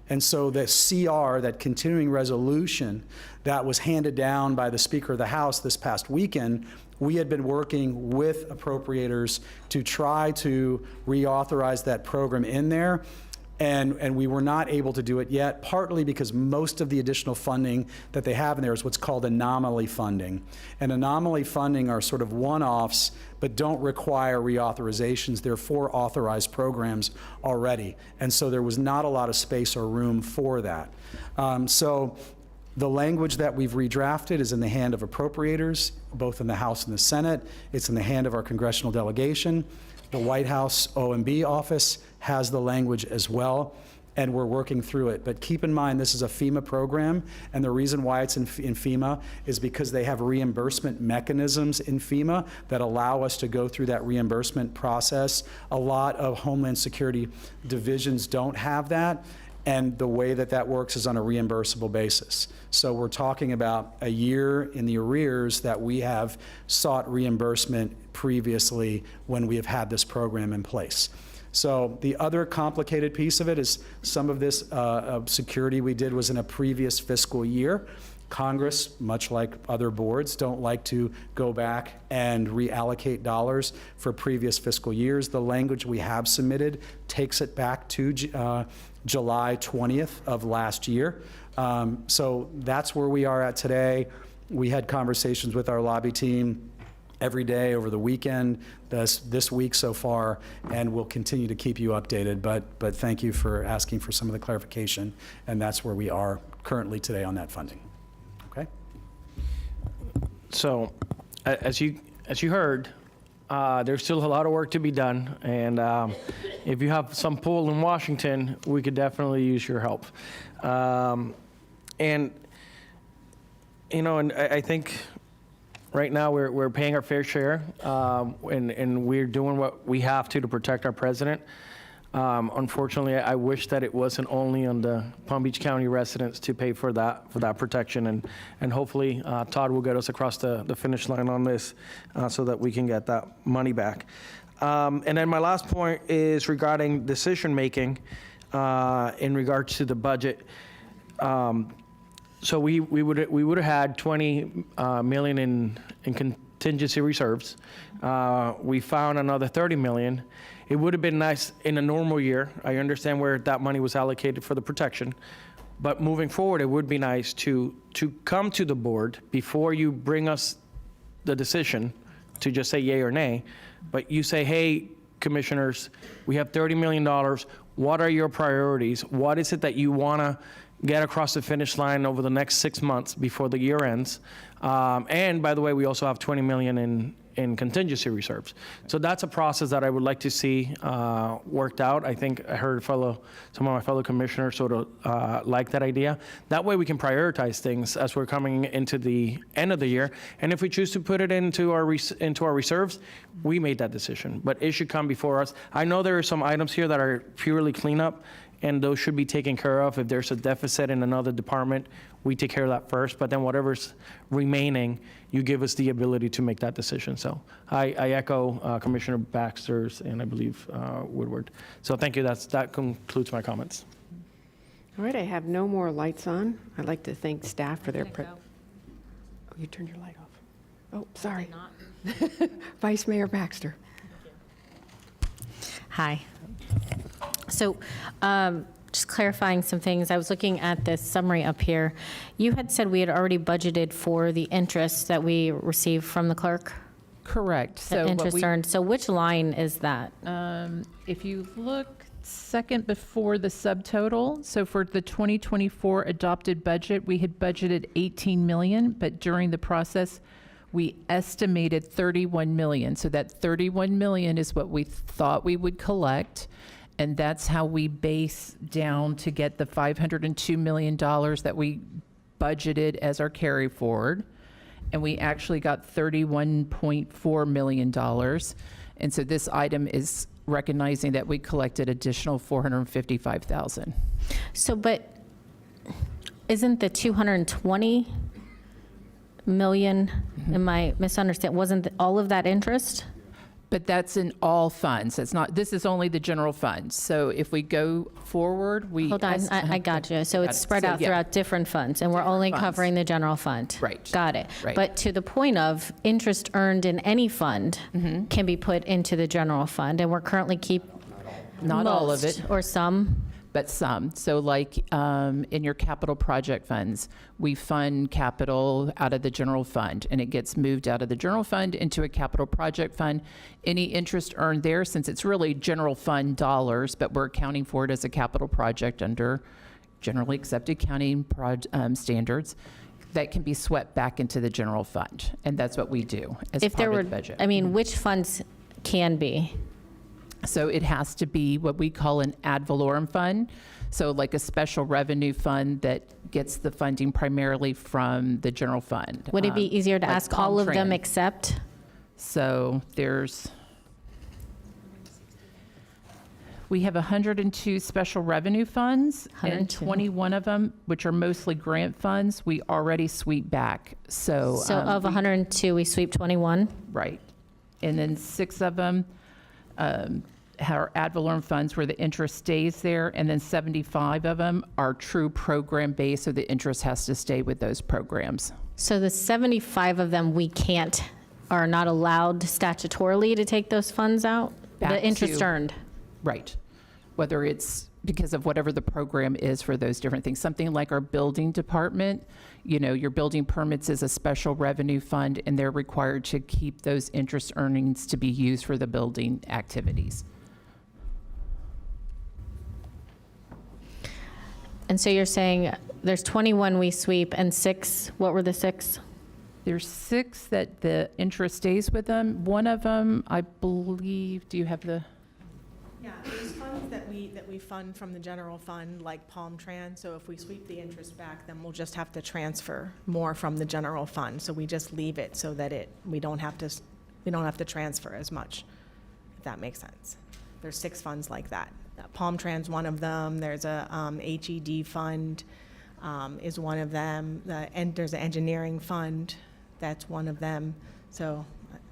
S17: And so the CR, that continuing resolution that was handed down by the Speaker of the House this past weekend, we had been working with appropriators to try to reauthorize that program in there. And we were not able to do it yet, partly because most of the additional funding that they have in there is what's called anomaly funding. And anomaly funding are sort of one-offs, but don't require reauthorizations. They're for authorized programs already. And so there was not a lot of space or room for that. So the language that we've redrafted is in the hand of appropriators, both in the House and the Senate. It's in the hand of our congressional delegation. The White House OMB office has the language as well, and we're working through it. But keep in mind, this is a FEMA program, and the reason why it's in FEMA is because they have reimbursement mechanisms in FEMA that allow us to go through that reimbursement process. A lot of Homeland Security divisions don't have that, and the way that that works is on a reimbursable basis. So we're talking about a year in the arrears that we have sought reimbursement previously when we have had this program in place. So the other complicated piece of it is some of this security we did was in a previous fiscal year. Congress, much like other boards, don't like to go back and reallocate dollars for previous fiscal years. The language we have submitted takes it back to July 20th of last year. So that's where we are at today. We had conversations with our lobby team every day over the weekend, this week so far, and we'll continue to keep you updated. But thank you for asking for some of the clarification, and that's where we are currently today on that funding. Okay.
S16: So, as you heard, there's still a lot of work to be done, and if you have some pull in Washington, we could definitely use your help. And I think Right now, we're paying our fair share, and we're doing what we have to protect our president. Unfortunately, I wish that it wasn't only on the Palm Beach County residents to pay for that protection, and hopefully Todd will get us across the finish line on this so that we can get that money back. And then my last point is regarding decision-making in regards to the budget. So we would have had 20 million in contingency reserves. We found another 30 million. It would have been nice in a normal year. I understand where that money was allocated for the protection, but moving forward, it would be nice to come to the board before you bring us the decision to just say yay or nay, but you say, hey, commissioners, we have $30 million. What are your priorities? What is it that you want to get across the finish line over the next 6 months before the year ends? And by the way, we also have 20 million in contingency reserves. So that's a process that I would like to see worked out. I think I heard some of my fellow commissioners sort of like that idea. That way we can prioritize things as we're coming into the end of the year. And if we choose to put it into our reserves, we made that decision. But it should come before us. I know there are some items here that are purely cleanup, and those should be taken care of. If there's a deficit in another department, we take care of that first, but then whatever's remaining, you give us the ability to make that decision. So I echo Commissioner Baxter's and I believe Woodward. So thank you, that concludes my comments.
S14: All right, I have no more lights on. I'd like to thank staff for their. Oh, you turned your light off. Oh, sorry. Vice Mayor Baxter.
S21: Hi. So just clarifying some things. I was looking at this summary up here. You had said we had already budgeted for the interest that we received from the clerk?
S3: Correct.
S21: The
S3: So what
S21: interest
S3: we-
S21: earned. So which line is that?
S3: If you look second before the subtotal, so for the 2024 adopted budget, we had budgeted 18 million, but during the process, we estimated 31 million. So that 31 million is what we thought we would collect. And that's how we base down to get the $502 million that we budgeted as our carry forward. And we actually got $31.4 million. And so this item is recognizing that we collected additional $455,000.
S21: So, but isn't the 220 million, am I misunderstanding, wasn't all of that interest?
S3: But that's in all funds. It's not, this is only the general funds. So if we go forward, we.
S21: Hold on, I got you. So it's spread out throughout different funds, and we're only covering the general fund.
S3: Right.
S21: Got it.
S3: Right.
S21: But to the point of interest earned in any fund can be put into the general fund, and we're currently
S3: Not all of it.
S21: Or some?
S3: But some. So like in your capital project funds, we fund capital out of the general fund, and it gets moved out of the general fund into a capital project fund. Any interest earned there, since it's really general fund dollars, but we're accounting for it as a capital project under generally accepted accounting standards, that can be swept back into the general fund. And that's what we do as
S21: If there
S3: part
S21: were,
S3: of the budget.
S21: I mean, which funds can be?
S3: So it has to be what we call an ad valorem fund. So like a special revenue fund that gets the funding primarily from the general fund.
S21: Would it be easier to
S3: like
S21: ask all of them
S3: Comtran.
S21: except?
S3: So we have 102 special revenue funds, and
S21: 102.
S3: 21 of them, which are mostly grant funds, we already sweep back. So
S21: Of 102, we sweep 21?
S3: Right. And then 6 of them are ad valorem funds where the interest stays there, and then 75 of them are true program-based, so the interest has to stay with those programs.
S21: So the 75 of them, we can't, are not allowed statutorily to take those funds out?
S3: Back
S21: The interest
S3: to-
S21: earned?
S3: Right. Whether it's because of whatever the program is for those different things. Something like our building department, you know, your building permits is a special revenue fund, and they're required to keep those interest earnings to be used for the building activities.
S21: And so you're saying there's 21 we sweep and 6, what were the 6?
S3: There's 6 that the interest stays with them. One of them, I believe, do you have the?
S5: Yeah, those funds that
S18: we fund from the general fund, like Palm Trans. So if we sweep the interest back, then we'll just have to transfer more from the general fund. So we just leave it so that we don't have to transfer as much, if that makes sense. There's 6 funds like that. Palm Trans, one of them. There's a HED fund, is one of them. And there's an engineering fund, that's one of them. So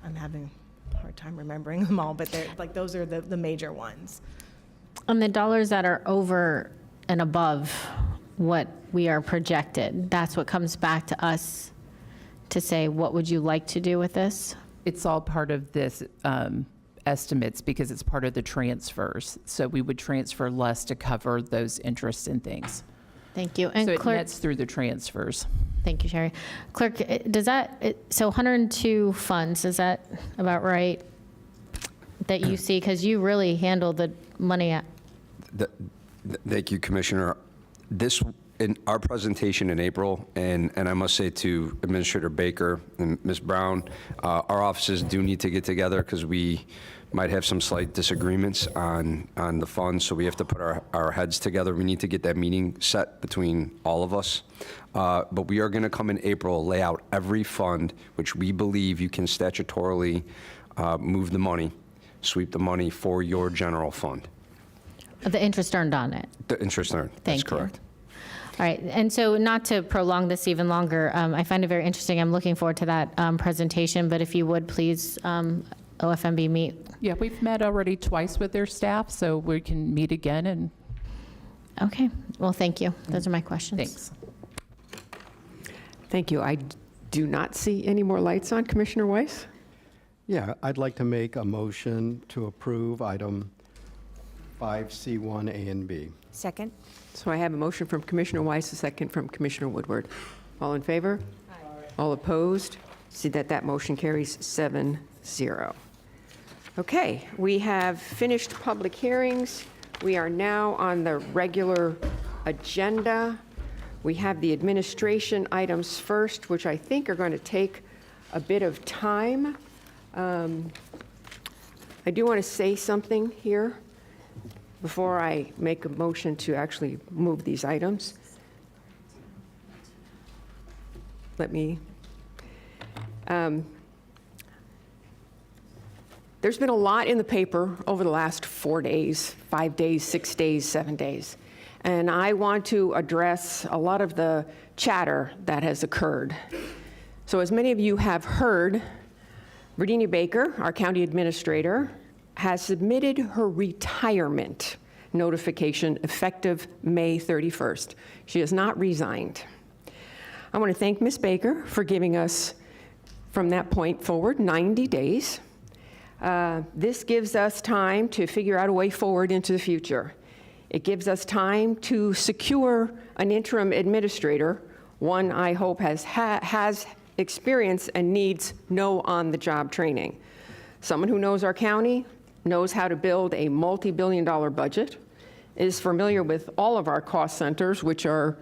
S18: I'm having a hard time remembering them all, but those are the major ones.
S21: And the dollars that are over and above what we are projected, that's what comes back to us to say, what would you like to do with this?
S3: It's all part of this estimates because it's part of the transfers. So we would transfer less to cover those interests and things.
S21: Thank you. And
S3: so it
S21: clerk,
S3: nets through the transfers.
S21: Thank you, Sherry. Clerk, does that, so 102 funds, is that about right? That you see, because you really handle the money.
S7: Thank you, Commissioner. This, in our presentation in April, and I must say to Administrator Baker and Ms. Brown, our offices do need to get together because we might have some slight disagreements on the funds, so we have to put our heads together. We need to get that meeting set between all of us. But we are going to come in April, lay out every fund which we believe you can statutorily move the money, sweep the money for your general fund.
S21: The interest earned on it.
S7: The interest earned, that's correct.
S21: All right, and so not to prolong this even longer, I find it very interesting. I'm looking forward to that presentation, but if you would please, OFMB meet.
S3: Yeah, we've met already twice with their staff, so we can meet again. And
S21: okay, well, thank you. Those are my questions.
S3: Thanks.
S14: Thank you. I do not see any more lights on. Commissioner Weiss?
S10: Yeah, I'd like to make a motion to approve item 5C1 A and B.
S13: Second.
S14: So I have a motion from Commissioner Weiss, a second from Commissioner Woodward. All in favor? Aye. All opposed? See that motion carries 7-0. Okay, we have finished public hearings. We are now on the regular agenda. We have the administration items first, which I think are going to take a bit of time. I do want to say something here before I make a motion to actually move these items. Let me, there's been a lot in the paper over the last 4 days, 5 days, 6 days, 7 days. And I want to address a lot of the chatter that has occurred. So as many of you have heard, Virginia Baker, our county administrator, has submitted her retirement notification effective May 31st. She has not resigned. I want to thank Ms. Baker for giving us, from that point forward, 90 days. This gives us time to figure out a way forward into the future. It gives us time to secure an interim administrator, one I hope has experience and needs no on-the-job training. Someone who knows our county, knows how to build a multi-billion-dollar budget, is familiar with all of our cost centers, which are,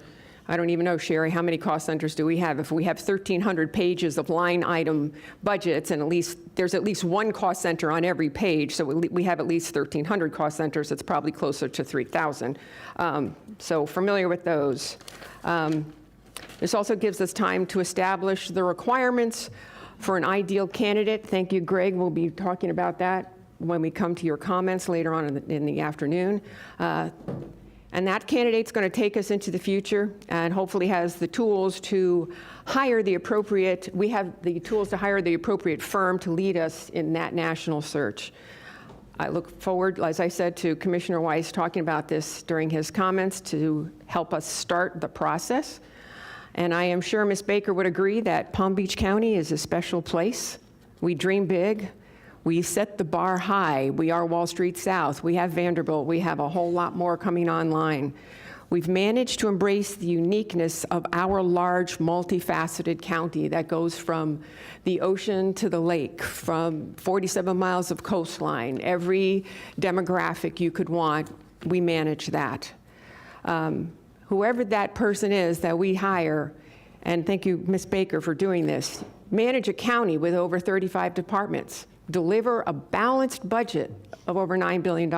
S14: I don't even know, Sherry, how many cost centers do we have? If we have 1,300 pages of line item budgets, and there's at least one cost center on every page, so we have at least 1,300 cost centers. It's probably closer to 3,000. So familiar with those. This also gives us time to establish the requirements for an ideal candidate. Thank you, Greg. We'll be talking about that when we come to your comments later on in the afternoon. And that candidate's going to take us into the future and hopefully has the tools to hire the appropriate, we have the tools to hire the appropriate firm to lead us in that national search. I look forward, as I said, to Commissioner Weiss talking about this during his comments to help us start the process. And I am sure Ms. Baker would agree that Palm Beach County is a special place. We dream big. We set the bar high. We are Wall Street South. We have Vanderbilt. We have a whole lot more coming online. We've managed to embrace the uniqueness of our large, multifaceted county that goes from the ocean to the lake, from 47 miles of coastline, every demographic you could want, we manage that. Whoever that person is that we hire, and thank you, Ms. Baker, for doing this, manage a county with over 35 departments, deliver a balanced budget of over $9 billion,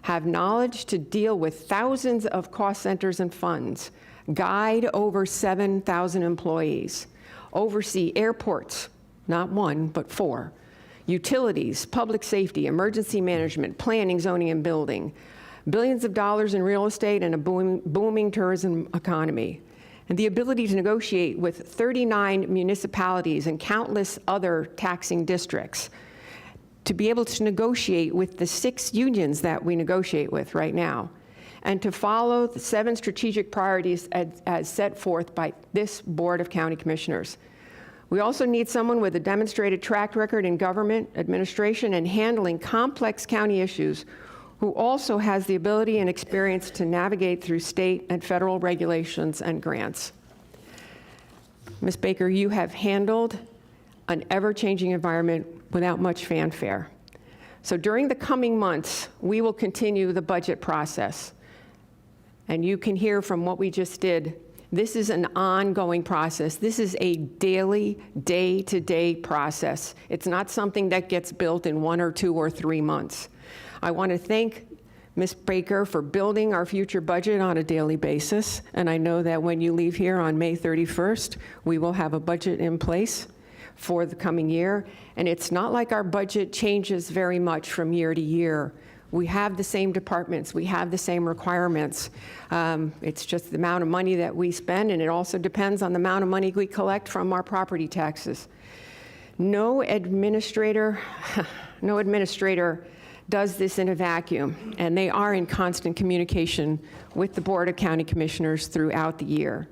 S14: have knowledge to deal with thousands of cost centers and funds, guide over 7,000 employees, oversee airports, not one, but 4, utilities, public safety, emergency management, planning, zoning, and building, billions of dollars in real estate, and a booming tourism economy, and the ability to negotiate with 39 municipalities and countless other taxing districts, to be able to negotiate with the 6 unions that we negotiate with right now, and to follow the 7 strategic priorities as set forth by this Board of County Commissioners. We also need someone with a demonstrated track record in government, administration, and handling complex county issues, who also has the ability and experience to navigate through state and federal regulations and grants. Ms. Baker, you have handled an ever-changing environment without much fanfare. So during the coming months, we will continue the budget process. And you can hear from what we just did, this is an ongoing process. This is a daily, day-to-day process. It's not something that gets built in 1 or 2 or 3 months. I want to thank Ms. Baker for building our future budget on a daily basis. And I know that when you leave here on May 31st, we will have a budget in place for the coming year. And it's not like our budget changes very much from year to year. We have the same departments, we have the same requirements. It's just the amount of money that we spend, and it also depends on the amount of money we collect from our property taxes. No administrator does this in a vacuum, and they are in constant communication with the Board of County Commissioners throughout the year.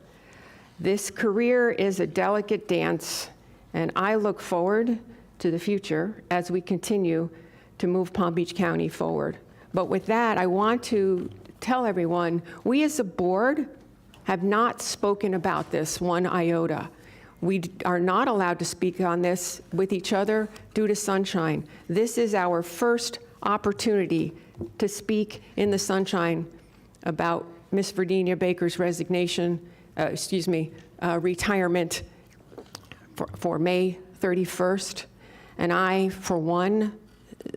S14: This career is a delicate dance, and I look forward to the future as we continue to move Palm Beach County forward. But with that, I want to tell everyone, we as a board have not spoken about this one iota. We are not allowed to speak on this with each other due to sunshine. This is our first opportunity to speak in the sunshine about Ms. Virginia Baker's retirement for May 31st. And I, for one,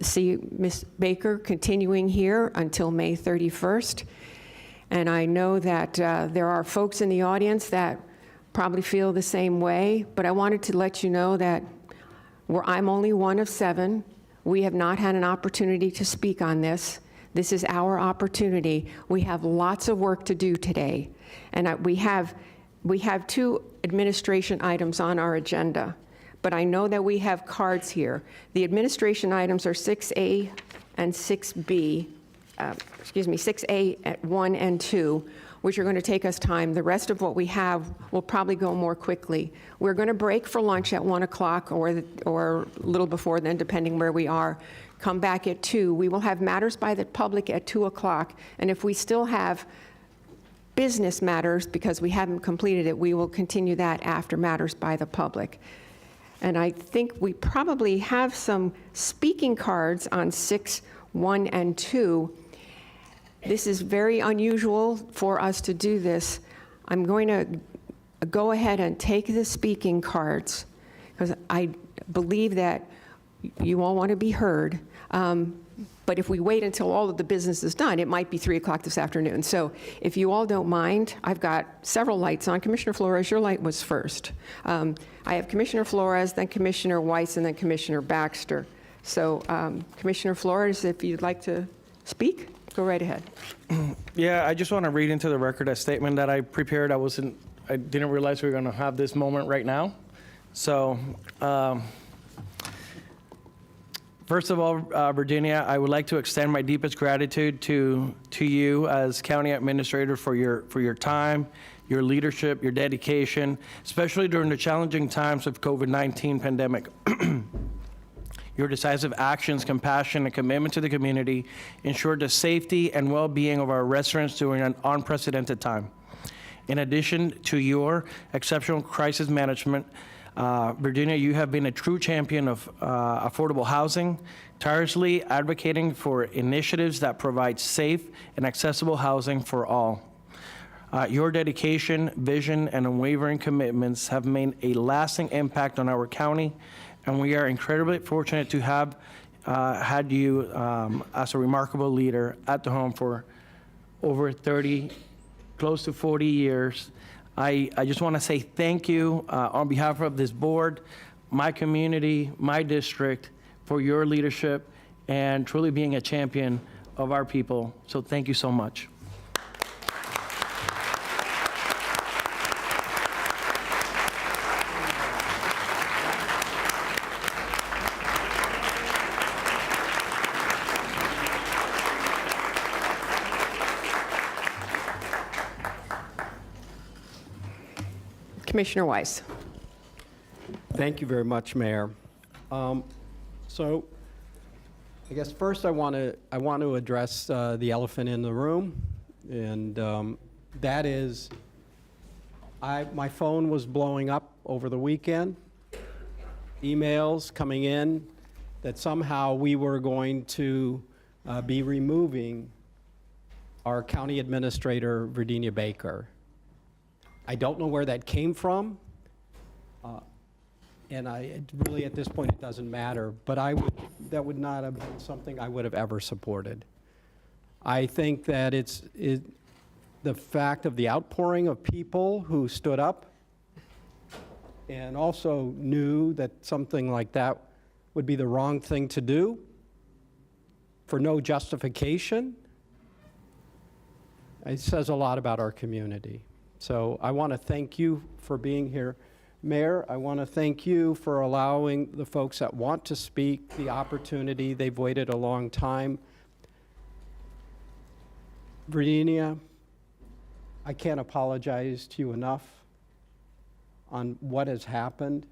S14: see Ms. Baker continuing here until May 31st. And I know that there are folks in the audience that probably feel the same way, but I wanted to let you know that I'm only one of 7. We have not had an opportunity to speak on this. This is our opportunity. We have lots of work to do today. And we have 2 administration items on our agenda. But I know that we have cards here. The administration items are 6A and 6B, 6A at 1 and 2, which are going to take us time. The rest of what we have will probably go more quickly. We're going to break for lunch at 1 o'clock or a little before then, depending where we are. Come back at 2. We will have matters by the public at 2 o'clock. And if we still have business matters, because we haven't completed it, we will continue that after matters by the public. And I think we probably have some speaking cards on 6, 1, and 2. This is very unusual for us to do this. I'm going to go ahead and take the speaking cards, because I believe that you all want to be heard. But if we wait until all of the business is done, it might be 3 o'clock this afternoon. So if you all don't mind, I've got several lights on. Commissioner Flores, your light was first. I have Commissioner Flores, then Commissioner Weiss, and then Commissioner Baxter. So Commissioner Flores, if you'd like to speak, go right ahead.
S16: Yeah, I just want to read into the record a statement that I prepared. I didn't realize we were going to have this moment right now. So, first of all, Virginia, I would like to extend my deepest gratitude to you as county administrator for your time, your leadership, your dedication, especially during the challenging times of COVID-19 pandemic. Your decisive actions, compassion, and commitment to the community ensured the safety and well-being of our residents during an unprecedented time. In addition to your exceptional crisis management, Virginia, you have been a true champion of affordable housing, tirelessly advocating for initiatives that provide safe and accessible housing for all. Your dedication, vision, and unwavering commitments have made a lasting impact on our county, and we are incredibly fortunate to have had you as a remarkable leader at the home for over 30, close to 40 years. I just want to say thank you on behalf of this board, my community, my district, for your leadership and truly being a champion of our people. So thank you so much.
S14: Commissioner Weiss.
S10: Thank you very much, Mayor. So I guess first I want to address the elephant in the room, and that is my phone was blowing up over the weekend, emails coming in that somehow we were going to be removing our county administrator, Virginia Baker. I don't know where that came from, and really at this point it doesn't matter, but that would not have been something I would have ever supported. I think that the fact of the outpouring of people who stood up and also knew that something like that would be the wrong thing to do for no justification, it says a lot about our community. So I want to thank you for being here. Mayor, I want to thank you for allowing the folks that want to speak the opportunity. They've waited a long time. Virginia, I can't apologize to you enough on what has happened.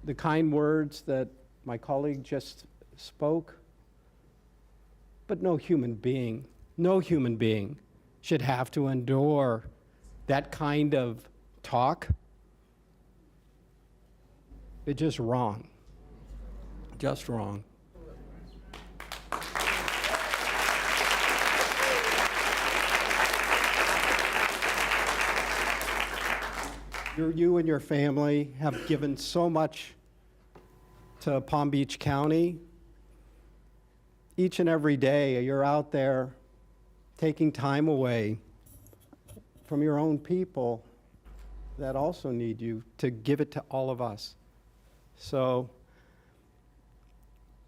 S10: The kind words that my colleague just spoke, but no human being should have to endure that kind of talk. It's just wrong. Just wrong. You and your family have given so much to Palm Beach County. Each and every day, you're out there taking time away from your own people that also need you to give it to all of us. So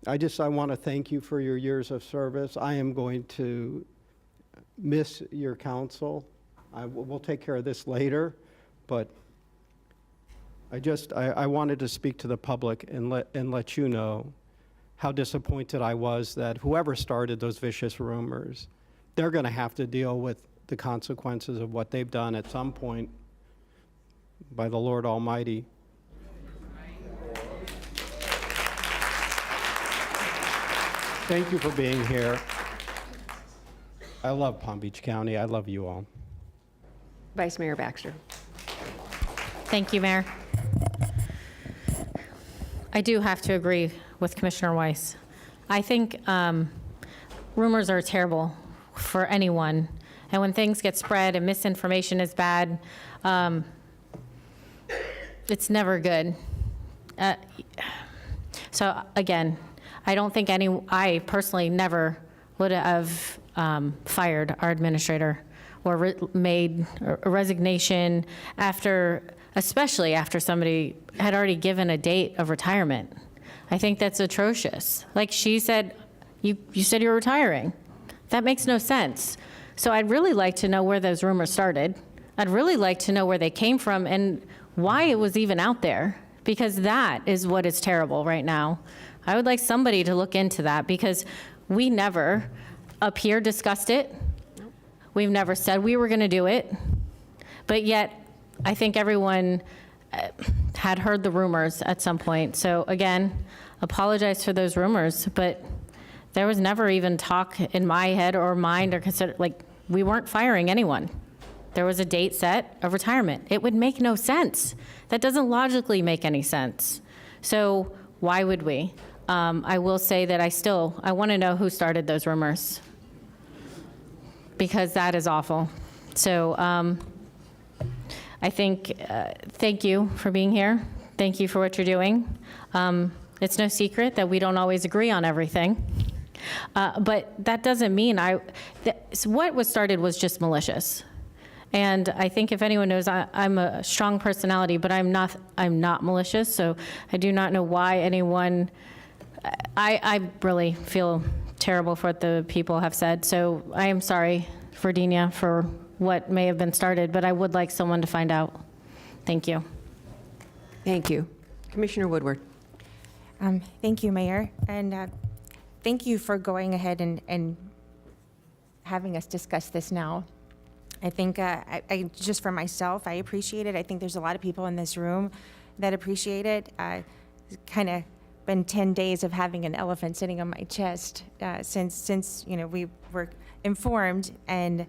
S10: I want to thank you for your years of service. I am going to miss your counsel. We'll take care of this later, but I wanted to speak to the public and let you know how disappointed I was that whoever started those vicious rumors, they're going to have to deal with the consequences of what they've done at some point by the Lord Almighty. Thank you for being here. I love Palm Beach County. I love you all.
S14: Vice Mayor Baxter.
S21: Thank you, Mayor. I do have to agree with Commissioner Weiss. I think rumors are terrible for anyone. And when things get spread and misinformation is bad, it's never good. So again, I don't think I personally never would have fired our administrator or made a resignation especially after somebody had already given a date of retirement. I think that's atrocious. Like she said, you said you're retiring. That makes no sense. So I'd really like to know where those rumors started. I'd really like to know where they came from and why it was even out there, because that is what is terrible right now. I would like somebody to look into that, because we never up here discussed it. We've never said we were going to do it, but yet I think everyone had heard the rumors at some point. So again, apologize for those rumors, but there was never even talk in my head or mind or consider, like, we weren't firing anyone. There was a date set of retirement. It would make no sense. That doesn't logically make any sense. So why would we? I will say that I want to know who started those rumors, because that is awful. So I think, thank you for being here. Thank you for what you're doing. It's no secret that we don't always agree on everything. But that doesn't mean so what was started was just malicious. And I think if anyone knows, I'm a strong personality, but I'm not malicious. So I do not know why anyone, I really feel terrible for what the people have said. So I am sorry, Virginia, for what may have been started, but I would like someone to find out. Thank you.
S2: Thank you. Commissioner Woodward.
S13: Thank you, Mayor. And thank you for going ahead and having us discuss this now. I think I just for myself, I appreciate it. I think there's a lot of people in this room that appreciate it. It's kind of been 10 days of having an elephant sitting on my chest since we were informed, and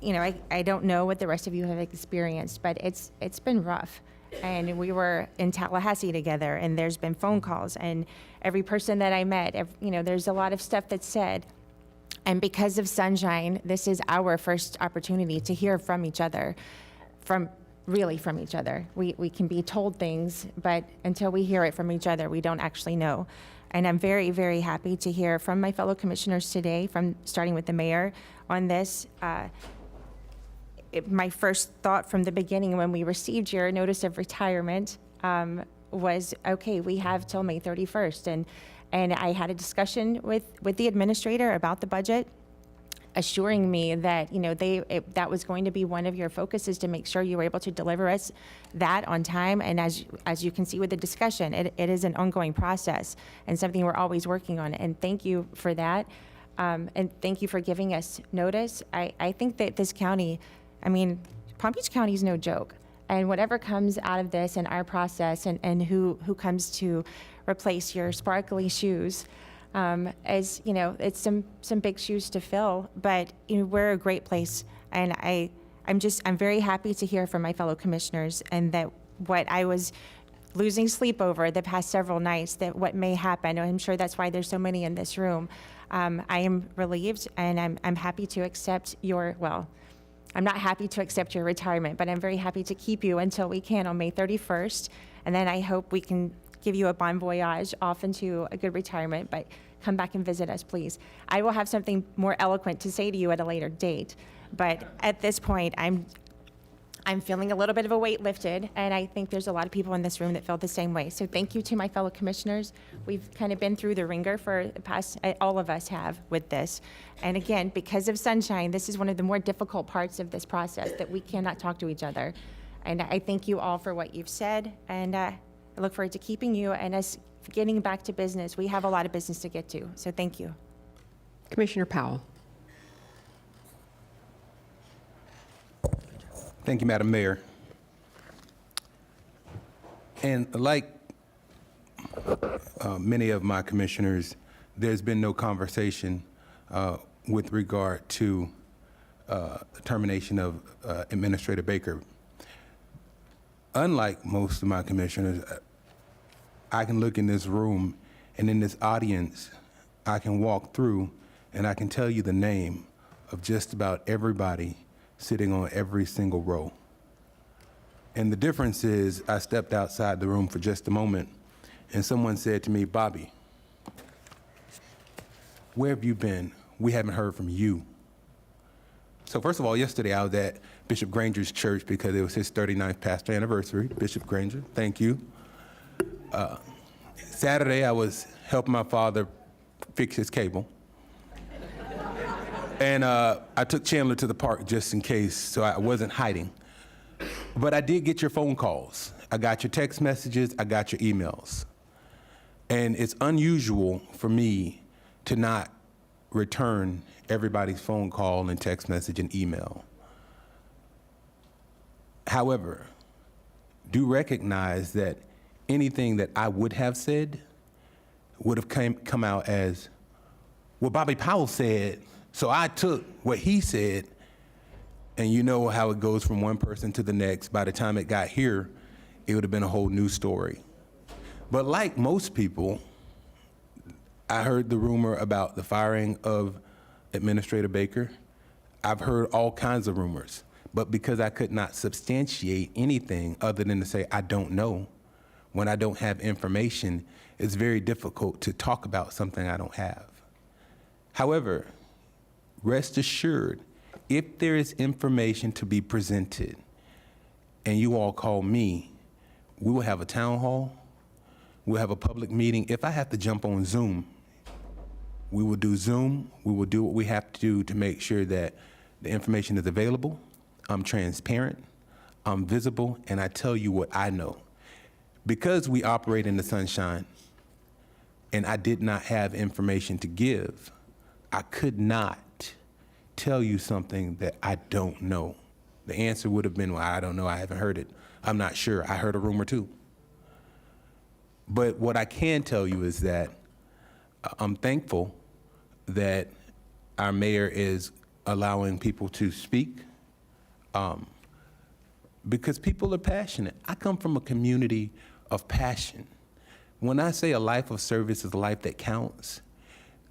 S13: I don't know what the rest of you have experienced, but it's been rough. And we were in Tallahassee together, and there's been phone calls, and every person that I met, there's a lot of stuff that's said. And because of Sunshine, this is our first opportunity to hear from each other, from each other. We can be told things, but until we hear it from each other, we don't actually know. And I'm very, very happy to hear from my fellow commissioners today, starting with the mayor on this. My first thought from the beginning when we received your notice of retirement was, okay, we have till May 31st. And I had a discussion with the administrator about the budget, assuring me that that was going to be one of your focuses, to make sure you were able to deliver us that on time. And as you can see with the discussion, it is an ongoing process and something we're always working on. And thank you for that. And thank you for giving us notice. I think that this county, Palm Beach County is no joke. And whatever comes out of this and our process, and who comes to replace your sparkly shoes, it's some big shoes to fill, but we're a great place. And I'm very happy to hear from my fellow commissioners, and that what I was losing sleep over the past several nights, that what may happen, I'm sure that's why there's so many in this room. I am relieved, and I'm happy to accept I'm not happy to accept your retirement, but I'm very happy to keep you until we can on May 31st. And then I hope we can give you a bon voyage off into a good retirement, but come back and visit us, please. I will have something more eloquent to say to you at a later date, but at this point, I'm feeling a little bit of a weight lifted, and I think there's a lot of people in this room that feel the same way. So thank you to my fellow commissioners. We've kind of been through the ringer for the past, all of us have with this. And again, because of Sunshine, this is one of the more difficult parts of this process, that we cannot talk to each other. And I thank you all for what you've said, and I look forward to keeping you and us getting back to business. We have a lot of business to get to, so thank you.
S2: Commissioner Powell.
S12: Thank you, Madam Mayor. And like many of my commissioners, there's been no conversation with regard to termination of Administrator Baker. Unlike most of my commissioners, I can look in this room, and in this audience, I can walk through and I can tell you the name of just about everybody sitting on every single row. And the difference is, I stepped outside the room for just a moment, and someone said to me, "Bobby, where have you been? We haven't heard from you." So first of all, yesterday I was at Bishop Granger's church because it was his 39th pastor anniversary. Bishop Granger, thank you. Saturday I was helping my father fix his cable. And I took Chandler to the park just in case, so I wasn't hiding. But I did get your phone calls. I got your text messages. I got your emails. And it's unusual for me to not return everybody's phone call and text message and email. However, do recognize that anything that I would have said would have come out as, well, Bobby Powell said, so I took what he said, and you know how it goes from one person to the next. By the time it got here, it would have been a whole new story. But like most people, I heard the rumor about the firing of Administrator Baker. I've heard all kinds of rumors, but because I could not substantiate anything other than to say, I don't know, when I don't have information, it's very difficult to talk about something I don't have. However, rest assured, if there is information to be presented and you all call me, we will have a town hall, we'll have a public meeting. If I have to jump on Zoom, we will do Zoom. We will do what we have to do to make sure that the information is available, I'm transparent, I'm visible, and I tell you what I know. Because we operate in the sunshine and I did not have information to give, I could not tell you something that I don't know. The answer would have been, well, I don't know, I haven't heard it. I'm not sure, I heard a rumor too. But what I can tell you is that I'm thankful that our mayor is allowing people to speak because people are passionate. I come from a community of passion. When I say a life of service is a life that counts,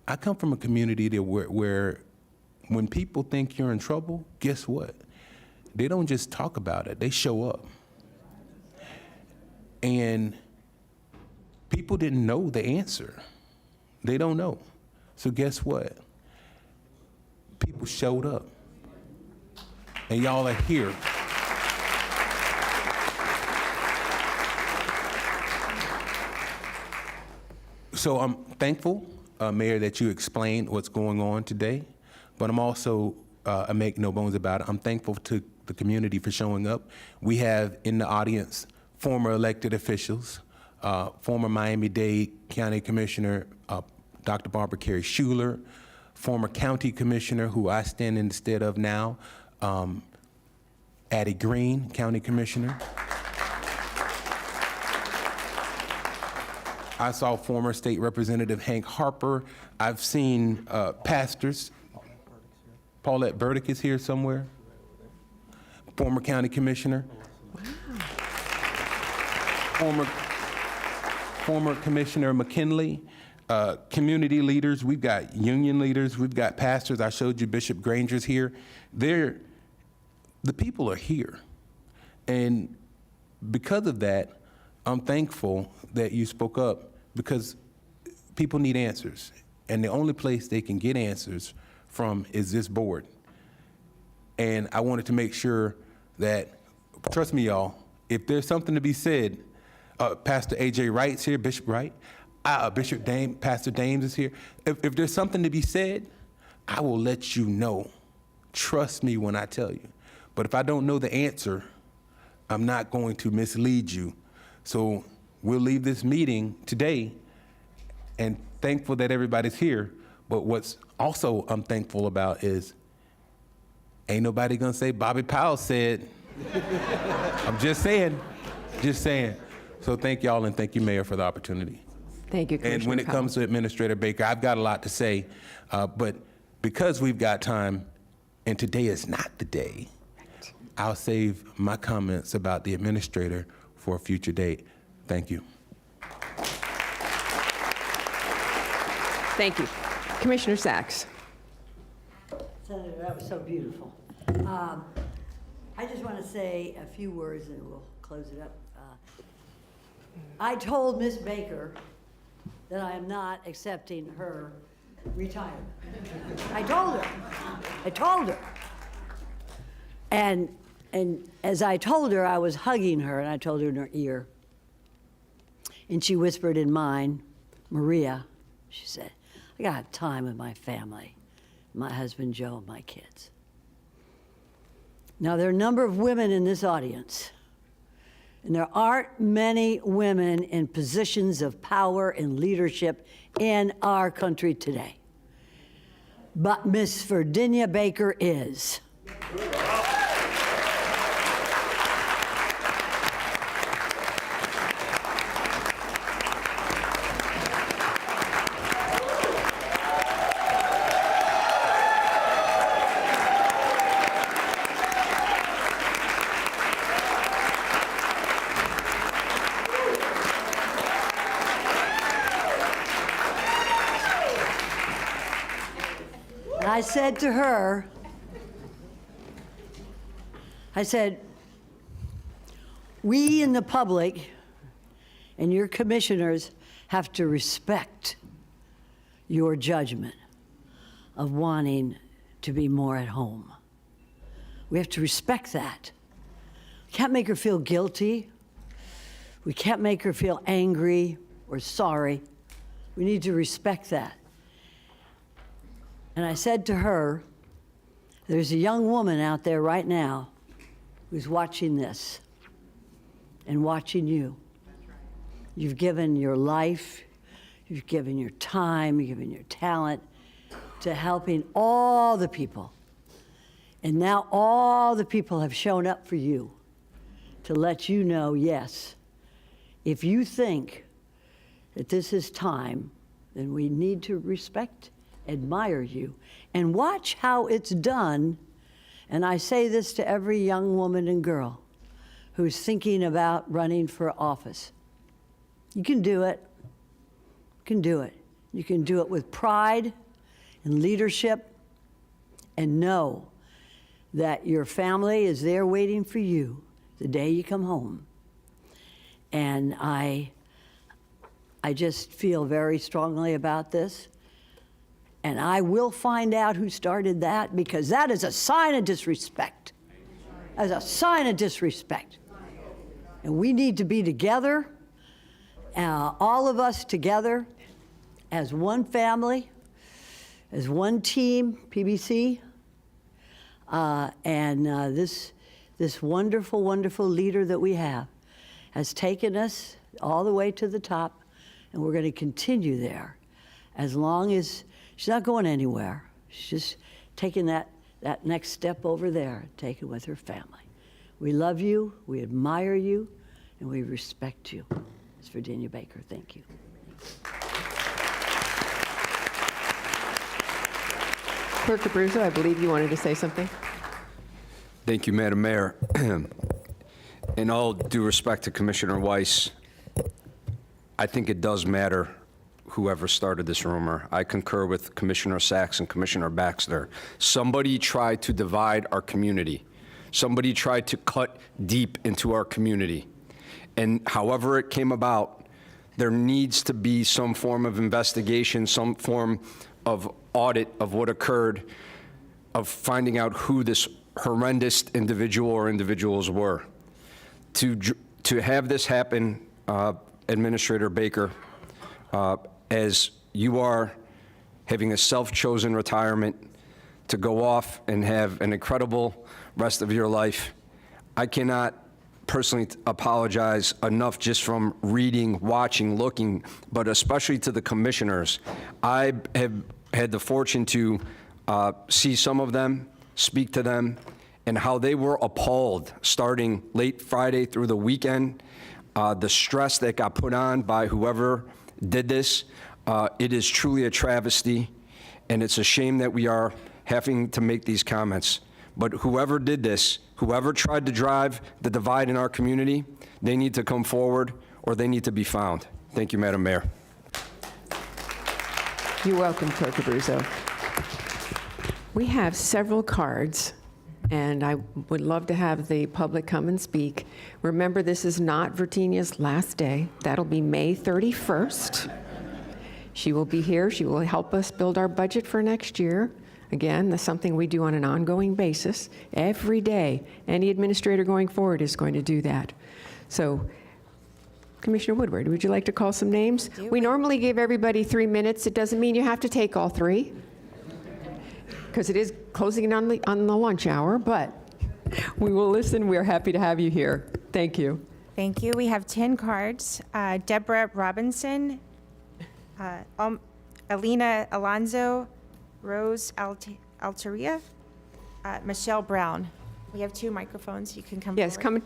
S12: I come from a community that where when people think you're in trouble, guess what? They don't just talk about it, they show up. And people didn't know the answer. They don't know. So guess what? People showed up. And y'all are here. So I'm thankful, Mayor, that you explained what's going on today, but I'm also, I make no bones about it, I'm thankful to the community for showing up. We have in the audience former elected officials, former Miami-Dade County Commissioner, Dr. Barbara Carey Schuler, former county commissioner who I stand in the stead of now, Addie Green, county commissioner. I saw former state representative Hank Harper. I've seen pastors. Paulette Burdick is here somewhere. Former county commissioner. Wow. Former Commissioner McKinley. Community leaders, we've got union leaders, we've got pastors. I showed you Bishop Granger's here. The people are here. And because of that, I'm thankful that you spoke up because people need answers. And the only place they can get answers from is this board. And I wanted to make sure that, trust me, y'all, if there's something to be said, Pastor A.J. Wright's here, Bishop Wright, Pastor Dames is here. If there's something to be said, I will let you know. Trust me when I tell you. But if I don't know the answer, I'm not going to mislead you. So we'll leave this meeting today and thankful that everybody's here. But what's also I'm thankful about is ain't nobody gonna say Bobby Powell said. I'm just saying. So thank y'all and thank you, Mayor, for the opportunity.
S2: Thank you, Commissioner
S12: And when it
S2: Powell.
S12: comes to Administrator Baker, I've got a lot to say, but because we've got time, and today is not the day, I'll save my comments about the administrator for a future date. Thank you.
S2: Thank you. Commissioner Sachs.
S1: Senator, that was so beautiful. I just want to say a few words and we'll close it up. I told Ms. Baker that I am not accepting her retirement. I told her. And as I told her, I was hugging her and I told her in her ear. And she whispered in mine, Maria, she said, I got time with my family, my husband Joe and my kids. Now there are a number of women in this audience, and there aren't many women in positions of power and leadership in our country today. But Miss Virginia Baker is. I said to her, I said, we in the public And your commissioners have to respect your judgment of wanting to be more at home. We have to respect that. We can't make her feel guilty. We can't make her feel angry or sorry. We need to respect that. And I said to her, there's a young woman out there right now who's watching this and watching you. You've given your life, you've given your time, you've given your talent to helping all the people. And now all the people have shown up for you to let you know, yes, if you think that this is time, then we need to respect, admire you, and watch how it's done. And I say this to every young woman and girl who's thinking about running for office. You can do it. You can do it. You can do it with pride and leadership, and know that your family is there waiting for you the day you come home. And I just feel very strongly about this. And I will find out who started that, because that is a sign of disrespect. As a sign of disrespect. And we need to be together, all of us together, as one family, as one team, PBC. This wonderful, wonderful leader that we have has taken us all the way to the top, and we're going to continue there as long as she's not going anywhere. She's just taking that next step over there, take it with her family. We love you, we admire you, and we respect you. It's Virginia Baker. Thank you.
S2: Clerk Abruzzo, I believe you wanted to say something.
S7: Thank you, Madam Mayor. In all due respect to Commissioner Weiss, I think it does matter whoever started this rumor. I concur with Commissioner Sachs and Commissioner Baxter. Somebody tried to divide our community. Somebody tried to cut deep into our community. And however it came about, there needs to be some form of investigation, some form of audit of what occurred, of finding out who this horrendous individual or individuals were. To have this happen, Administrator Baker, as you are having a self-chosen retirement to go off and have an incredible rest of your life, I cannot personally apologize enough just from reading, watching, looking, but especially to the commissioners. I have had the fortune to see some of them, speak to them, and how they were appalled starting late Friday through the weekend. The stress that got put on by whoever did this, it is truly a travesty, and it's a shame that we are having to make these comments. But whoever did this, whoever tried to drive the divide in our community, they need to come forward or they need to be found. Thank you, Madam Mayor.
S2: You're welcome, Clerk Abruzzo. We have several cards, and I would love to have the public come and speak. Remember, this is not Virginia's last day. That'll be May 31st. She will be here. She will help us build our budget for next year. Again, that's something we do on an ongoing basis. Every day, any administrator going forward is going to do that. So, Commissioner Woodward, would you like to call some names? We normally give everybody 3 minutes. It doesn't mean you have to take all 3, because it is closing in on the lunch hour, but we will listen. We're happy to have you here. Thank you.
S13: Thank you. We have 10 cards. Deborah Robinson, Alina Alonzo, Rose Altaria, Michelle Brown. We have 2 microphones. You can come
S2: Yes,
S13: forward.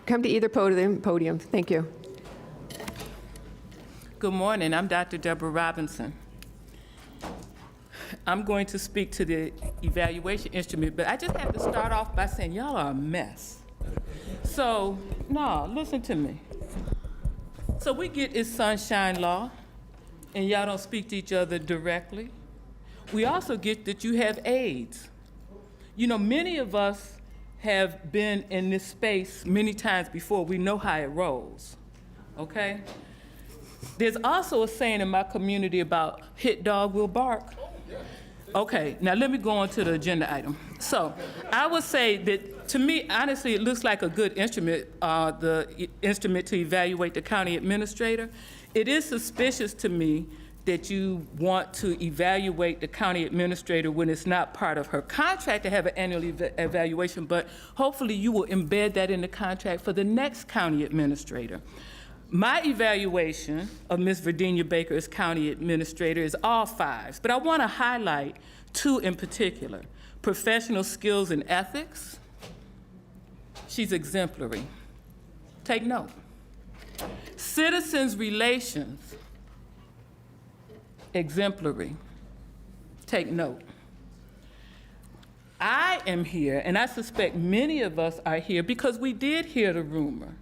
S2: come to either podium. Thank you.
S9: Good morning. I'm Dr. Deborah Robinson. I'm going to speak to the evaluation instrument, but I just have to start off by saying y'all are a mess. So, no, listen to me. So we get this sunshine law, and y'all don't speak to each other directly. We also get that you have AIDS. You know, many of us have been in this space many times before. We know how it rolls. okay? There's also a saying in my community about hit dog will bark. Okay, now let me go on to the agenda item. So I would say that, to me, honestly, it looks like a good instrument, the instrument to evaluate the county administrator. It is suspicious to me that you want to evaluate the county administrator when it's not part of her contract to have an annual evaluation, but hopefully you will embed that in the contract for the next county administrator. My evaluation of Ms. Virginia Baker as county administrator is all 5s, but I want to highlight 2 in particular. Professional skills and ethics. She's exemplary. Take note. Citizens relations. Exemplary. Take note. I am here, and I suspect many of us are here because we did hear the rumor.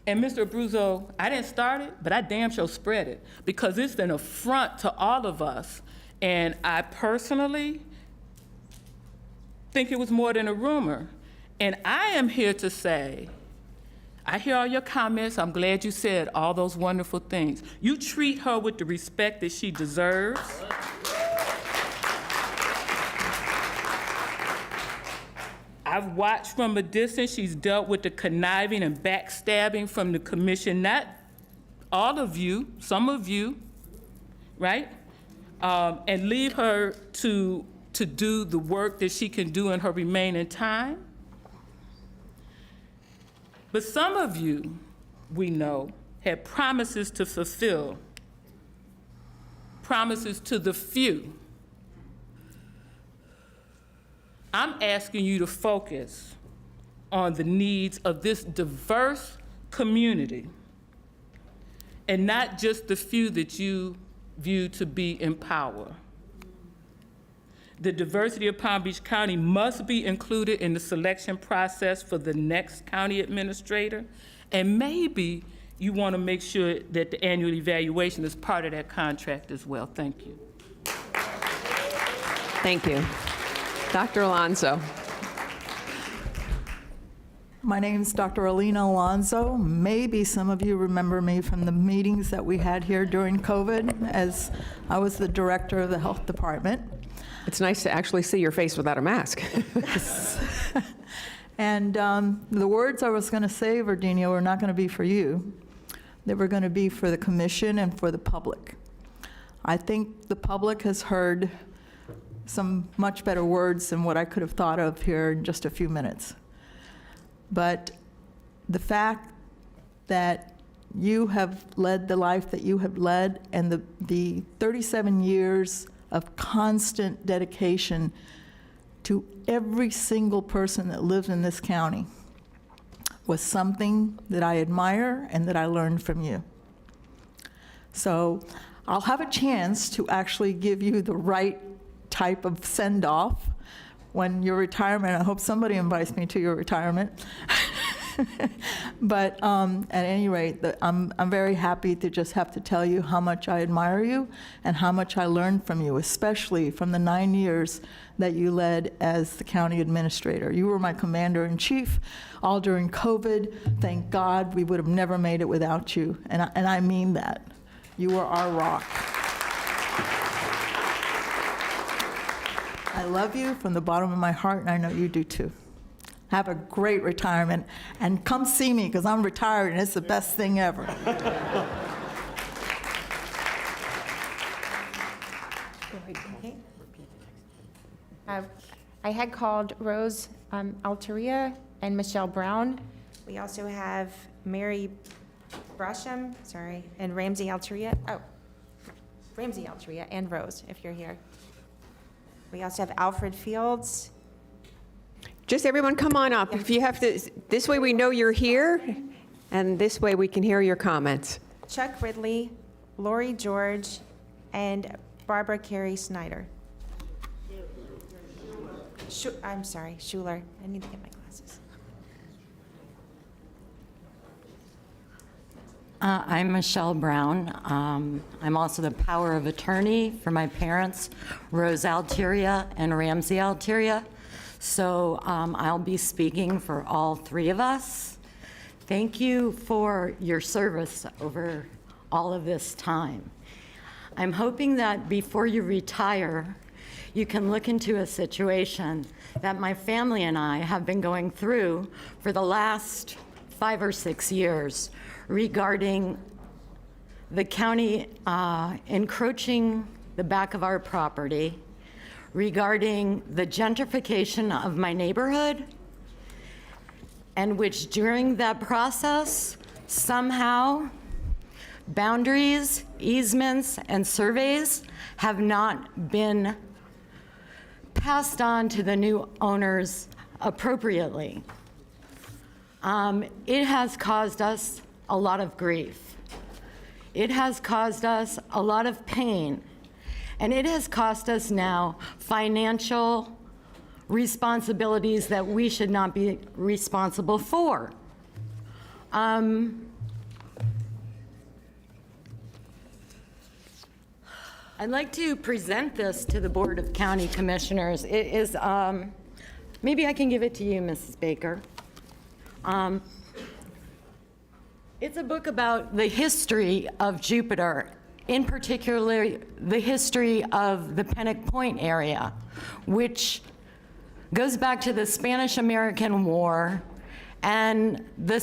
S9: And Mr. Abruzzo, I didn't start it, but I damn sure spread it because it's an affront to all of us. And I personally think it was more than a rumor. And I am here to say, I hear all your comments. I'm glad you said all those wonderful things. You treat her with the respect that she deserves. I've watched from a distance. She's dealt with the conniving and backstabbing from the commission, not all of you, some of you, right? And leave her to do the work that she can do in her remaining time. But some of you, we know, had promises to fulfill, promises to the few. I'm asking you to focus on the needs of this diverse community and not just the few that you view to be in power. The diversity of Palm Beach County must be included in the selection process for the next county administrator, and maybe you want to make sure that the annual evaluation is part of that contract as well. Thank you.
S2: Thank you. Dr. Alonso.
S6: My name is Dr. Alina Alonso. Maybe some of you remember me from the meetings that we had here during COVID, as I was the director of the health department.
S2: It's nice to actually see your face without a mask.
S6: And the words I was going to say, Virginia, were not going to be for you. They were going to be for the commission and for the public. I think the public has heard some much better words than what I could have thought of here in just a few minutes. But the fact that you have led the life that you have led, and the 37 years of constant dedication to every single person that lives in this county, was something that I admire and that I learned from you. So I'll have a chance to actually give you the right type of send-off when your retirement. I hope somebody invites me to your retirement. But at any rate, I'm very happy to just have to tell you how much I admire you and how much I learned from you, especially from the 9 years that you led as the county administrator. You were my commander-in-chief all during COVID. Thank God, we would have never made it without you, and I mean that. You were our rock. I love you from the bottom of my heart, and I know you do too. Have a great retirement, and come see me, because I'm retired, and it's the best thing ever.
S13: Okay. I had called Rose Alteria and Michelle Brown. We also have Mary Brasham, and Ramsey Alteria. Oh, Ramsey Alteria and Rose, if you're here. We also have Alfred Fields.
S2: Just everyone come on up. If you have to, this way we know you're here, and this way we can hear your comments.
S13: Chuck Ridley, Lori George, and Barbara Carey Snyder. I'm sorry, Schuler. I need to get my glasses.
S19: I'm Michelle Brown. I'm also the power of attorney for my parents, Rose Alteria and Ramsey Alteria. So I'll be speaking for all three of us. Thank you for your service over all of this time. I'm hoping that before you retire, you can look into a situation that my family and I have been going through for the last 5 or 6 years regarding the county encroaching the back of our property, regarding the gentrification of my neighborhood, and which during that process, somehow, boundaries, easements, and surveys have not been passed on to the new owners appropriately. It has caused us a lot of grief. It has caused us a lot of pain, and it has cost us now financial responsibilities that we should not be responsible for. I'd like to present this to the Board of County Commissioners. It is, maybe I can give it to you, Mrs. Baker. It's a book about the history of Jupiter, in particular the history of the Pennock Point area, which goes back to the Spanish-American War and the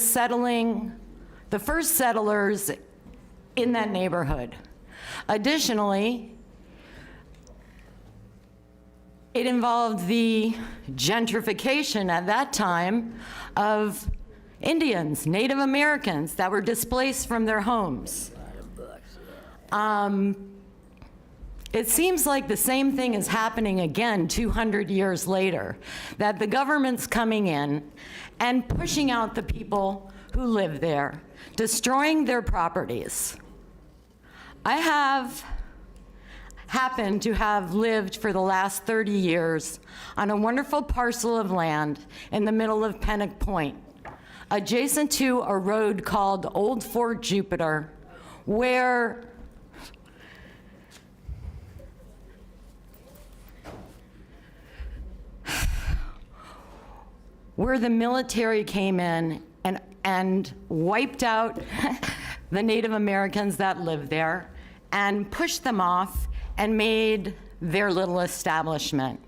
S19: first settlers in that neighborhood. Additionally, it involved the gentrification at that time of Indians, Native Americans that were displaced from their homes. It seems like the same thing is happening again 200 years later, that the government's coming in and pushing out the people who live there, destroying their properties. I have happened to have lived for the last 30 years on a wonderful parcel of land in the middle of Pennock Point, adjacent to a road called Old Fort Jupiter, where the military came in and wiped out the Native Americans that lived there and pushed them off and made their little establishment.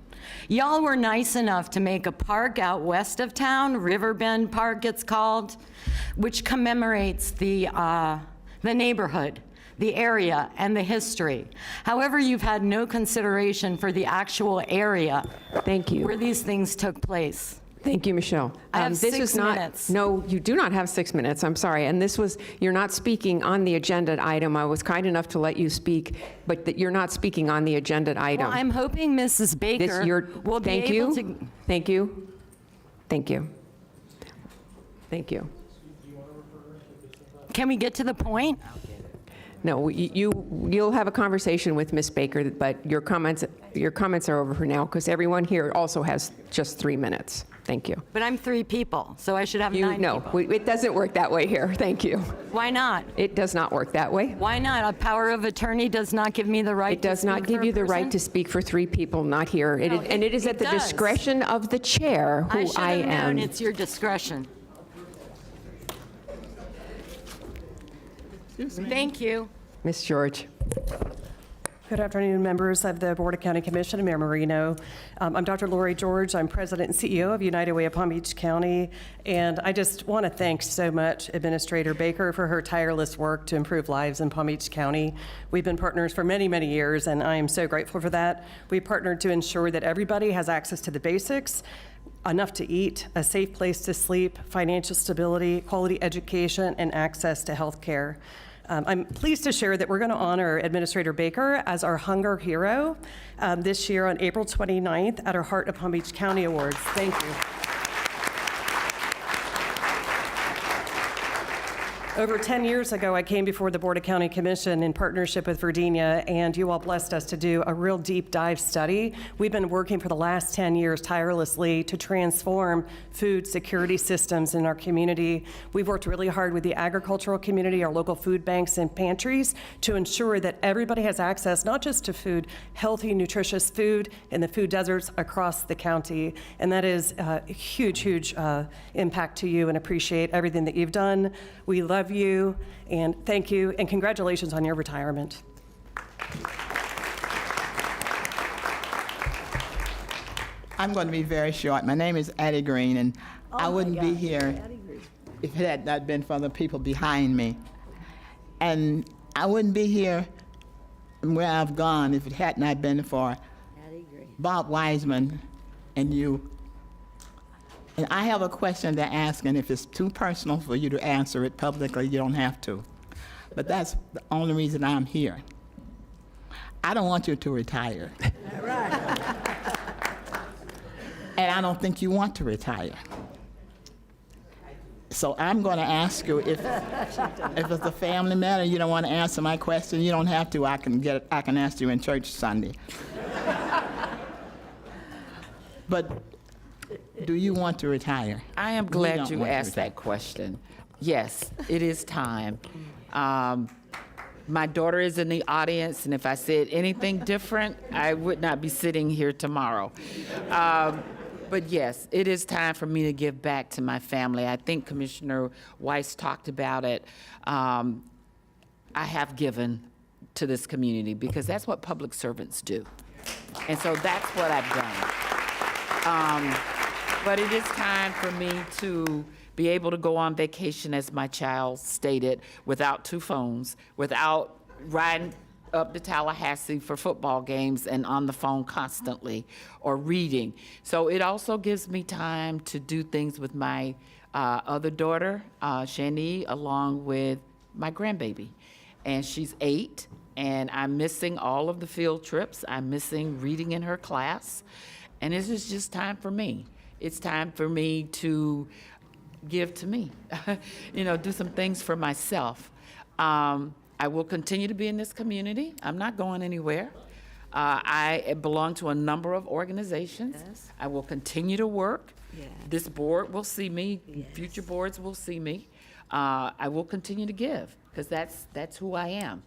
S19: Y'all were nice enough to make a park out west of town, Riverbend Park it's called, which commemorates the neighborhood, the area, and the history. However, you've had no consideration for the actual area.
S14: Thank you.
S19: Where these things took place.
S14: Thank you, Michelle.
S19: I have
S14: This
S19: 6
S14: is not,
S19: minutes.
S14: No, you do not have 6 minutes, I'm sorry. And this was, you're not speaking on the agenda item. I was kind enough to let you speak, but that you're not speaking on the agenda item.
S19: Well, I'm hoping Mrs. Baker will be able to...
S14: Thank you. Thank you. Thank you.
S19: Can we get to the point?
S14: No, you'll have a conversation with Ms. Baker, but your comments are over for now, because everyone here also has just 3 minutes. Thank you.
S19: But I'm 3 people, so I should have 9
S14: No,
S19: people.
S14: it doesn't work that way here. Thank you.
S19: Why not?
S14: It does not work that way.
S19: Why not? A power of attorney does not give me the right
S14: It does not give you the right to speak for 3 people, not here.
S19: No,
S14: And it is
S19: it
S14: at the
S19: does.
S14: discretion of the chair, who I
S19: should have known
S14: am.
S19: it's your discretion. Thank you.
S14: Ms. George.
S4: Good afternoon, members of the Board of County Commission, Mayor Marino. I'm Dr. Lori George. I'm President and CEO of United Way of Palm Beach County, and I just want to thank so much Administrator Baker for her tireless work to improve lives in Palm Beach County. We've been partners for many, many years, and I am so grateful for that. We partnered to ensure that everybody has access to the basics, enough to eat, a safe place to sleep, financial stability, quality education, and access to health care. I'm pleased to share that we're going to honor Administrator Baker as our Hunger Hero this year on April 29th at our Heart of Palm Beach County Awards. Thank you. Over 10 years ago, I came before the Board of County Commission in partnership with Virginia, and you all blessed us to do a real deep dive study. We've been working for the last 10 years tirelessly to transform food security systems in our community. We've worked really hard with the agricultural community, our local food banks and pantries, to ensure that everybody has access not just to food, healthy, nutritious food in the food deserts across the county. And that is a huge, huge impact to you, and appreciate everything that you've done. We love you, and thank you, and congratulations on your retirement.
S20: I'm going to be very short. My name is Addie Green, and I wouldn't be here if it had not been for the people behind me. And I wouldn't be here where I've gone if it had not been for Bob Wiseman and you. And I have a question to ask, and if it's too personal for you to answer it publicly, you don't have to. But that's the only reason I'm here. I don't want you to retire. And I don't think you want to retire. So I'm going to ask you if it's a family matter, you don't want to answer my question, you don't have to. I can ask you in church Sunday. But do you want to retire?
S11: I am glad you asked that question. Yes, it is time. My daughter is in the audience, and if I said anything different, I would not be sitting here tomorrow. But yes, it is time for me to give back to my family. I think Commissioner Weiss talked about it. I have given to this community because that's what public servants do. And so that's what I've done. But it is time for me to be able to go on vacation, as my child stated, without two phones, without riding up to Tallahassee for football games and on the phone constantly, or reading. So it also gives me time to do things with my other daughter, Shani, along with my grandbaby. And she's 8, and I'm missing all of the field trips. I'm missing reading in her class. And this is just time for me. It's time for me to give to me, do some things for myself. I will continue to be in this community. I'm not going anywhere. I belong to a number of organizations. Yes. I will continue to work. Yes. This board will see me. Yes. Future boards will see me. I will continue to give because that's who I am.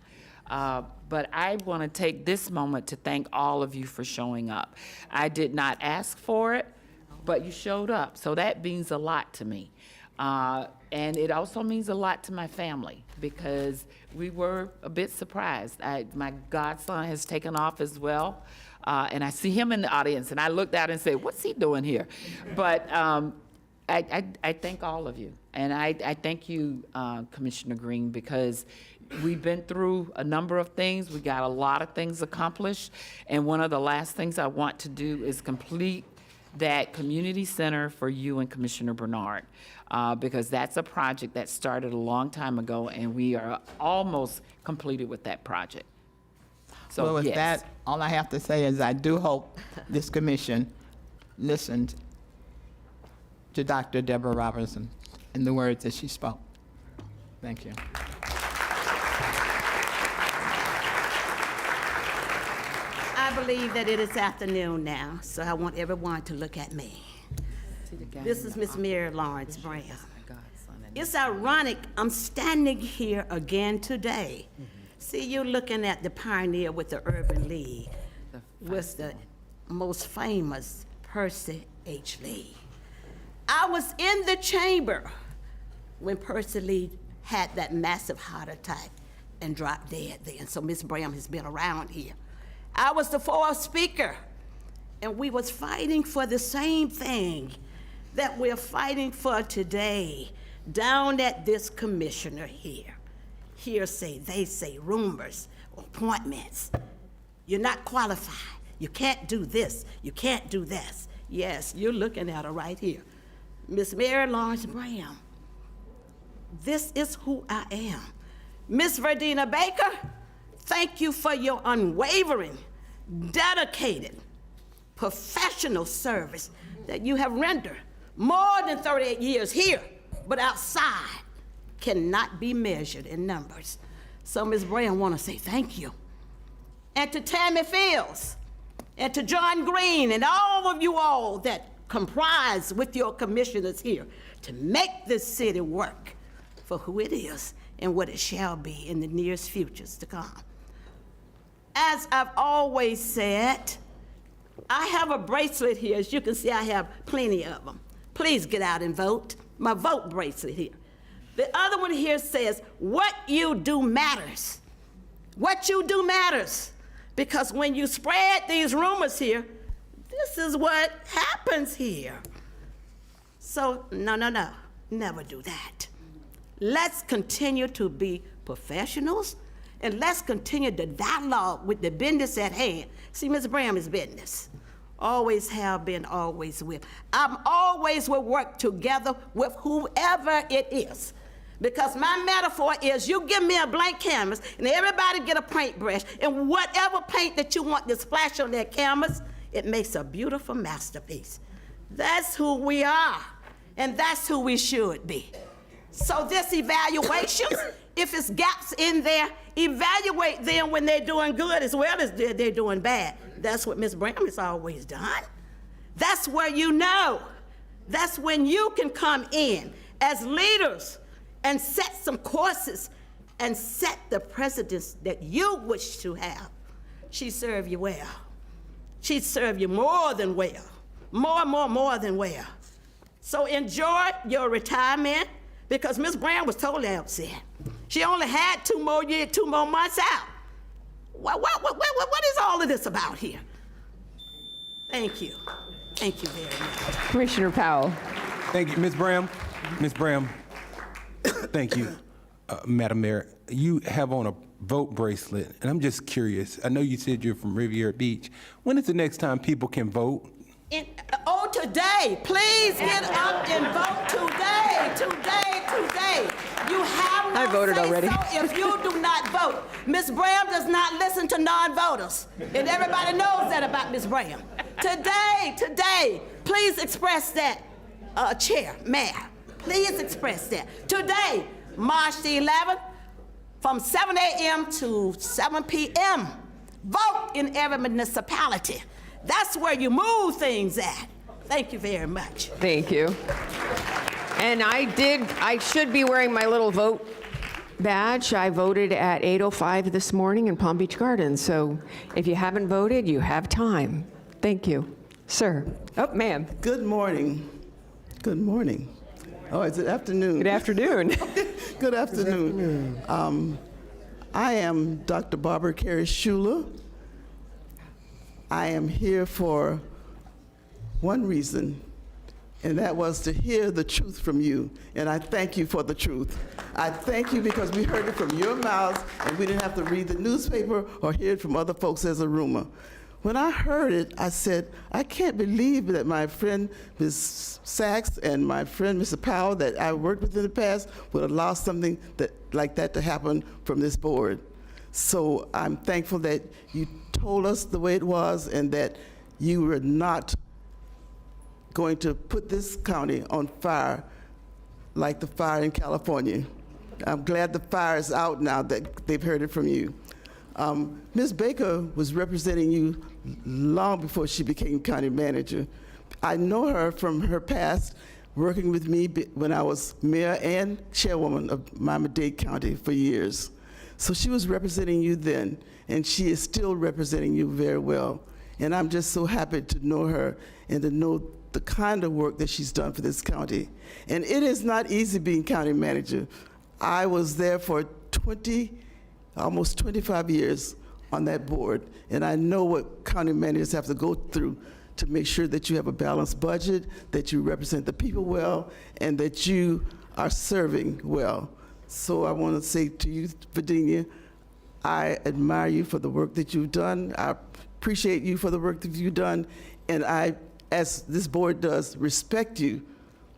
S11: But I want to take this moment to thank all of you for showing up. I did not ask for it, but you showed up. So that means a lot to me. And it also means a lot to my family because we were a bit surprised. My godson has taken off as well. And I see him in the audience, and I looked out and said, what's he doing here? But I thank all of you. And I thank you, Commissioner Green, because we've been through a number of things. We got a lot of things accomplished. And one of the last things I want to do is complete that community center for you and Commissioner Bernard, because that's a project that started a long time ago, and we are almost completed with that project. So,
S20: well, with
S11: yes.
S20: that, all I have to say is I do hope this commission listened to Dr. Deborah Robertson and the words that she spoke. Thank you.
S22: I believe that it is afternoon now, so I want everyone to look at me. This is Miss Mary Lawrence Brown. It's ironic I'm standing here again today. See, you're looking at the pioneer with the Urban League, with the most famous Percy H. Lee. I was in the chamber when Percy Lee had that massive heart attack and dropped dead then, so Miss Brown has been around here. I was the fourth speaker, and we was fighting for the same thing that we're fighting for today down at this commissioner here. Hearsay, they say, rumors, appointments. You're not qualified. You can't do this. You can't do this. Yes, you're looking at her right here. Miss Mary Lawrence Brown. This is who I am. Miss Verdina Baker, thank you for your unwavering, dedicated, professional service that you have rendered more than 38 years here, but outside cannot be measured in numbers. So, Ms. Bray, I want to say thank you. And to Tammy Fields, and to John Green, and all of you all that comprise with your commissioners here to make this city work for who it is and what it shall be in the nearest futures to come. As I've always said, I have a bracelet here. As you can see, I have plenty of them. Please get out and vote. My vote bracelet here. The other one here says, what you do matters. What you do matters. Because when you spread these rumors here, this is what happens here. So, no, never do that. Let's continue to be professionals, and let's continue the dialogue with the business at hand. See, Ms. Bram is business. Always have been, always will. I'm always will work together with whoever it is. Because my metaphor is you give me a blank canvas and everybody get a paintbrush, and whatever paint that you want to splash on that canvas, it makes a beautiful masterpiece. That's who we are, and that's who we should be. So this evaluation, if it's gaps in there, evaluate them when they're doing good as well as they're doing bad. That's what Ms. Bram has always done. That's where you know. That's when you can come in as leaders and set some courses and set the precedents that you wish to have. She served you well. She served you more than well. More than well. So enjoy your retirement, because Ms. Brown was totally upset. She only had 2 more months out. What is all of this about here? Thank you. Thank you very much.
S2: Commissioner Powell.
S12: Thank you, Ms. Bram. Ms. Bram, thank you. Madam Mayor, you have on a vote bracelet, and I'm just curious. I know you said you're from Riviera Beach. When is the next time people can vote?
S22: Today. Please get up and vote today. You have no
S2: I voted
S22: say
S2: already.
S22: So if you do not vote. Ms. Bram does not listen to non-voters, and everybody knows that about Ms. Bram. Today, please express that, Chair, Mayor. Please express that. Today, March the 11th, from 7 a.m. to 7 p.m., vote in every municipality. That's where you move things at. Thank you very much.
S2: Thank you. And I should be wearing my little vote badge. I voted at 8:05 this morning in Palm Beach Gardens. So if you haven't voted, you have time. Thank you. Sir. Oh, ma'am.
S8: Good morning. Good morning. Oh, is it afternoon?
S2: Good afternoon.
S8: Good afternoon. I am Dr. Barbara Carey Schuler. I am here for one reason, and that was to hear the truth from you. And I thank you for the truth. I thank you because we heard it from your mouths, and we didn't have to read the newspaper or hear it from other folks as a rumor. When I heard it, I said, I can't believe that my friend Ms. Sachs and my friend Mr. Powell that I worked with in the past would allow something like that to happen from this board. So I'm thankful that you told us the way it was and that you were not going to put this county on fire like the fire in California. I'm glad the fire is out now that they've heard it from you. Ms. Baker was representing you long before she became county manager. I know her from her past working with me when I was mayor and chairwoman of Miami-Dade County for years. So she was representing you then, and she is still representing you very well. And I'm just so happy to know her and to know the kind of work that she's done for this county. And it is not easy being county manager. I was there for almost 25 years on that board, and I know what county managers have to go through to make sure that you have a balanced budget, that you represent the people well, and that you are serving well. So I want to say to you, Virginia, I admire you for the work that you've done. I appreciate you for the work that you've done, and I, as this board does, respect you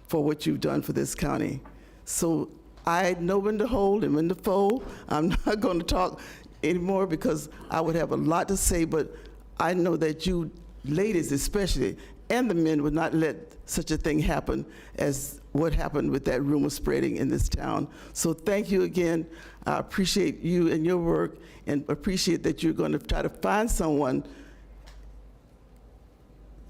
S8: for what you've done for this county. So I know when to hold and when to fold. I'm not going to talk anymore because I would have a lot to say, but I know that you ladies especially and the men would not let such a thing happen as what happened with that rumor spreading in this town. So thank you again. I appreciate you and your work, and appreciate that you're going to try to find someone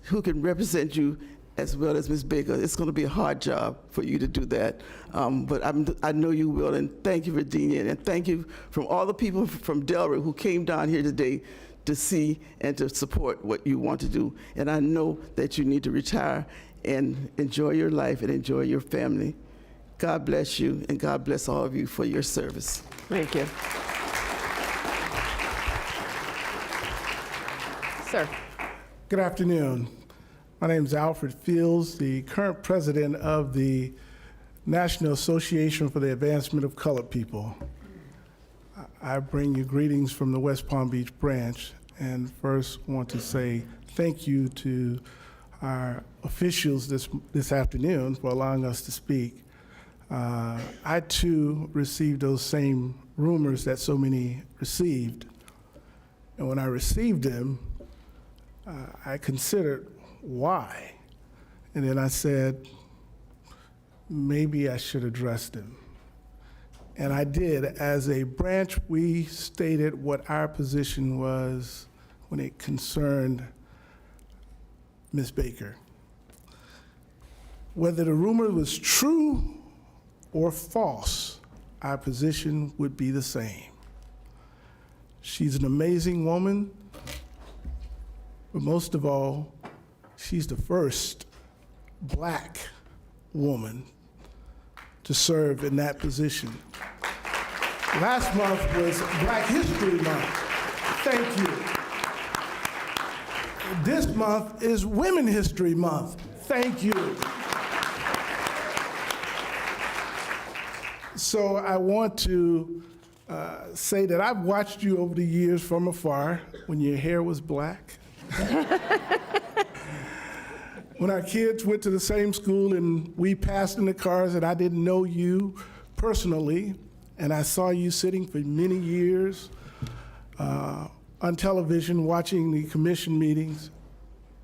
S8: who can represent you as well as Ms. Baker. It's going to be a hard job for you to do that, but I know you will, and thank you, Virginia, and thank you from all the people from Delray who came down here today to see and to support what you want to do. And I know that you need to retire and enjoy your life and enjoy your family. God bless you, and God bless all of you for your service.
S2: Thank you. Sir.
S15: Good afternoon. My name is Alfred Fields, the current president of the National Association for the Advancement of Colored People. I bring you greetings from the West Palm Beach branch, and first want to say thank you to our officials this afternoon for allowing us to speak. I too received those same rumors that so many received, and when I received them, I considered why, and then I said, maybe I should address them. And I did. As a branch, we stated what our position was when it concerned Ms. Baker. Whether the rumor was true or false, our position would be the same. She's an amazing woman, but most of all, she's the first Black woman to serve in that position. Last month was Black History Month. Thank you. This month is Women History Month. Thank you. So I want to say that I've watched you over the years from afar when your hair was black. When our kids went to the same school and we passed in the cars and I didn't know you personally, and I saw you sitting for many years on television watching the commission meetings,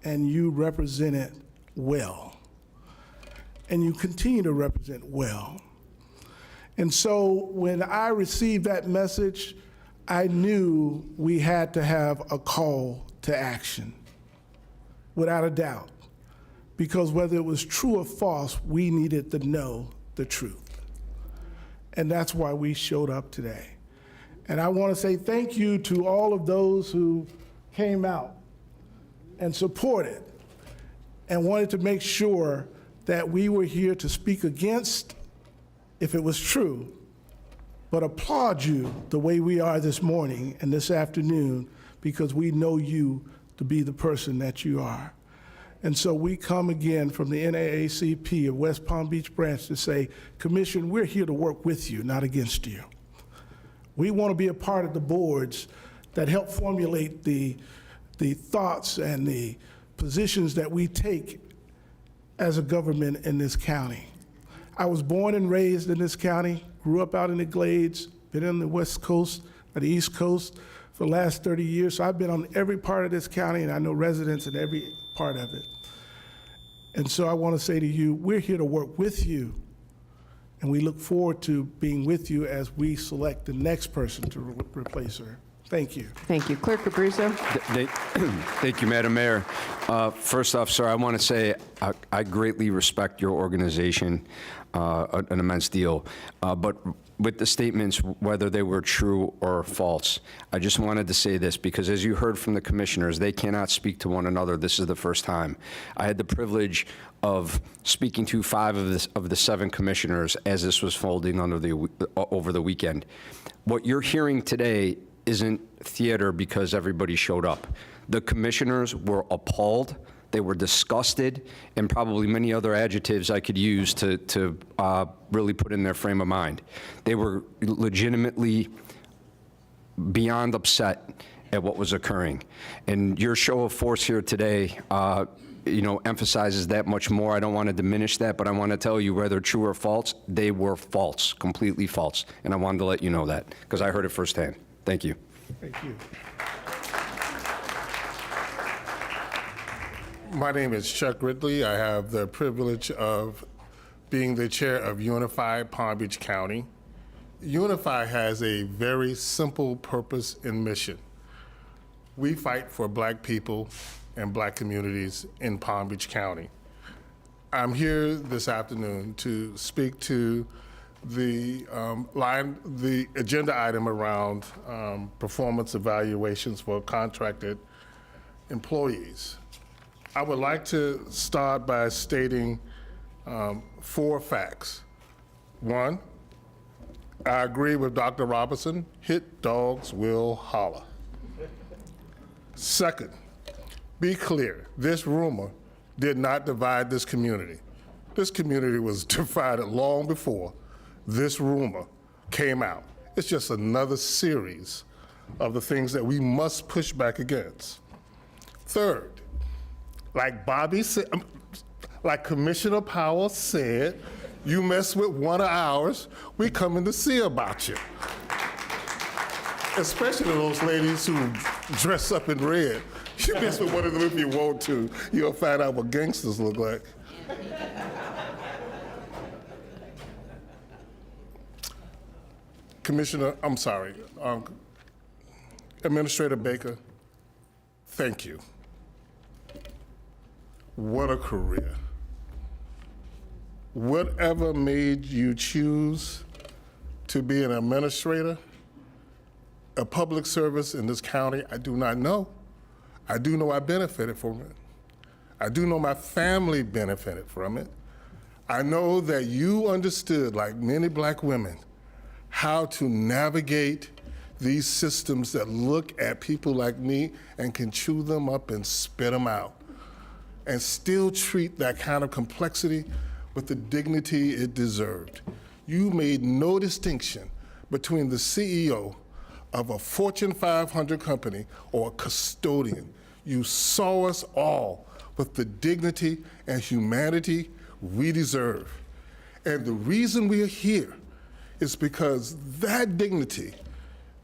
S15: and you represented well. And you continue to represent well. And so when I received that message, I knew we had to have a call to action, without a doubt. Because whether it was true or false, we needed to know the truth. And that's why we showed up today. And I want to say thank you to all of those who came out and supported and wanted to make sure that we were here to speak against if it was true, but applaud you the way we are this morning and this afternoon, because we know you to be the person that you are. And so we come again from the NAACP of West Palm Beach branch to say, Commission, we're here to work with you, not against you. We want to be a part of the boards that help formulate the thoughts and the positions that we take as a government in this county. I was born and raised in this county, grew up out in the Glades, been on the West Coast, or the East Coast for the last 30 years. So I've been on every part of this county, and I know residents in every part of it. And so I want to say to you, we're here to work with you, and we look forward to being with you as we select the next person to replace her. Thank you.
S2: Thank you. Clerk Abruzzo.
S7: Thank you, Madam Mayor. First off, sir, I want to say I greatly respect your organization, an immense deal. But with the statements, whether they were true or false, I just wanted to say this, because as you heard from the commissioners, they cannot speak to one another. This is the first time. I had the privilege of speaking to 5 of the 7 commissioners as this was folding over the weekend. What you're hearing today isn't theater because everybody showed up. The commissioners were appalled, they were disgusted, and probably many other adjectives I could use to really put in their frame of mind. They were legitimately beyond upset at what was occurring. And your show of force here today emphasizes that much more. I don't want to diminish that, but I want to tell you, whether true or false, they were false, completely false. And I wanted to let you know that, because I heard it firsthand. Thank you.
S15: Thank you.
S5: My name is Chuck Ridley. I have the privilege of being the chair of Unify Palm Beach County. Unify has a very simple purpose and mission. We fight for Black people and Black communities in Palm Beach County. I'm here this afternoon to speak to the agenda item around performance evaluations for contracted employees. I would like to start by stating 4 facts. 1, I agree with Dr. Robinson, hit dogs will holler. 2nd, be clear, this rumor did not divide this community. This community was divided long before this rumor came out. It's just another series of the things that we must push back against. 3rd, like Bobby said, like Commissioner Powell said, you mess with one of ours, we coming to see about you. Especially those ladies who dress up in red. You mess with one of them if you want to, you'll find out what gangsters look like. Administrator Baker, thank you. What a career. Whatever made you choose to be an administrator, a public service in this county, I do not know. I do know I benefited from it. I do know my family benefited from it. I know that you understood, like many Black women, how to navigate these systems that look at people like me and can chew them up and spit them out, and still treat that kind of complexity with the dignity it deserved. You made no distinction between the CEO of a Fortune 500 company or a custodian. You saw us all with the dignity and humanity we deserve. And the reason we are here is because that dignity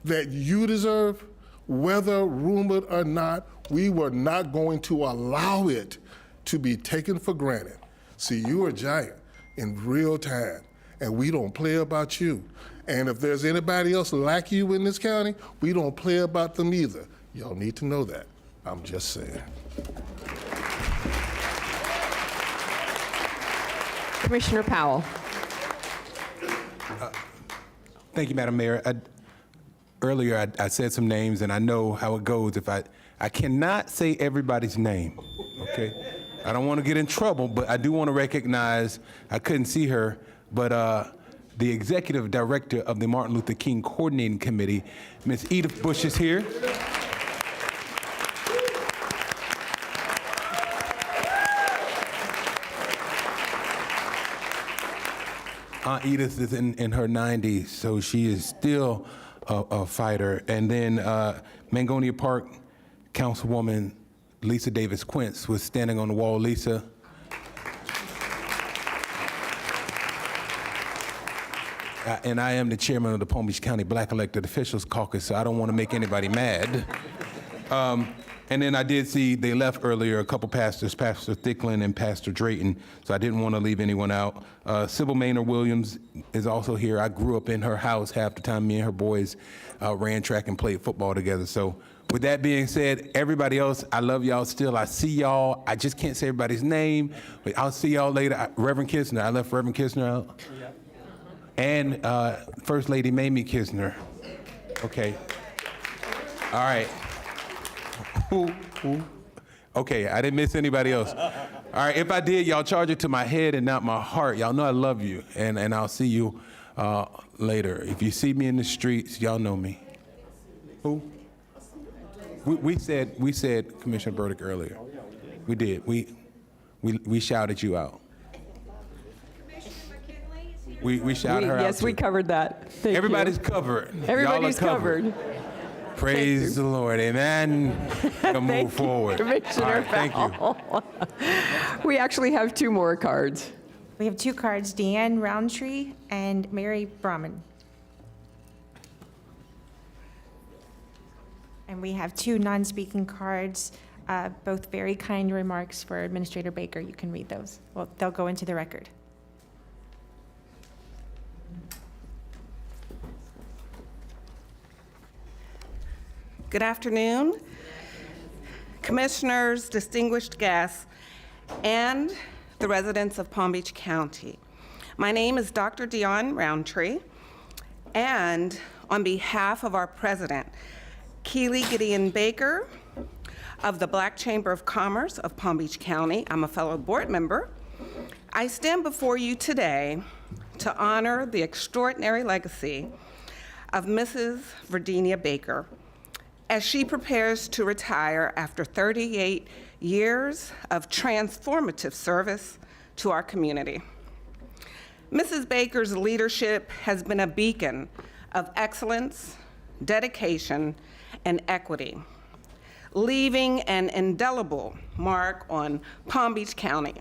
S5: that you deserve, whether rumored or not, we were not going to allow it to be taken for granted. See, you are a giant in real time, and we don't play about you. And if there's anybody else like you in this county, we don't play about them either. Y'all need to know that. I'm just saying.
S2: Commissioner Powell.
S12: Thank you, Madam Mayor. Earlier, I said some names, and I know how it goes. If I cannot say everybody's name, okay? I don't want to get in trouble, but I do want to recognize, I couldn't see her, but the executive director of the Martin Luther King Coordinating Committee, Ms. Edith Bush, is here. Aunt Edith is in her 90s, so she is still a fighter. And then Mangonia Park Councilwoman Lisa Davis Quince was standing on the wall. Lisa. And I am the chairman of the Palm Beach County Black Elected Officials Caucus, so I don't want to make anybody mad. And then I did see they left earlier a couple pastors, Pastor Thicklin and Pastor Drayton, so I didn't want to leave anyone out. Sybil Maynard Williams is also here. I grew up in her house half the time. Me and her boys ran track and played football together. So with that being said, everybody else, I love y'all still. I see y'all. I just can't say everybody's name, but I'll see y'all later. Reverend Kistner, I left Reverend Kistner out. And First Lady Mamie Kistner. Okay. All right. Okay, I didn't miss anybody else. All right, if I did, y'all charge it to my head and not my heart. Y'all know I love you, and I'll see you later. If you see me in the streets, y'all know me. Who? We said Commissioner Burdick earlier. We did. We shouted you out. We shouted her out.
S2: Yes, we covered that. Thank
S12: Everybody's
S2: you.
S12: covered.
S2: Everybody's
S12: Y'all are covered. Praise the Lord. Amen. We'll move forward.
S2: Commissioner
S12: All right, thank you.
S2: We actually have 2 more cards.
S13: We have 2 cards, Deanne Roundtree and Mary Brahman. And we have 2 non-speaking cards, both very kind remarks for Administrator Baker. You can read those. Well, they'll go into the record.
S17: Good afternoon, commissioners, distinguished guests, and the residents of Palm Beach County. My name is Dr. Dion Roundtree, and on behalf of our president, Keely Gideon Baker of the Black Chamber of Commerce of Palm Beach County, I'm a fellow board member, I stand before you today to honor the extraordinary legacy of Mrs. Virginia Baker as she prepares to retire after 38 years of transformative service to our community. Mrs. Baker's leadership has been a beacon of excellence, dedication, and equity, leaving an indelible mark on Palm Beach County.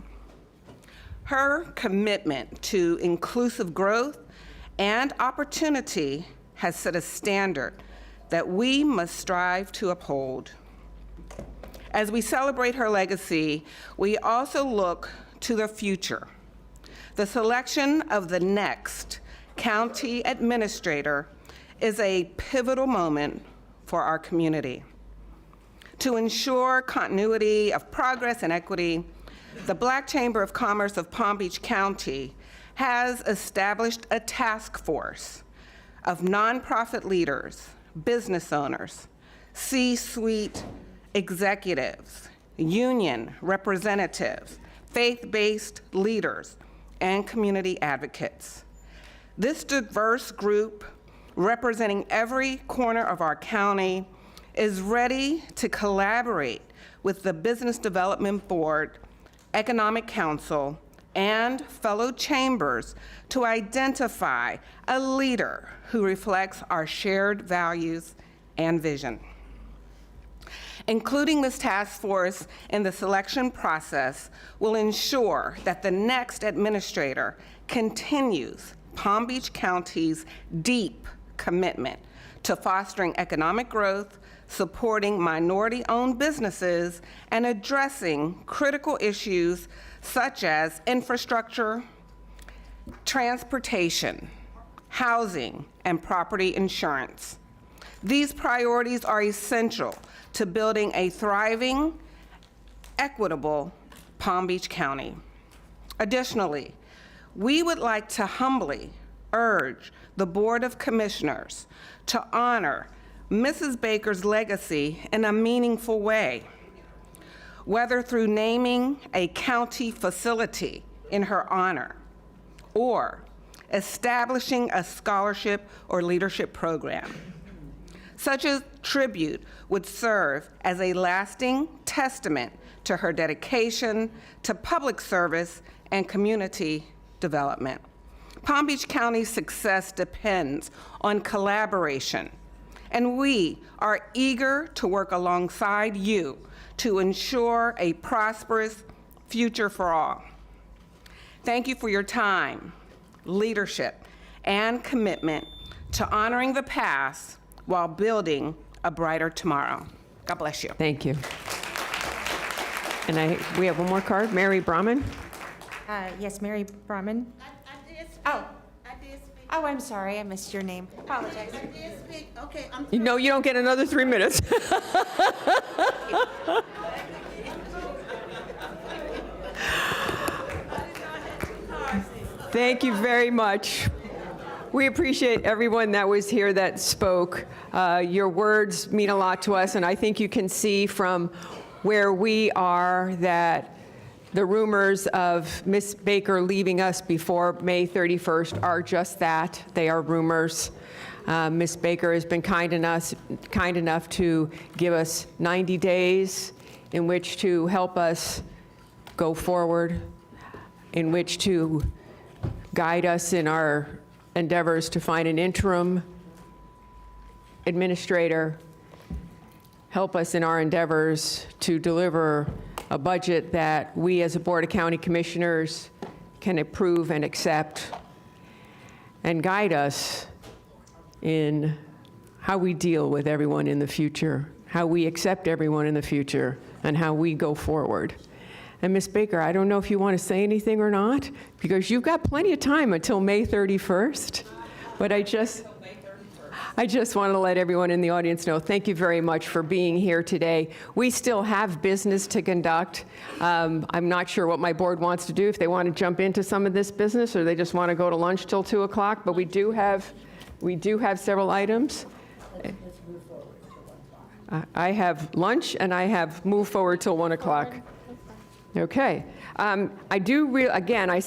S17: Her commitment to inclusive growth and opportunity has set a standard that we must strive to uphold. As we celebrate her legacy, we also look to the future. The selection of the next county administrator is a pivotal moment for our community. To ensure continuity of progress and equity, the Black Chamber of Commerce of Palm Beach County has established a task force of nonprofit leaders, business owners, C-suite executives, union representatives, faith-based leaders, and community advocates. This diverse group, representing every corner of our county, is ready to collaborate with the Business Development Board, Economic Council, and fellow chambers to identify a leader who reflects our shared values and vision. Including this task force in the selection process will ensure that the next administrator continues Palm Beach County's deep commitment to fostering economic growth, supporting minority-owned businesses, and addressing critical issues such as infrastructure, transportation, housing, and property insurance. These priorities are essential to building a thriving, equitable Palm Beach County. Additionally, we would like to humbly urge the Board of Commissioners to honor Mrs. Baker's legacy in a meaningful way, whether through naming a county facility in her honor or establishing a scholarship or leadership program. Such a tribute would serve as a lasting testament to her dedication to public service and community development. Palm Beach County's success depends on collaboration, and we are eager to work alongside you to ensure a prosperous future for all. Thank you for your time, leadership, and commitment to honoring the past while building a brighter tomorrow. God bless you.
S2: Thank you. And we have one more card, Mary Brahman.
S13: Yes, Mary Brahman. Oh, I'm sorry, I missed your name. Apologize.
S22: Okay,
S2: No, you don't get another 3 minutes. Thank you very much. We appreciate everyone that was here that spoke. Your words mean a lot to us, and I think you can see from where we are that the rumors of Ms. Baker leaving us before May 31st are just that. They are rumors. Ms. Baker has been kind enough to give us 90 days in which to help us go forward, in which to guide us in our endeavors to find an interim administrator, help us in our endeavors to deliver a budget that we as a Board of County Commissioners can approve and accept, and guide us in how we deal with everyone in the future, how we accept everyone in the future,
S14: and how we go forward. And Ms. Baker, I don't know if you want to say anything or not, because you've got plenty of time until May 31st. But I just wanted to let everyone in the audience know, thank you very much for being here today. We still have business to conduct. I'm not sure what my board wants to do, if they want to jump into some of this business or they just want to go to lunch till 2 o'clock, but we do have several items. I have lunch and I have move forward till 1 o'clock. Okay. Again, I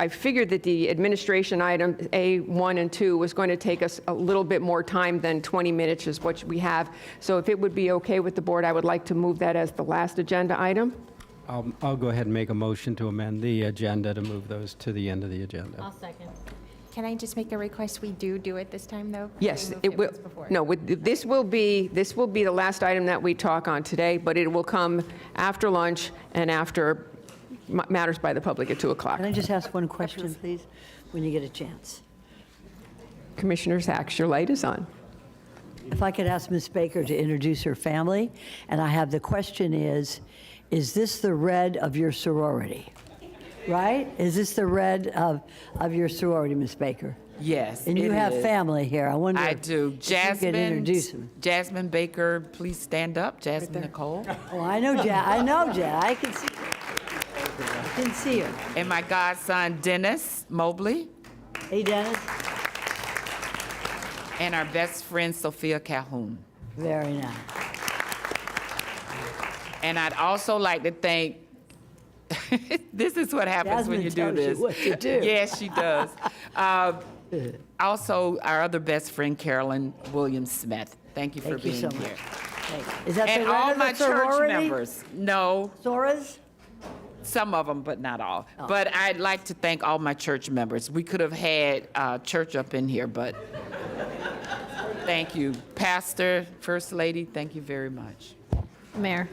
S14: figured that the administration item A1 and 2 was going to take us a little bit more time than 20 minutes is what we have. So if it would be okay with the board, I would like to move that as the last agenda item.
S10: I'll go ahead and make a motion to amend the agenda to move those to the end of the agenda.
S21: I'll second.
S13: Can I just make a request? We do it this time, though?
S14: Yes,
S13: We moved
S14: it will.
S13: once before.
S14: No, this will be the last item that we talk on today, but it will come after lunch and after matters by the public at 2 o'clock.
S1: Can I just ask one question, please, when you get a chance?
S14: Commissioner Sachs, your light is on.
S1: If I could ask Ms. Baker to introduce her family, and I have the question is this the red of your sorority? Right? Is this the red of your sorority, Ms. Baker?
S11: Yes,
S1: And you
S11: it
S1: have
S11: is.
S1: family here. I wonder
S11: I do.
S1: if you could introduce them.
S11: Jasmine Baker, please stand up. Jasmine Nicole.
S1: Oh, I know Jan. I can see her. I can see her.
S11: And my godson, Dennis Mobley.
S1: Hey, Dennis.
S11: And our best friend, Sophia Calhoun.
S1: Very nice.
S11: And I'd also like to thank, this is what happens when you do
S1: Jasmine tells
S11: this.
S1: you what to do.
S11: Yes, she does. Also, our other best friend, Carolyn Williams-Smith. Thank you for
S1: Thank you
S11: being
S1: so much.
S11: here.
S1: Is that
S11: And
S1: the red
S11: all
S1: of
S11: my
S1: the
S11: church
S1: sorority?
S11: members. No,
S1: Soras?
S11: some of them, but not all.
S1: Oh.
S11: But I'd like to thank all my church members. We could have had church up in here, but thank you. Pastor, First Lady, thank you very much.
S21: Mayor.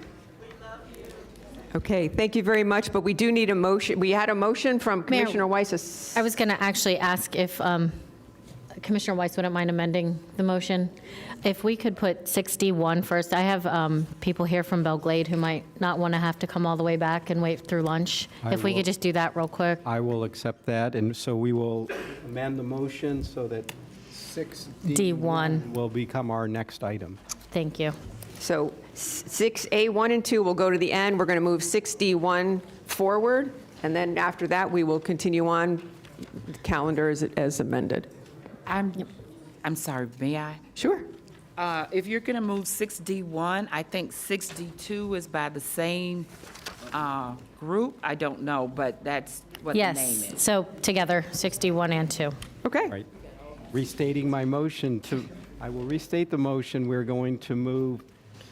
S14: Okay, thank you very much, but we do need a motion. We had a motion from
S21: Mayor,
S14: Commissioner Weiss.
S21: I was going to actually ask if Commissioner Weiss wouldn't mind amending the motion. If we could put 61 first. I have people here from Belglade who might not want to have to come all the way back and wait through lunch. If we could just do that real quick.
S10: I will accept that, and so we will amend the motion so that 6D1 will become our next item.
S21: Thank you.
S14: So 6A1 and 2 will go to the end. We're going to move 6D1 forward, and then after that, we will continue on the calendar as amended.
S11: I'm sorry, may I?
S14: Sure.
S11: If you're going to move 6D1, I think 6D2 is by the same group. I don't know, but that's what the name
S21: Yes,
S11: is.
S21: so together, 61 and 2.
S14: Okay.
S10: Right. Restating my motion I will restate the motion. We're going to move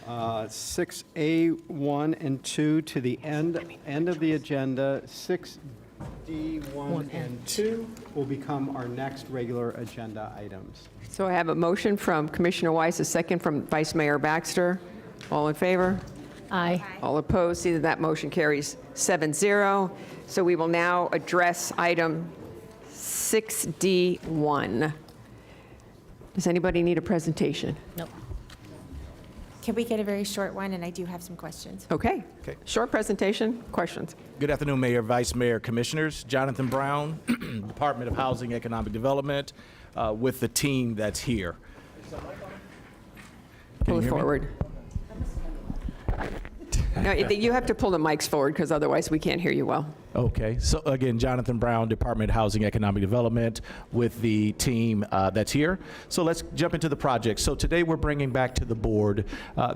S10: 6A1 and 2 to the end of the agenda. 6D1 and 2 will become our next regular agenda items.
S14: So I have a motion from Commissioner Weiss, a second from Vice Mayor Baxter. All in favor?
S21: Aye.
S14: All opposed? See that motion carries 7-0. So we will now address item 6D1. Does anybody need a presentation?
S21: Nope.
S13: Can we get a very short one? And I do have some questions.
S14: Okay. Short presentation, questions.
S3: Good afternoon, Mayor, Vice Mayor, Commissioners. Jonathan Brown, Department of Housing Economic Development, with the team that's here.
S14: Pull it forward. No, you have to pull the mics forward because otherwise we can't hear you well.
S3: Okay, so again, Jonathan Brown, Department of Housing Economic Development, with the team that's here. So let's jump into the project. So today we're bringing back to the board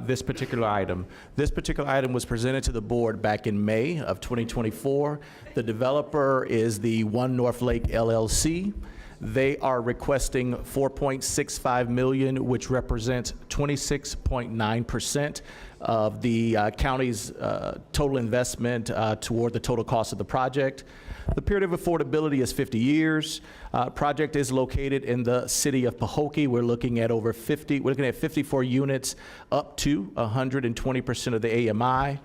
S3: this particular item. This particular item was presented to the board back in May of 2024. The developer is the One North Lake LLC. They are requesting $4.65 million, which represents 26.9% of the county's total investment toward the total cost of the project. The period of affordability is 50 years. Project is located in the city of Pahokee. We're looking at 54 units, up to 120% of the AMI.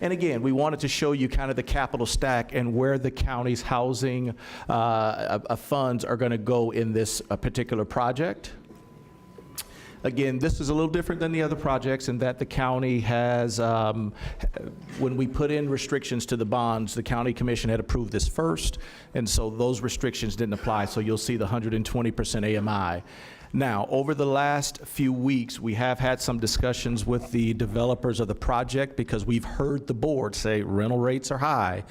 S3: And again, we wanted to show you kind of the capital stack and where the county's housing funds are going to go in this particular project. Again, this is a little different than the other projects in that the county has, when we put in restrictions to the bonds, the county commission had approved this first, and so those restrictions didn't apply, so you'll see the 120% AMI. Now, over the last few weeks, we have had some discussions with the developers of the project because we've heard the board say rental rates are high.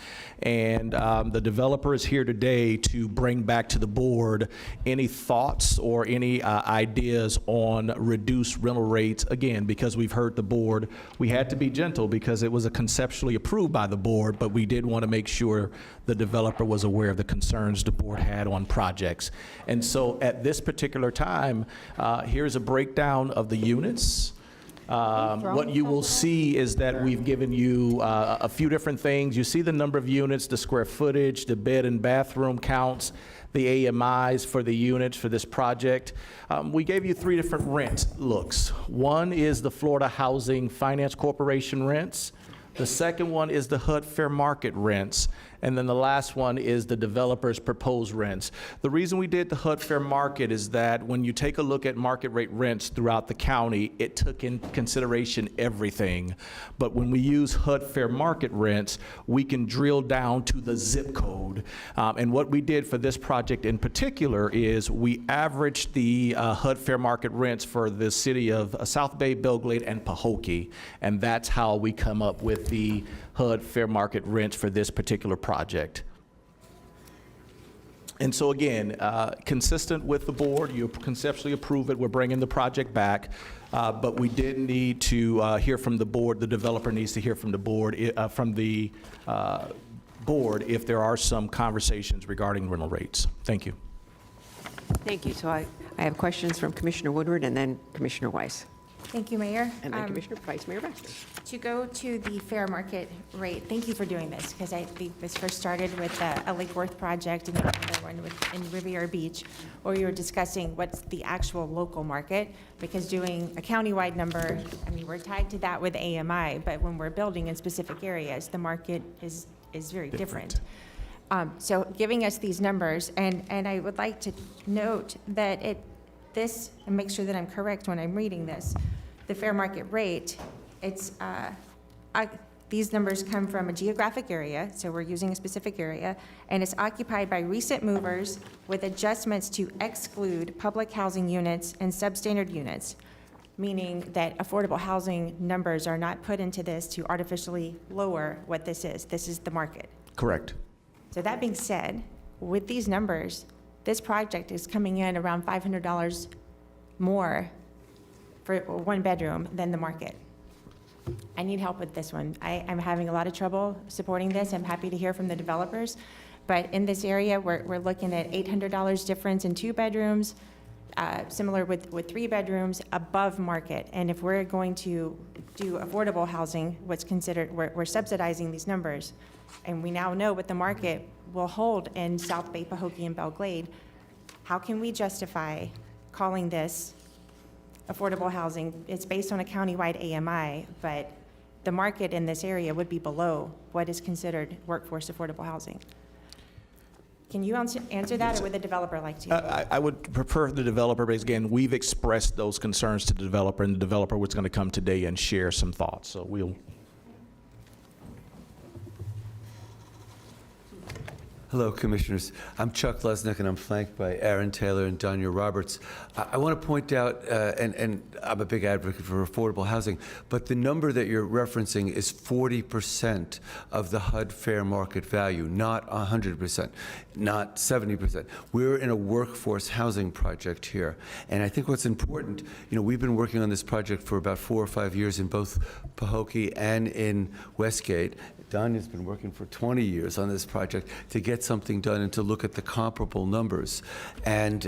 S3: And the developer is here today to bring back to the board any thoughts or any ideas on reduced rental rates. Again, because we've heard the board, we had to be gentle because it was conceptually approved by the board, but we did want to make sure the developer was aware of the concerns the board had on projects. And so at this particular time, here's a breakdown of the units. What you will see is that we've given you a few different things. You see the number of units, the square footage, the bed and bathroom counts, the AMIs for the units for this project. We gave you 3 different rent looks. One is the Florida Housing Finance Corporation rents. The second one is the HUD Fair Market rents. And then the last one is the developer's proposed rents. The reason we did the HUD Fair Market is that when you take a look at market rate rents throughout the county, it took in consideration everything. But when we use HUD Fair Market rents, we can drill down to the zip code. And what we did for this project in particular is we averaged the HUD Fair Market rents for the city of South Bay, Belglade, and Pahokee. And that's how we come up with the HUD Fair Market rents for this particular project. And so again, consistent with the board, you conceptually approve it, we're bringing the project back, but we did need to hear from the board, the developer needs to hear from the board, if there are some conversations regarding rental rates. Thank you.
S2: Thank you. So I have questions from Commissioner Woodward and then Commissioner Weiss.
S13: Thank you, Mayor.
S2: And then Commissioner Vice Mayor Baxter.
S13: To go to the fair market rate, thank you for doing this, because I think this first started with a Lake Worth project and then another one in Riviera Beach, where you were discussing what's the actual local market, because doing a countywide number, I mean, we're tied to that with AMI, but when we're building in specific areas, the market is very different. So giving us these numbers, and I would like to note that and make sure that I'm correct when I'm reading this, the fair market rate, these numbers come from a geographic area, so we're using a specific area, and it's occupied by recent movers with adjustments to exclude public housing units and substandard units, meaning that affordable housing numbers are not put into this to artificially lower what this is. This is the market.
S3: Correct.
S13: So that being said, with these numbers, this project is coming in around $500 more for 1 bedroom than the market. I need help with this one. I'm having a lot of trouble supporting this. I'm happy to hear from the developers. But in this area, we're looking at $800 difference in 2 bedrooms, similar with 3 bedrooms above market. And if we're going to do affordable housing, what's considered, we're subsidizing these numbers. And we now know what the market will hold in South Bay, Pahokee, and Belglade. How can we justify calling this affordable housing? It's based on a countywide AMI, but the market in this area would be below what is considered workforce affordable housing. Can you answer that, or would the developer like to?
S3: I would prefer the developer, but again, we've expressed those concerns to the developer, and the developer was going to come today and share some thoughts. So we'll.
S16: Hello, Commissioners. I'm Chuck Lesnick, and I'm flanked by Aaron Taylor and Donya Roberts. I want to point out, and I'm a big advocate for affordable housing, but the number that you're referencing is 40% of the HUD fair market value, not 100%, not 70%. We're in a workforce housing project here, and I think what's important, we've been working on this project for about 4 or 5 years in both Pahokee and in Westgate. Donya's been working for 20 years on this project to get something done and to look at the comparable numbers. And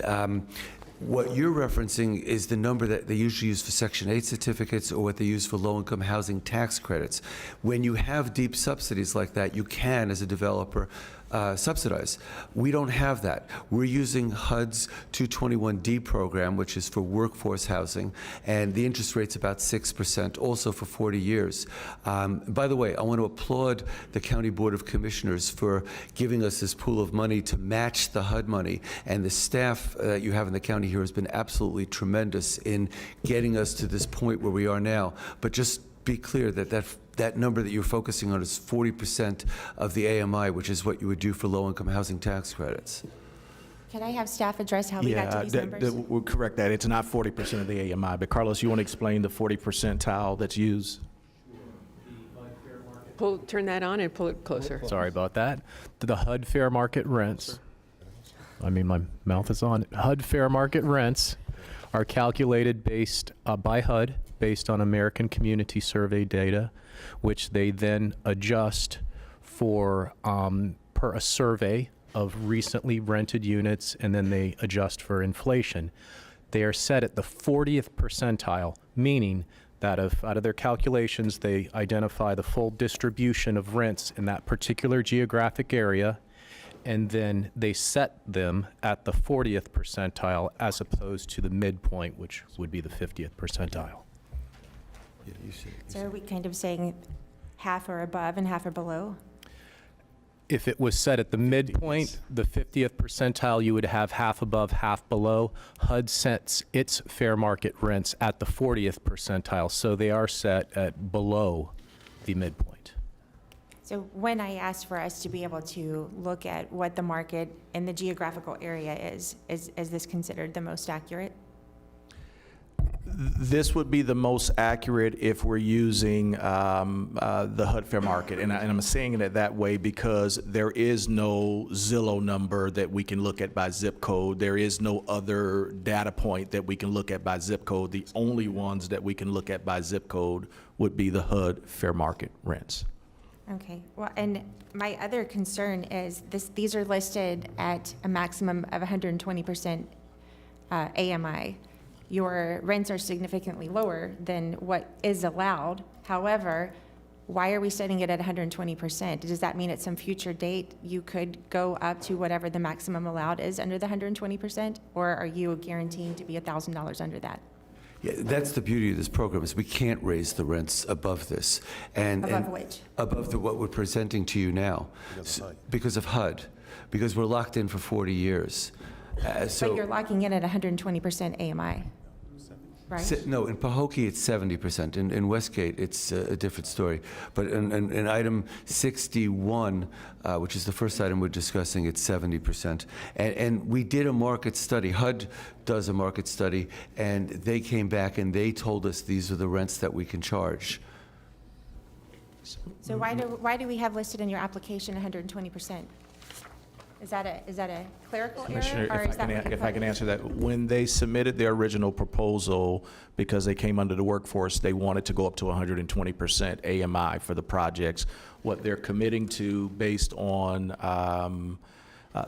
S16: what you're referencing is the number that they usually use for Section 8 certificates or what they use for low-income housing tax credits. When you have deep subsidies like that, you can, as a developer, subsidize. We don't have that. We're using HUD's 221D program, which is for workforce housing, and the interest rate's about 6%, also for 40 years. By the way, I want to applaud the County Board of Commissioners for giving us this pool of money to match the HUD money, and the staff that you have in the county here has been absolutely tremendous in getting us to this point where we are now. But just be clear that that number that you're focusing on is 40% of the AMI, which is what you would do for low-income housing tax credits.
S13: Can I have staff address how we got to these numbers?
S3: We'll correct that. It's not 40% of the AMI, but Carlos, you want to explain the 40 percentile that's used?
S2: Turn that on and pull it closer.
S9: Sorry about that. The HUD fair market rents, I mean, my mouth is on it. HUD fair market rents are calculated based by HUD based on American Community Survey data, which they then adjust for per a survey of recently rented units, and then they adjust for inflation. They are set at the 40th percentile, meaning that out of their calculations, they identify the full distribution of rents in that particular geographic area, and then they set them at the 40th percentile as opposed to the midpoint, which would be the 50th percentile.
S13: So are we kind of saying half are above and half are below?
S9: If it was set at the midpoint, the 50th percentile, you would have half above, half below. HUD sets its fair market rents at the 40th percentile, so they are set at below the midpoint.
S13: So when I asked for us to be able to look at what the market in the geographical area is this considered the most accurate?
S3: This would be the most accurate if we're using the HUD fair market. And I'm saying it that way because there is no Zillow number that we can look at by zip code. There is no other data point that we can look at by zip code. The only ones that we can look at by zip code would be the HUD fair market rents.
S13: Okay, well, and my other concern is these are listed at a maximum of 120% AMI. Your rents are significantly lower than what is allowed. However, why are we setting it at 120%? Does that mean at some future date you could go up to whatever the maximum allowed is under the 120%? Or are you guaranteeing to be $1,000 under that?
S16: Yeah, that's the beauty of this program, is we can't raise the rents above this.
S13: Above which?
S16: Above what we're presenting to you now. Because of HUD, because we're locked in for 40 years.
S13: But you're locking in at 120% AMI, right?
S16: No, in Pahokee it's 70%. In Westgate it's a different story. But in item 61, which is the first item we're discussing, it's 70%. And we did a market study. HUD does a market study, and they came back and they told us these are the rents that we can charge.
S13: So why do we have listed in your application 120%? Is that a clerical
S3: Commissioner,
S13: error? Or is that what
S3: if I can answer that. When they submitted their original proposal, because they came under the workforce, they wanted to go up to 120% AMI for the projects. What they're committing to based on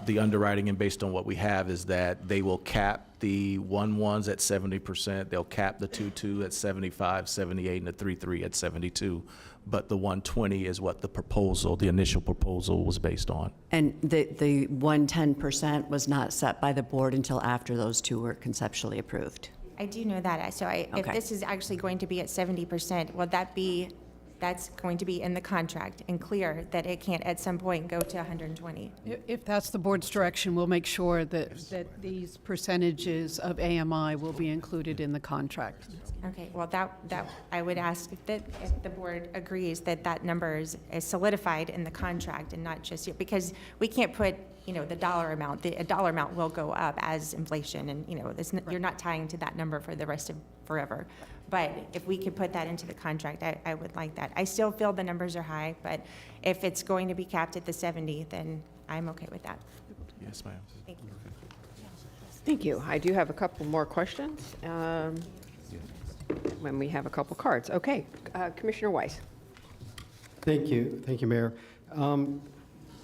S3: the underwriting and based on what we have is that they will cap the 1-1s at 70%, they'll cap the 2-2 at 75, 78, and the 3-3 at 72. But the 120 is what the initial proposal was based on.
S18: And the 110% was not set by the board until after those two were conceptually approved.
S13: I do know that. So if this is actually going to be at 70%, will that's going to be in the contract and clear that it can't at some point go to 120?
S23: If that's the board's direction, we'll make sure that these percentages of AMI will be included in the contract.
S13: Okay, well, that I would ask if the board agrees that number is solidified in the contract and not just, because we can't put, the dollar amount. A dollar amount will go up as inflation, and, you're not tying to that number for the rest of forever. But if we could put that into the contract, I would like that. I still feel the numbers are high, but if it's going to be capped at the 70, then I'm okay with that.
S3: Yes, ma'am.
S13: Thank you.
S2: Thank you. I do have a couple more questions when we have a couple cards. Okay, Commissioner Weiss.
S10: Thank you, Mayor.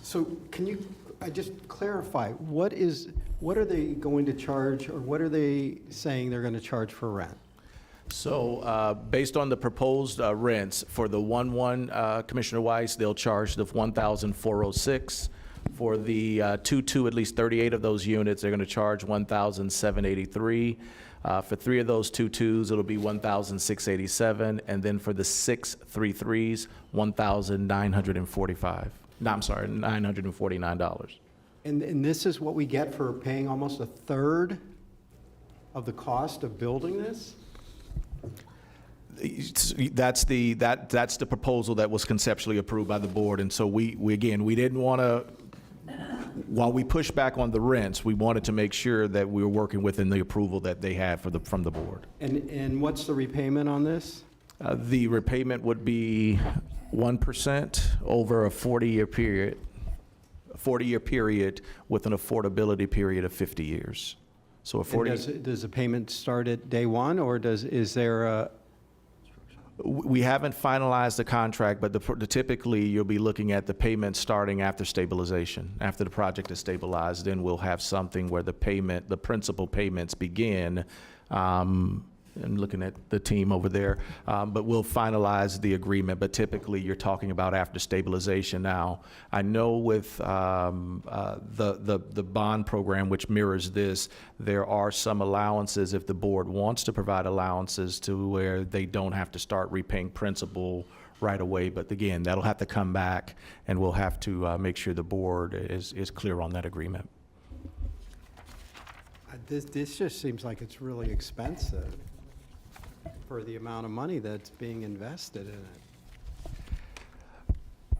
S10: So can you just clarify, what are they going to charge, or what are they saying they're going to charge for rent?
S3: So based on the proposed rents for the 1-1, Commissioner Weiss, they'll charge the $1,406. For the 2-2, at least 38 of those units, they're going to charge $1,783. For 3 of those 2-2s, it'll be $1,687, and then for the 6 3-3s, $1,945. No, I'm sorry, $949.
S10: And this is what we get for paying almost a third of the cost of building this?
S3: That's the proposal that was conceptually approved by the board, and so we didn't want to. While we pushed back on the rents, we wanted to make sure that we were working within the approval that they had from the board.
S10: And what's the repayment on this?
S3: The repayment would be 1% over a 40-year period. A 40-year period with an affordability period of 50 years. So a 40.
S10: Does the payment start at day one, or is there a?
S3: We haven't finalized the contract, but typically you'll be looking at the payment starting after stabilization. After the project is stabilized, then we'll have something where the principal payments begin. I'm looking at the team over there, but we'll finalize the agreement. But typically you're talking about after stabilization. Now, I know with the bond program, which mirrors this, there are some allowances if the board wants to provide allowances to where they don't have to start repaying principal right away. But again, that'll have to come back, and we'll have to make sure the board is clear on that agreement.
S10: This just seems like it's really expensive for the amount of money that's being invested in it.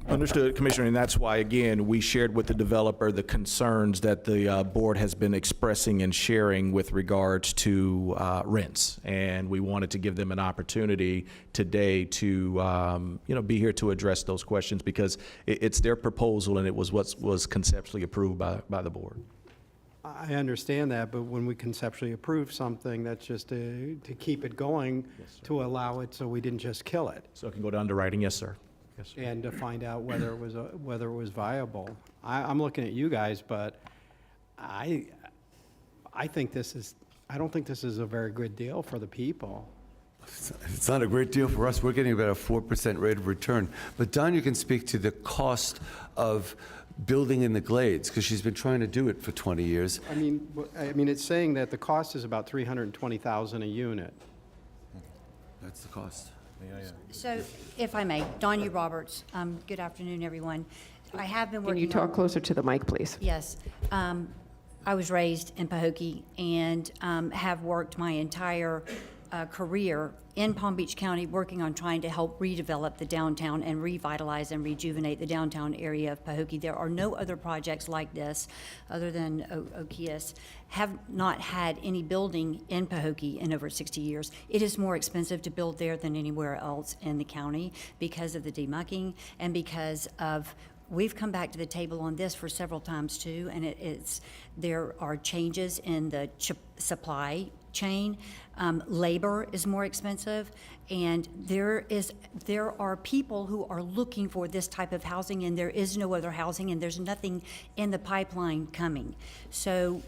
S3: Understood, Commissioner, and that's why, again, we shared with the developer the concerns that the board has been expressing and sharing with regards to rents. And we wanted to give them an opportunity today to, be here to address those questions, because it's their proposal and it was what was conceptually approved by the board.
S10: I understand that, but when we conceptually approve something, that's just to keep it going, to allow it so we didn't just kill it.
S3: So it can go to underwriting, yes, sir. Yes, sir.
S10: And to find out whether it was viable. I'm looking at you guys, but I don't think this is a very good deal for the people.
S16: It's not a great deal for us. We're getting about a 4% rate of return. But Don, you can speak to the cost of building in the Glades, because she's been trying to do it for 20 years.
S10: I mean, it's saying that the cost is about $320,000 a unit.
S16: That's the cost.
S4: So, if I may, Donya Roberts, good afternoon, everyone. I have been working
S2: Can you talk closer to the mic, please?
S4: Yes. I was raised in Pahokee and have worked my entire career in Palm Beach County working on trying to help redevelop the downtown and revitalize and rejuvenate the downtown area of Pahokee. There are no other projects like this other than Okias. Have not had any building in Pahokee in over 60 years. It is more expensive to build there than anywhere else in the county because of the demucking and because of we've come back to the table on this for several times too, and there are changes in the supply chain. Labor is more expensive, and there are people who are looking for this type of housing, and there is no other housing, and there's nothing in the pipeline coming. So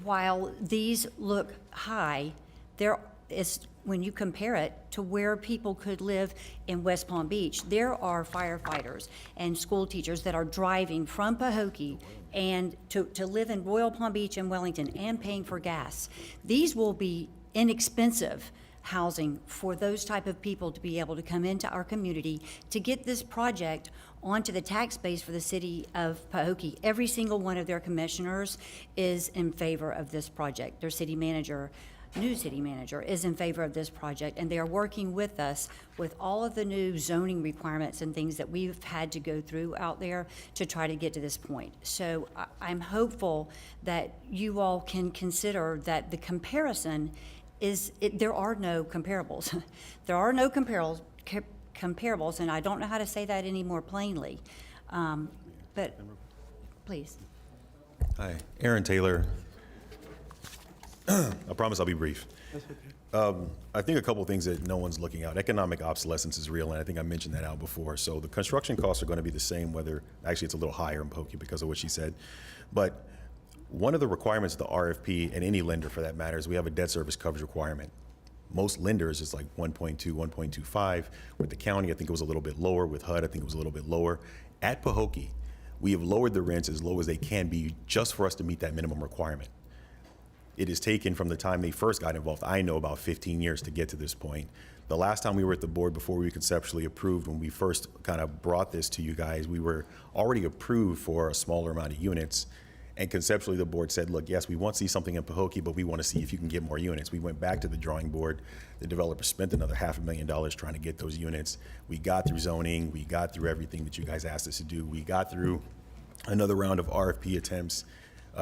S4: while these look high, there is, when you compare it to where people could live in West Palm Beach, there are firefighters and school teachers that are driving from Pahokee and to live in Royal Palm Beach and Wellington and paying for gas. These will be inexpensive housing for those type of people to be able to come into our community to get this project onto the tax base for the city of Pahokee. Every single one of their commissioners is in favor of this project. Their city manager, new city manager, is in favor of this project, and they are working with us with all of the new zoning requirements and things that we've had to go through out there to try to get to this point. So I'm hopeful that you all can consider that the comparison is, there are no comparables. There are no comparables, and I don't know how to say that any more plainly. But please.
S6: Hi, Aaron Taylor. I promise I'll be brief. I think a couple of things that no one's looking at. Economic obsolescence is real, and I think I mentioned that out before. So the construction costs are going to be the same, whether, actually it's a little higher in Pahokee because of what she said. But one of the requirements of the RFP, and any lender for that matter, is we have a debt service coverage requirement. Most lenders is like 1.2, 1.25. With the county, I think it was a little bit lower. With HUD, I think it was a little bit lower. At Pahokee, We have lowered the rents as low as they can be just for us to meet that minimum requirement. It has taken from the time they first got involved, I know, about 15 years to get to this point. The last time we were at the board before we were conceptually approved, when we first kind of brought this to you guys, we were already approved for a smaller amount of units. And conceptually, the board said, look, yes, we want to see something in Pahokee, but we want to see if you can get more units. We went back to the drawing board. The developer spent another $500,000 trying to get those units. We got through zoning. We got through everything that you guys asked us to do. We got through another round of RFP attempts.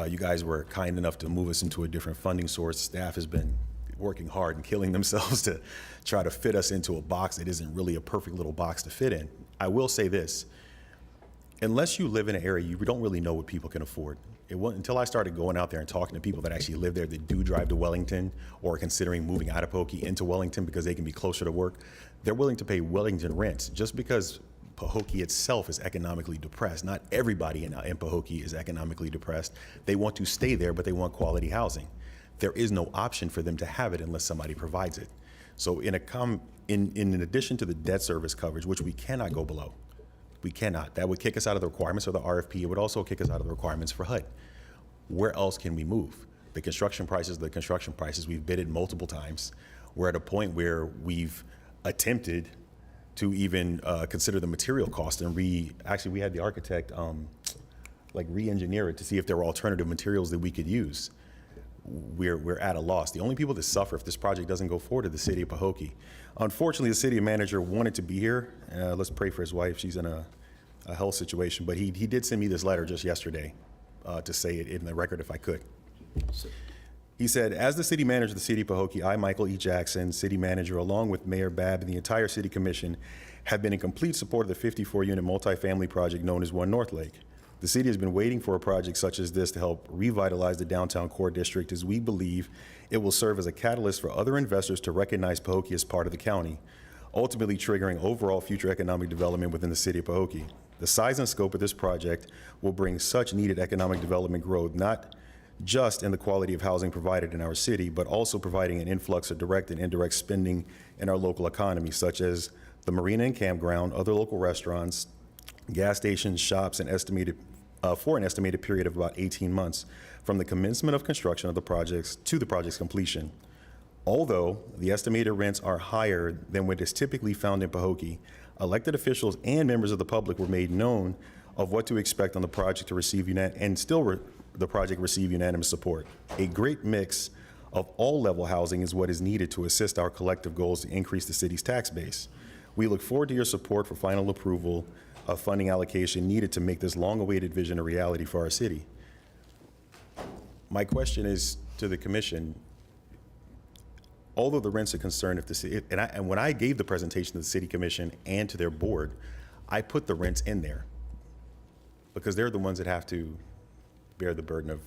S6: You guys were kind enough to move us into a different funding source. Staff has been working hard and killing themselves to try to fit us into a box that isn't really a perfect little box to fit in. I will say this, unless you live in an area, you don't really know what people can afford. It wasn't until I started going out there and talking to people that actually live there that do drive to Wellington or are considering moving out of Pahokee into Wellington because they can be closer to work. They're willing to pay Wellington rents just because Pahokee itself is economically depressed. Not everybody in Pahokee is economically depressed. They want to stay there, but they want quality housing. There is no option for them to have it unless somebody provides it. So in addition to the debt service coverage, which we cannot go below, we cannot. That would kick us out of the requirements of the RFP. It would also kick us out of the requirements for HUD. Where else can we move? The construction prices, we've bidded multiple times. We're at a point where we've attempted to even consider the material cost and we had the architect re-engineer it to see if there were alternative materials that we could use. We're at a loss. The only people that suffer if this project doesn't go forward are the city of Pahokee. Unfortunately, the city manager wanted to be here. Let's pray for his wife. She's in a health situation, but he did send me this letter just yesterday to say it in the record if I could. He said, as the city manager of the city of Pahokee, I, Michael E. Jackson, city manager, along with Mayor Babb and the entire city commission, have been in complete support of the 54-unit multifamily project known as One North Lake. The city has been waiting for a project such as this to help revitalize the downtown core district, as we believe it will serve as a catalyst for other investors to recognize Pahokee as part of the county, ultimately triggering overall future economic development within the city of Pahokee. The size and scope of this project will bring such needed economic development growth, not just in the quality of housing provided in our city, but also providing an influx of direct and indirect spending in our local economy, such as the marina and campground, other local restaurants, gas stations, shops, and for an estimated period of about 18 months from the commencement of construction of the projects to the project's completion. Although the estimated rents are higher than what is typically found in Pahokee, elected officials and members of the public were made known of what to expect on the project to receive the project receive unanimous support. A great mix of all level housing is what is needed to assist our collective goals to increase the city's tax base. We look forward to your support for final approval of funding allocation needed to make this long-awaited vision a reality for our city. My question is to the commission, although the rents are concerned, if the city, and when I gave the presentation to the city commission and to their board, I put the rents in there because they're the ones that have to bear the burden of.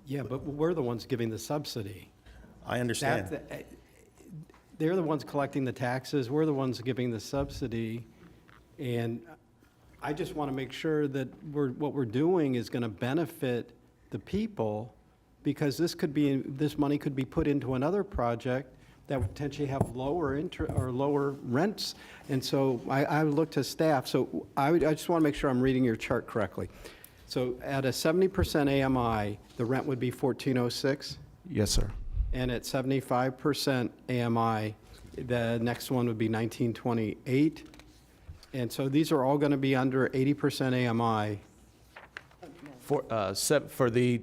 S10: Yeah, but we're the ones giving the subsidy.
S6: I understand.
S10: They're the ones collecting the taxes, we're the ones giving the subsidy, and I just want to make sure that what we're doing is going to benefit the people, because this money could be put into another project that would potentially have lower rents. And so I would look to staff. So I just want to make sure I'm reading your chart correctly. So at a 70% AMI, the rent would be $1,406?
S3: Yes, sir.
S10: And at 75% AMI, the next one would be $1,928. And so these are all going to be under 80% AMI.
S3: For the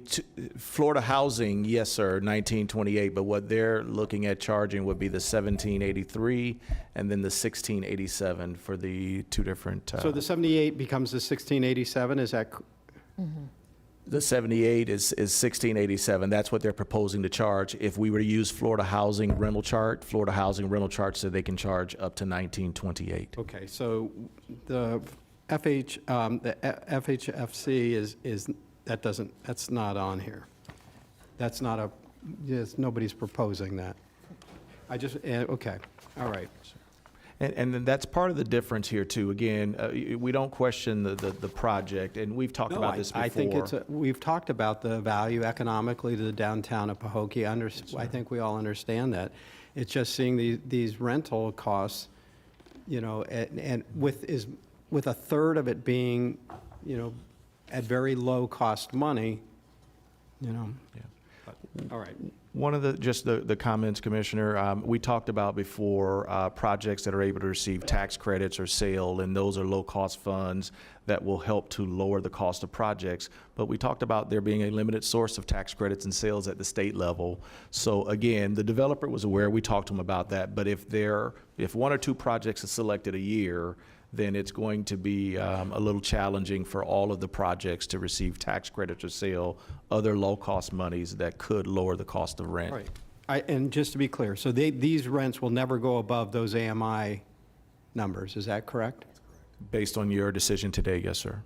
S3: Florida housing, yes, sir, 1928. But what they're looking at charging would be the 1783 and then the 1687 for the two different.
S10: So the 78 becomes the 1687. Is that?
S3: The 78 is 1687. That's what they're proposing to charge. If we were to use Florida housing rental chart said they can charge up to 1928.
S10: Okay, so the FHFC that's not on here. That's not nobody's proposing that. Okay, all right.
S3: And then that's part of the difference here too. Again, we don't question the project, and we've talked about this before.
S10: I think we've talked about the value economically to the downtown of Pahokee. I think we all understand that. It's just seeing these rental costs, and with a third of it being, at very low-cost money, you know. All right.
S3: One of the comments, Commissioner, we talked about before projects that are able to receive tax credits or sale, and those are low-cost funds that will help to lower the cost of projects. But we talked about there being a limited source of tax credits and sales at the state level. So again, the developer was aware, we talked to him about that, but if one or two projects are selected a year, then it's going to be a little challenging for all of the projects to receive tax credits or sale other low-cost monies that could lower the cost of rent.
S10: Right. And just to be clear, so these rents will never go above those AMI numbers, is that correct?
S3: Based on your decision today, yes, sir.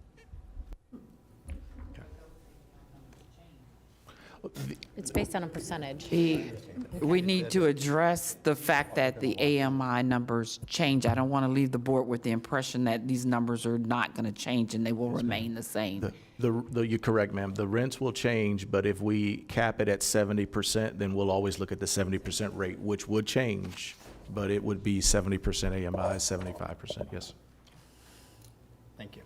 S21: It's based on a percentage.
S11: We need to address the fact that the AMI numbers change. I don't want to leave the board with the impression that these numbers are not going to change and they will remain the same.
S3: You're correct, ma'am. The rents will change, but if we cap it at 70%, then we'll always look at the 70% rate, which would change, but it would be 70% AMI, 75%, yes.
S10: Thank you.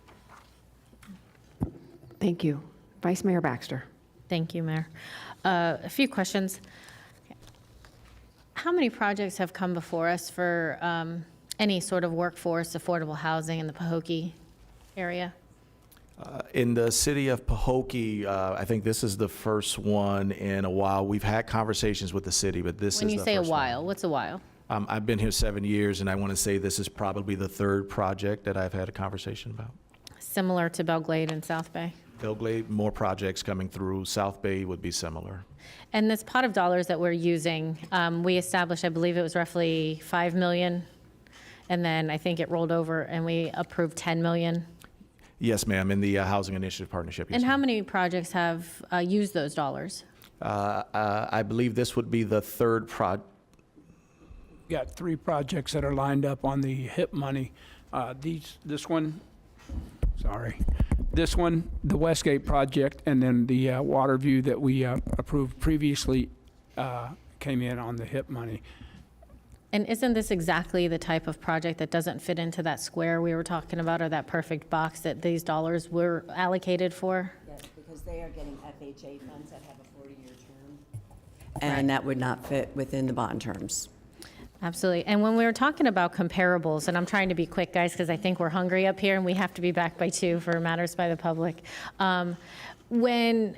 S14: Thank you. Vice Mayor Baxter.
S21: Thank you, Mayor. A few questions. How many projects have come before us for any sort of workforce, affordable housing in the Pahokee area?
S3: In the city of Pahokee, I think this is the first one in a while. We've had conversations with the city, but this is the first one.
S21: When you say a while, what's a while?
S3: I've been here 7 years, and I want to say this is probably the third project that I've had a conversation about.
S21: Similar to Belglade and South Bay?
S3: Belglade, more projects coming through. South Bay would be similar.
S21: And this pot of dollars that we're using, we established, I believe it was roughly 5 million, and then I think it rolled over and we approved 10 million.
S3: Yes, ma'am, in the Housing Initiative Partnership. Yes,
S21: And how
S3: ma'am.
S21: many projects have used those dollars?
S3: I believe this would be the third
S8: Got 3 projects that are lined up on the HIP money. This one, the Westgate project, and then the Waterview that we approved previously came in on the HIP money.
S21: And isn't this exactly the type of project that doesn't fit into that square we were talking about, or that perfect box that these dollars were allocated for?
S18: Yes, because they are getting FHA funds that have a 40-year term. And that would not fit within the bond terms.
S21: Absolutely. And when we were talking about comparables, and I'm trying to be quick, guys, because I think we're hungry up here and we have to be back by 2 for matters by the public. When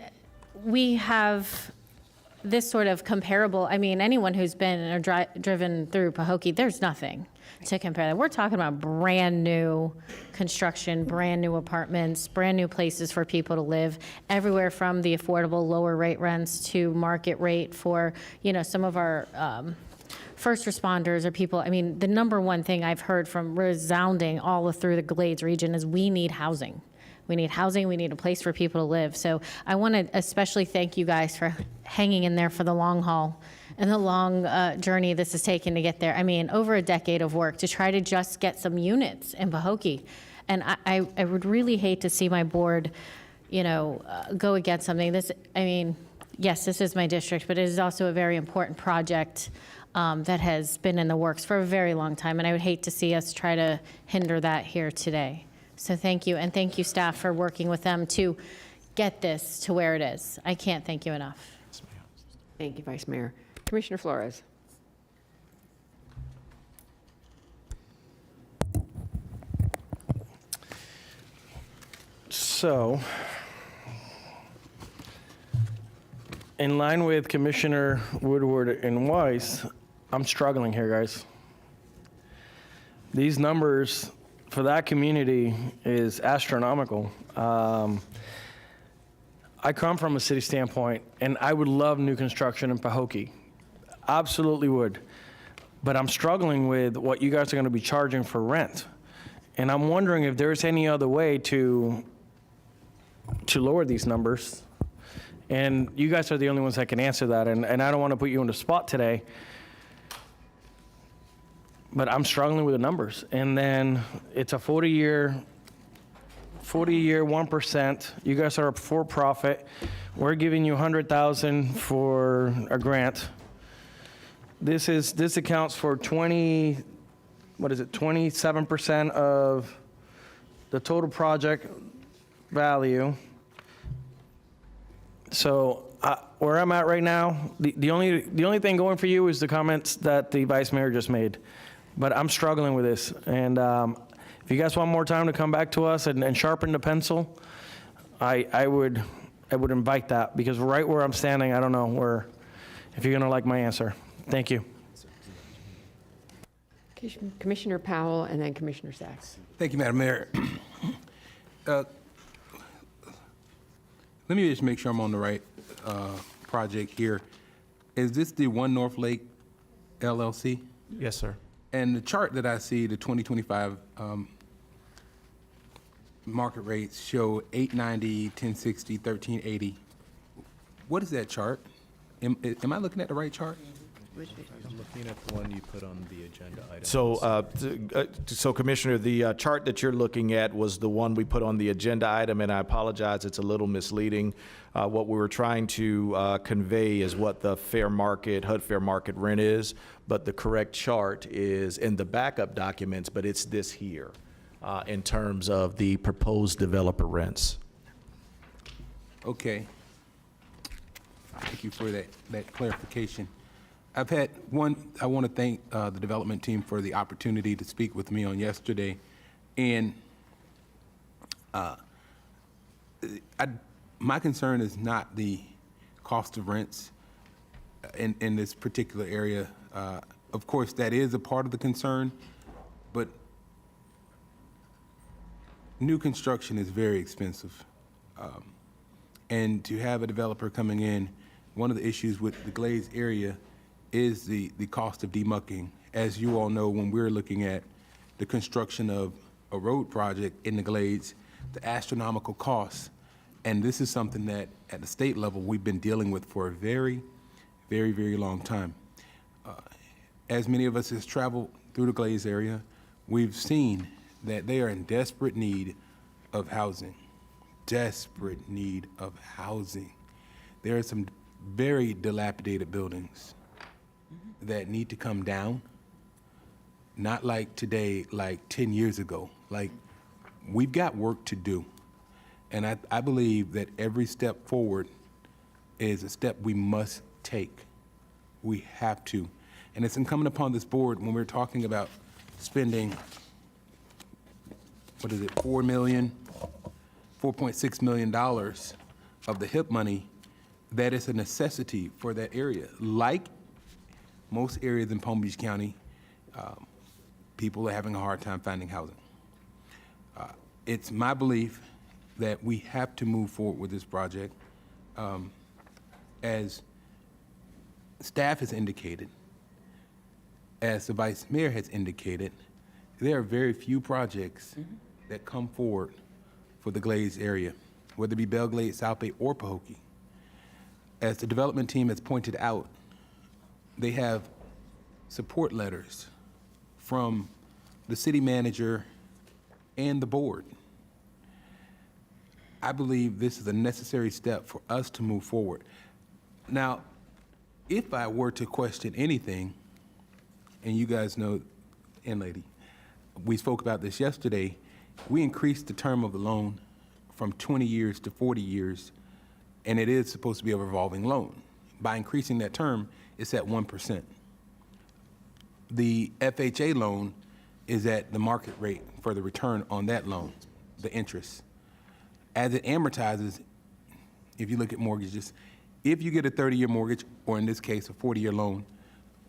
S21: we have this sort of comparable, I mean, anyone who's been or driven through Pahokee, there's nothing to compare that. We're talking about brand new construction, brand new apartments, brand new places for people to live, everywhere from the affordable lower rate rents to market rate for, you know, some of our first responders or people. I mean, the number one thing I've heard from resounding all through the Glades region is we need housing. We need housing, we need a place for people to live. So I want to especially thank you guys for hanging in there for the long haul and the long journey this has taken to get there. I mean, over a decade of work to try to just get some units in Pahokee. And I would really hate to see my board, you know, go against something. This, I mean, yes, this is my district, but it is also a very important project that has been in the works for a very long time. And I would hate to see us try to hinder that here today. So thank you, and thank you, staff, for working with them to get this to where it is. I can't thank you enough.
S14: Thank you, Vice Mayor. Commissioner Flores.
S19: So, in line with Commissioner Woodward and Weiss, I'm struggling here, guys. These numbers for that community is astronomical. I come from a city standpoint, and I would love new construction in Pahokee. Absolutely would. But I'm struggling with what you guys are going to be charging for rent. And I'm wondering if there's any other way to lower these numbers. And you guys are the only ones that can answer that. And I don't want to put you on the spot today, but I'm struggling with the numbers. And then it's a 40-year, 1%. You guys are a for-profit. We're giving you $100,000 for a grant. This accounts for 27% of the total project value. So where I'm at right now, the only thing going for you is the comments that the vice mayor just made. But I'm struggling with this. And if you guys want more time to come back to us and sharpen the pencil, I would invite that, because right where I'm standing, I don't know if you're going to like my answer. Thank you.
S2: Commissioner Powell and then Commissioner Sachs.
S12: Thank you, Madam Mayor. Let me just make sure I'm on the right project here. Is this the One North Lake LLC?
S3: Yes, sir.
S12: And the chart that I see, the 2025 market rates show 890, 1060, 1380. What is that chart? Am I looking at the right chart?
S9: I'm looking at the one you put on the agenda item.
S3: So Commissioner, the chart that you're looking at was the one we put on the agenda item, and I apologize, it's a little misleading. What we were trying to convey is what the fair market, HUD fair market rent is, but the correct chart is in the backup documents, but it's this here in terms of the proposed developer rents.
S12: Okay. Thank you for that clarification. I've had one, I want to thank the development team for the opportunity to speak with me on yesterday. And my concern is not the cost of rents in this particular area. Of course, that is a part of the concern, but new construction is very expensive. And to have a developer coming in, one of the issues with the Glades area is the cost of demucking. As you all know, when we're looking at the construction of a road project in the Glades, the astronomical costs, and this is something that at the state level we've been dealing with for a very, very, very long time. As many of us has traveled through the Glades area, we've seen that they are in desperate need of housing. Desperate need of housing. There are some very dilapidated buildings that need to come down, not like today, like 10 years ago. Like, we've got work to do. And I believe that every step forward is a step we must take. We have to. And it's incumbent upon this board when we're talking about spending, what is it, $4.6 million of the HIP money, that is a necessity for that area. Like most areas in Palm Beach County, people are having a hard time finding housing. It's my belief that we have to move forward with this project. As staff has indicated, as the Vice Mayor has indicated, there are very few projects that come forward for the Glades area, whether it be Belle Glade, South Bay, or Pahokee. As the development team has pointed out, they have support letters from the city manager and the board. I believe this is a necessary step for us to move forward. Now, if I were to question anything, and you guys know, and lady, we spoke about this yesterday, we increased the term of the loan from 20 years to 40 years, and it is supposed to be a revolving loan. By increasing that term, it's at 1%. The FHA loan is at the market rate for the return on that loan, the interest. As it amortizes, if you look at mortgages, if you get a 30-year mortgage, or in this case, a 40-year loan,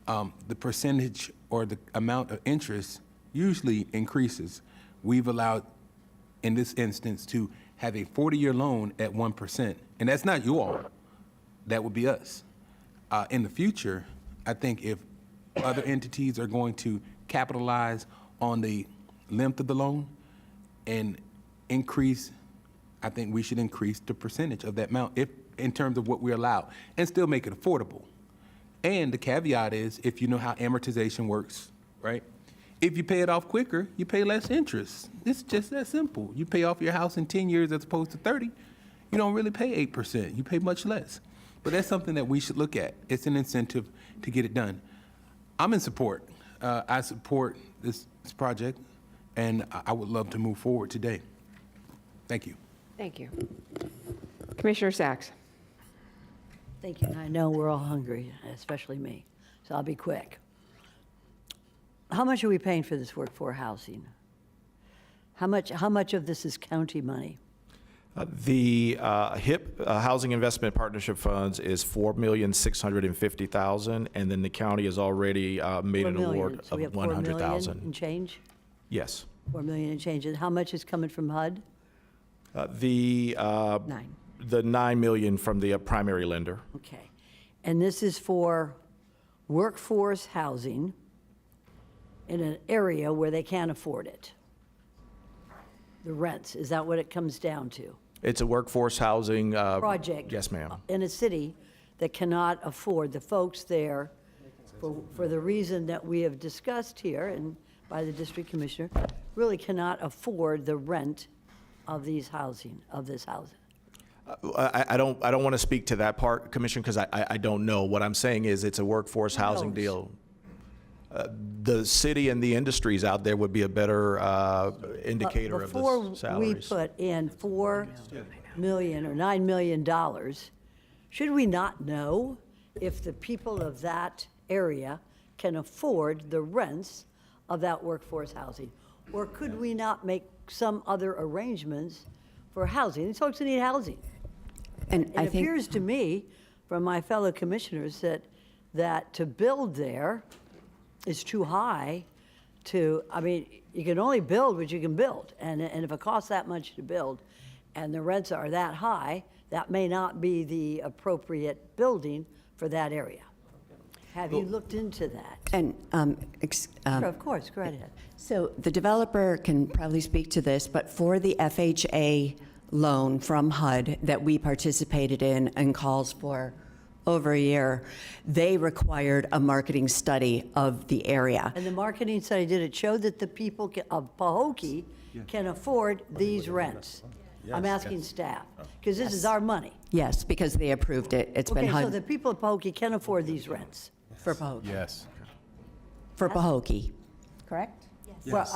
S12: the percentage or the amount of interest usually increases. We've allowed, in this instance, to have a 40-year loan at 1%, and that's not you all, that would be us. In the future, I think if other entities are going to capitalize on the length of the loan and increase, I think we should increase the percentage of that amount if, in terms of what we allow, and still make it affordable. And the caveat is, if you know how amortization works, right? If you pay it off quicker, you pay less interest. It's just that simple. You pay off your house in 10 years as opposed to 30, you don't really pay 8%. You pay much less. But that's something that we should look at. It's an incentive to get it done. I'm in support. I support this project, and I would love to move forward today. Thank you.
S2: Thank you. Commissioner Sachs.
S1: Thank you. I know we're all hungry, especially me, so I'll be quick. How much are we paying for this workforce housing? How much of this is county money?
S3: The HIP Housing Investment Partnership Funds is $4,650,000, and then the county has already made an
S1: 4 million.
S3: award
S1: So
S3: of
S1: we have 4 million
S3: $100,000.
S1: and change?
S3: Yes.
S1: 4 million and change. And how much is coming from HUD?
S3: The 9 million from the primary lender.
S1: Okay. And this is for workforce housing in an area where they can't afford it? The rents, is that what it comes down to?
S3: It's a workforce housing
S1: Project.
S3: Yes, ma'am.
S1: In a city that cannot afford, the folks there, for the reason that we have discussed here and by the district commissioner, really cannot afford the rent of this housing.
S3: I don't want to speak to that part, Commissioner, because I don't know. What I'm saying is it's a workforce housing
S1: knows?
S3: deal. The city and the industries out there would be a better indicator of the salaries.
S1: Before we put in $4 million or $9 million, should we not know if the people of that area can afford the rents of that workforce housing? Or could we not make some other arrangements for housing? These folks need housing.
S18: And I
S1: It
S18: think
S1: appears to me, from my fellow commissioners, that to build there is too high to, I mean, you can only build what you can build. And if it costs that much to build and the rents are that high, that may not be the appropriate building for that area. Have you looked into that?
S18: And
S1: Sure, of course, go right ahead.
S18: so the developer can probably speak to this, but for the FHA loan from HUD that we participated in and calls for over a year, they required a marketing study of the area.
S1: And the marketing study, did it show that the people of Pahokee can afford these rents? I'm asking staff, because this is our money.
S18: Yes, because they approved it. It's been
S1: Okay, so
S18: HUD
S1: the people of Pahokee can afford these rents?
S18: for Pahokee.
S9: Yes.
S18: For Pahokee, correct?
S1: Well,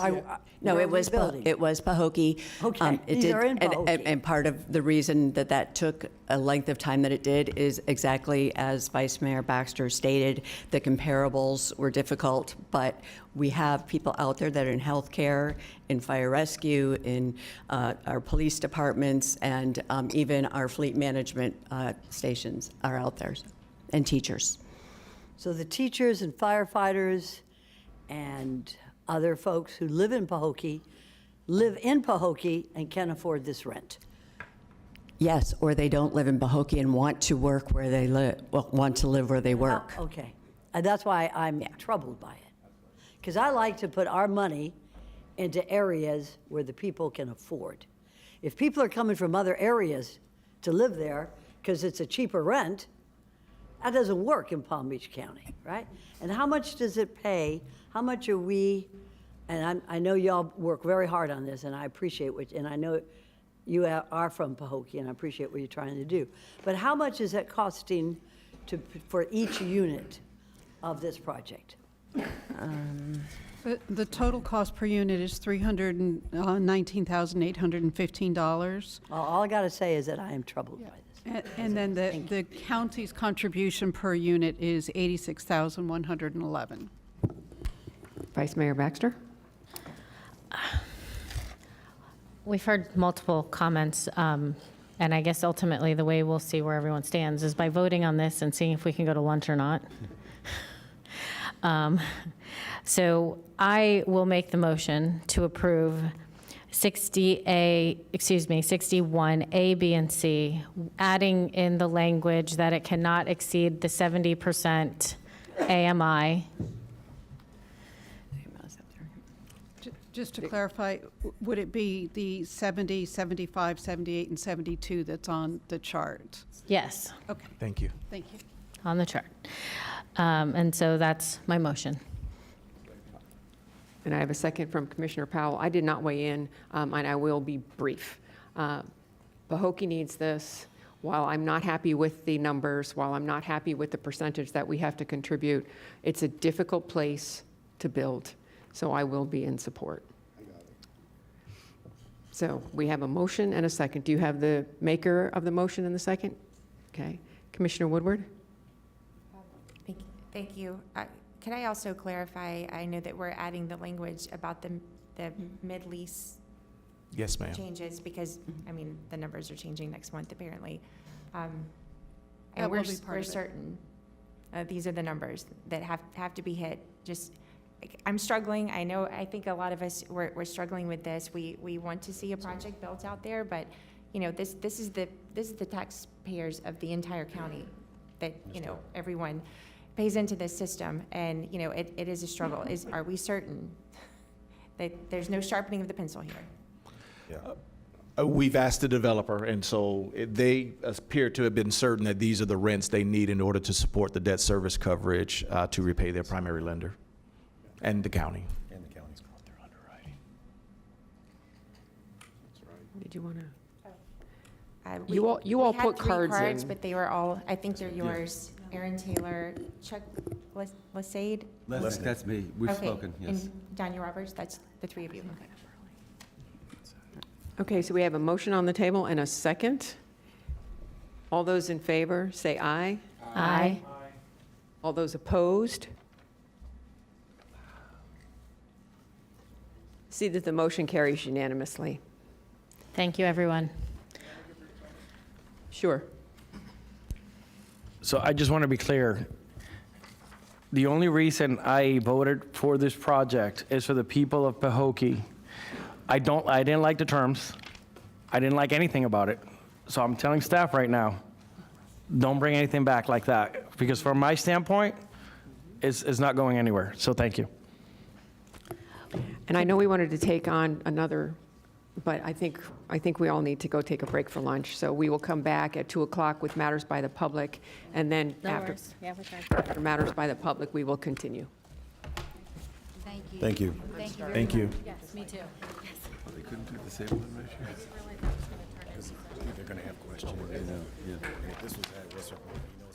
S18: No,
S1: where
S18: it
S1: are we
S18: was,
S1: building?
S18: it was Pahokee.
S1: Okay,
S18: It
S1: these
S18: did-
S1: are in
S18: and-
S1: Pahokee.
S18: And part of the reason that took a length of time that it did is exactly as Vice Mayor Baxter stated, the comparables were difficult, but we have people out there that are in healthcare, in fire rescue, in our police departments, and even our fleet management stations are out there, and teachers.
S1: So the teachers and firefighters and other folks who live in Pahokee and can afford this rent.
S18: Yes, or they don't live in Pahokee and want to work where they live, want to live where they work.
S1: Okay, and that's why I'm troubled by it. Because I like to put our money into areas where the people can afford. If people are coming from other areas to live there because it's a cheaper rent, that doesn't work in Palm Beach County, right? And how much does it pay? How much are we, and I know y'all work very hard on this, and I appreciate and I know you are from Pahokee, and I appreciate what you're trying to do. But how much is it costing for each unit of this project?
S23: The total cost per unit is $319,815.
S1: All I got to say is that I am troubled by this.
S23: And then the county's contribution per unit is $86,111.
S2: Vice Mayor Baxter?
S21: We've heard multiple comments, and I guess ultimately the way we'll see where everyone stands is by voting on this and seeing if we can go to lunch or not. So I will make the motion to approve 61A, B, and C, adding in the language that it cannot exceed the 70% AMI.
S23: Just to clarify, would it be the 70, 75, 78, and 72 that's on the chart?
S21: Yes.
S23: Okay,
S3: Thank you.
S23: thank you.
S21: On the chart. And so that's my motion.
S2: And I have a second from Commissioner Powell. I did not weigh in, and I will be brief. Pahokee needs this. While I'm not happy with the numbers, while I'm not happy with the percentage that we have to contribute, it's a difficult place to build, so I will be in support. So we have a motion and a second. Do you have the maker of the motion and the second? Okay. Commissioner Woodward?
S13: Thank you. Could I also clarify, I know that we're adding the language about the mid-lease
S3: Yes, ma'am.
S13: changes, because, I mean, the numbers are changing next month, apparently.
S23: That
S13: And
S23: will
S13: we're,
S23: be part
S13: we're
S23: of it.
S13: certain, these are the numbers that have to be hit. Just, I'm struggling, I think a lot of us, we're struggling with this. We want to see a project built out there, but, you know, this is the taxpayers of the entire county that, you know, everyone pays into this system, and, you know, it is a struggle. Are we certain that there's no sharpening of the pencil here?
S3: We've asked the developer, and so they appear to have been certain that these are the rents they need in order to support the debt service coverage to repay their primary lender and the county.
S6: And the county's
S2: Did you want to?
S13: We-
S2: You all
S13: we had
S2: put
S13: 3
S2: cards
S13: cards,
S2: in.
S13: but they were all, I think they're yours. Aaron Taylor, Chuck Lasade.
S16: That's me. We've
S13: Okay,
S16: spoken, yes.
S13: And Danya Roberts, that's the 3 of you. Okay.
S2: Okay, so we have a motion on the table and a second. All those in favor, say aye.
S21: Aye.
S2: All those opposed? See that the motion carries unanimously.
S21: Thank you, everyone.
S2: Sure.
S19: So I just want to be clear. The only reason I voted for this project is for the people of Pahokee. I didn't like the terms. I didn't like anything about it. So I'm telling staff right now, don't bring anything back like that, because from my standpoint, it's not going anywhere. So thank you.
S2: And I know we wanted to take on another, but I think we all need to go take a break for lunch. So we will come back at 2 o'clock with matters by the public, and then
S21: No
S2: after
S21: worries. Yeah, we're fine.
S2: after matters by the public, we will continue.
S4: Thank you.
S6: Thank you.
S4: Thank you very
S3: Thank you.
S4: much.
S21: Yes, me too.
S16: They couldn't do the same one this year.
S6: They're going to have questions. And if this was at West Circle, you know,